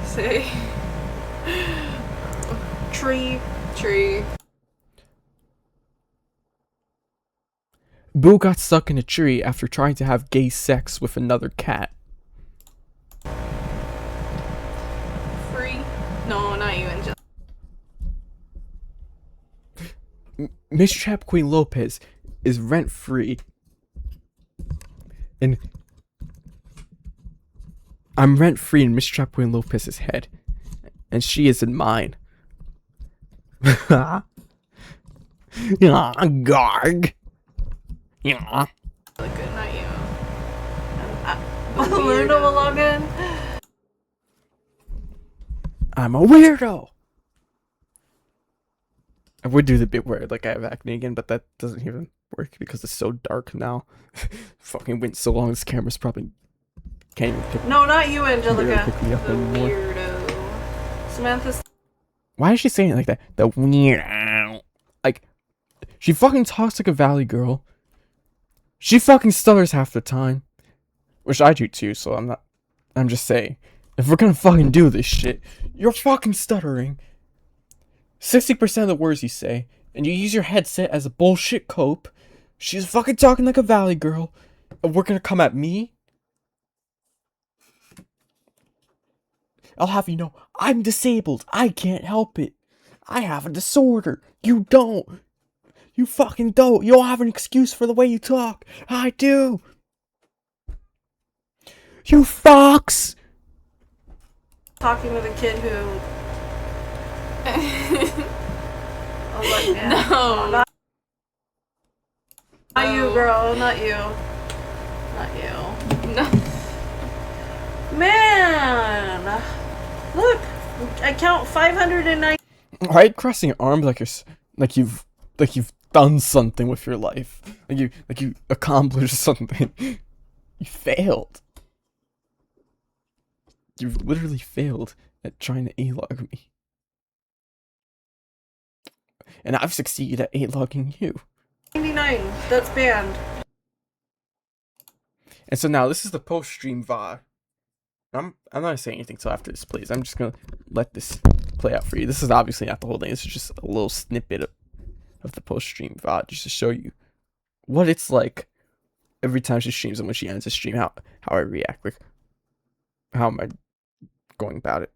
Say Tree. Boo got stuck in a tree after trying to have gay sex with another cat. Free. No, not you, Angel. Miss Trap Queen Lopez is rent-free. And I'm rent-free in Miss Trap Queen Lopez's head. And she is in mine. Yeah, Garg. Yeah. Like good, not you. Weirdo will log in. I'm a weirdo. I would do the bit where like I have acne again, but that doesn't even work because it's so dark now. Fucking went so long, this camera's probably can't even pick, No, not you, Angelica. pick me up The anymore. weirdo. Samantha's. Why is she saying it like that? The weirdo. Like, she fucking talks like a valley girl. She fucking stutters half the time. Which I do too, so I'm just saying. If we're gonna fucking do this shit, you're fucking stuttering 60% of the words you say, and you use your headset as a bullshit cope. She's fucking talking like a valley girl, and we're gonna come at me? I'll have you know, I'm disabled. I can't help it. I have a disorder. You don't. You fucking don't. You don't have an excuse for the way you talk. I do. You fox. Talking with a kid who. Oh, look, man. No. Not you, girl. Not you. Not you. No. Man! Look! I count 590. Right? Crossing your arms like like you've done something with your life. Like you accomplished something. You failed. You've literally failed at trying to A-log me. And I've succeeded at A-logging you. 99, that's banned. And so now this is the post-stream VOD. I'm not saying anything till after this plays. I'm just gonna let this play out for you. This is obviously not the whole thing. This is just a little snippet of the post-stream VOD, just to show you what it's like every time she streams and when she ends a stream, how I react. Like, how am I going about it?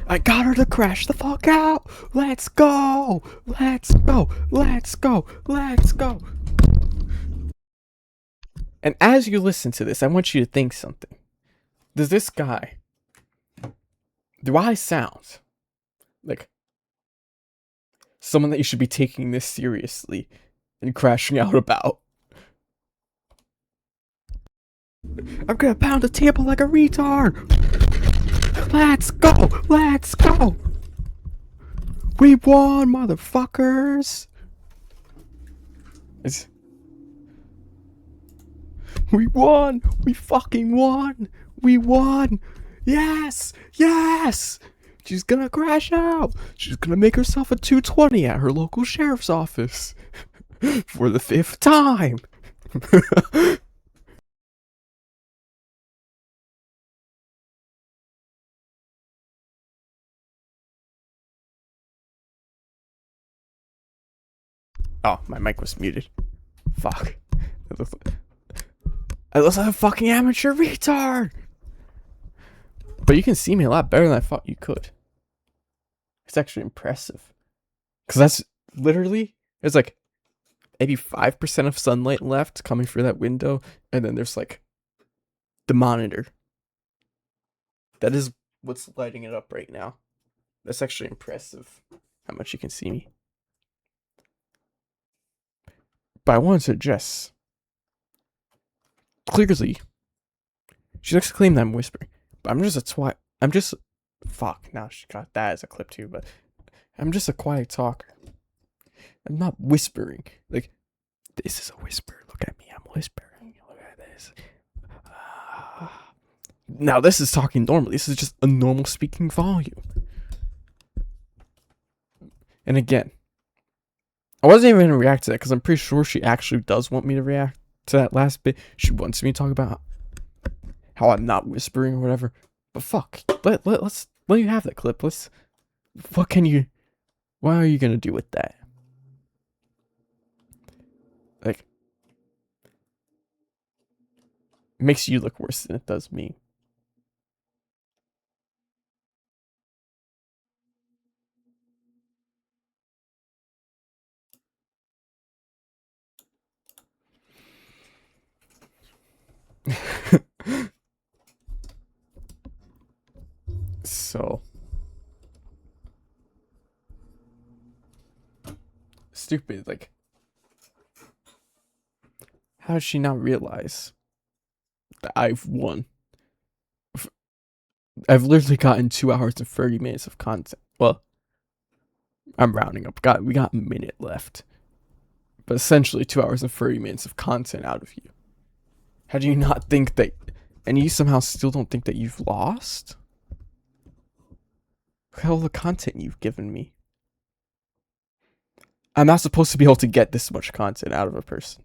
I got her to crash the fuck out. Let's go. Let's go. Let's go. Let's go. And as you listen to this, I want you to think something. Does this guy, do I sound like someone that you should be taking this seriously and crashing out about? I'm gonna pound the table like a retard. Let's go! Let's go! We won, motherfuckers! We won! We fucking won! We won! Yes! Yes! She's gonna crash out! She's gonna make herself a 220 at her local sheriff's office. For the 5th time! Oh, my mic was muted. Fuck. I look like a fucking amateur retard! But you can see me a lot better than I thought you could. It's actually impressive. Because that's literally, there's like maybe 5% of sunlight left coming through that window, and then there's like the monitor. That is what's lighting it up right now. That's actually impressive how much you can see me. But I want to suggest, clearly, she likes to claim that I'm whispering, but I'm just a twat. I'm just, fuck, now she got that as a clip too, but I'm just a quiet talker. I'm not whispering. Like, this is a whisper. Look at me, I'm whispering. Look at this. Now this is talking normally. This is just a normal speaking volume. And again, I wasn't even going to react to that because I'm pretty sure she actually does want me to react to that last bit. She wants me to talk about how I'm not whispering or whatever. But fuck, let's let you have that clip. What are you going to do with that? Like, it makes you look worse than it does me. So stupid. Like, how did she not realize that I've won? I've literally gotten 2 hours and 30 minutes of content. Well, I'm rounding up. We got a minute left, but essentially 2 hours and 30 minutes of content out of you. How do you not think that, and you somehow still don't think that you've lost? Look at all the content you've given me. I'm not supposed to be able to get this much content out of a person.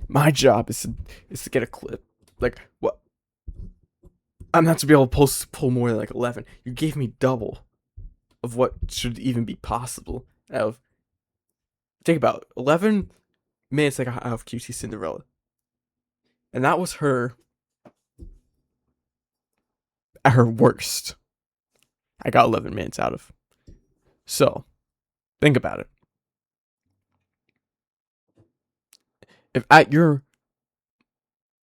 My job is to get a clip. Like, what? I'm not to be able to pull more than like 11. You gave me double of what should even be possible out of, think about 11 minutes like out of QT Cinderella. And that was her at her worst. I got 11 minutes out of. So, think about it. If at your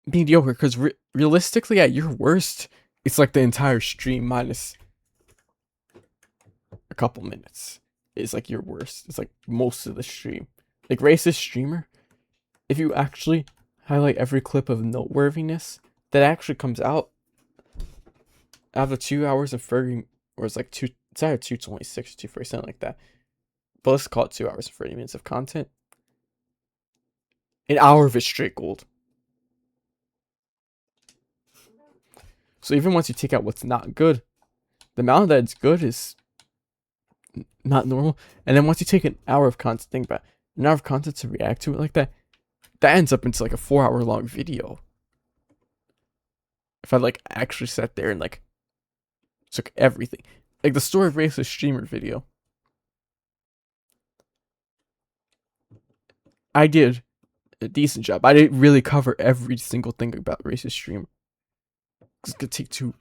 mediocre, because realistically at your worst, it's like the entire stream minus a couple minutes is like your worst. It's like most of the stream. Like racist streamer, if you actually highlight every clip of noteworthiness that actually comes out of the 2 hours of 30, or it's like It's either 226 or 240, something like that. But let's call it 2 hours and 30 minutes of content. An hour of it straight gold. So even once you take out what's not good, the amount that's good is not normal. And then once you take an hour of content, think about it, an hour of content to react to it like that, that ends up into like a 4-hour long video. If I like actually sat there and like took everything, like the Story of Racist Streamer video, I did a decent job. I didn't really cover every single thing about Racist Streamer. It's gonna take too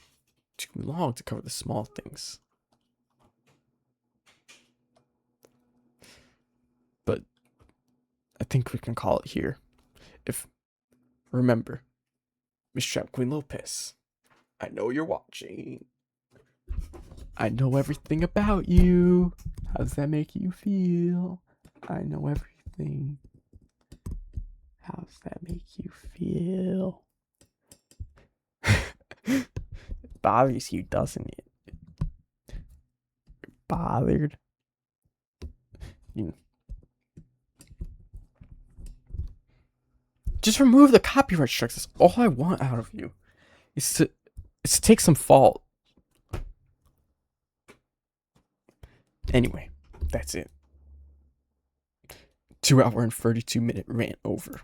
long to cover the small things. But I think we can call it here. If remember, Miss Trap Queen Lopez, I know you're watching. I know everything about you. How does that make you feel? I know everything. How does that make you feel? It bothers you, doesn't it? You're bothered. Just remove the copyright strikes. That's all I want out of you. Is to take some fault. Anyway, that's it. 2 hour and 32 minute rant over.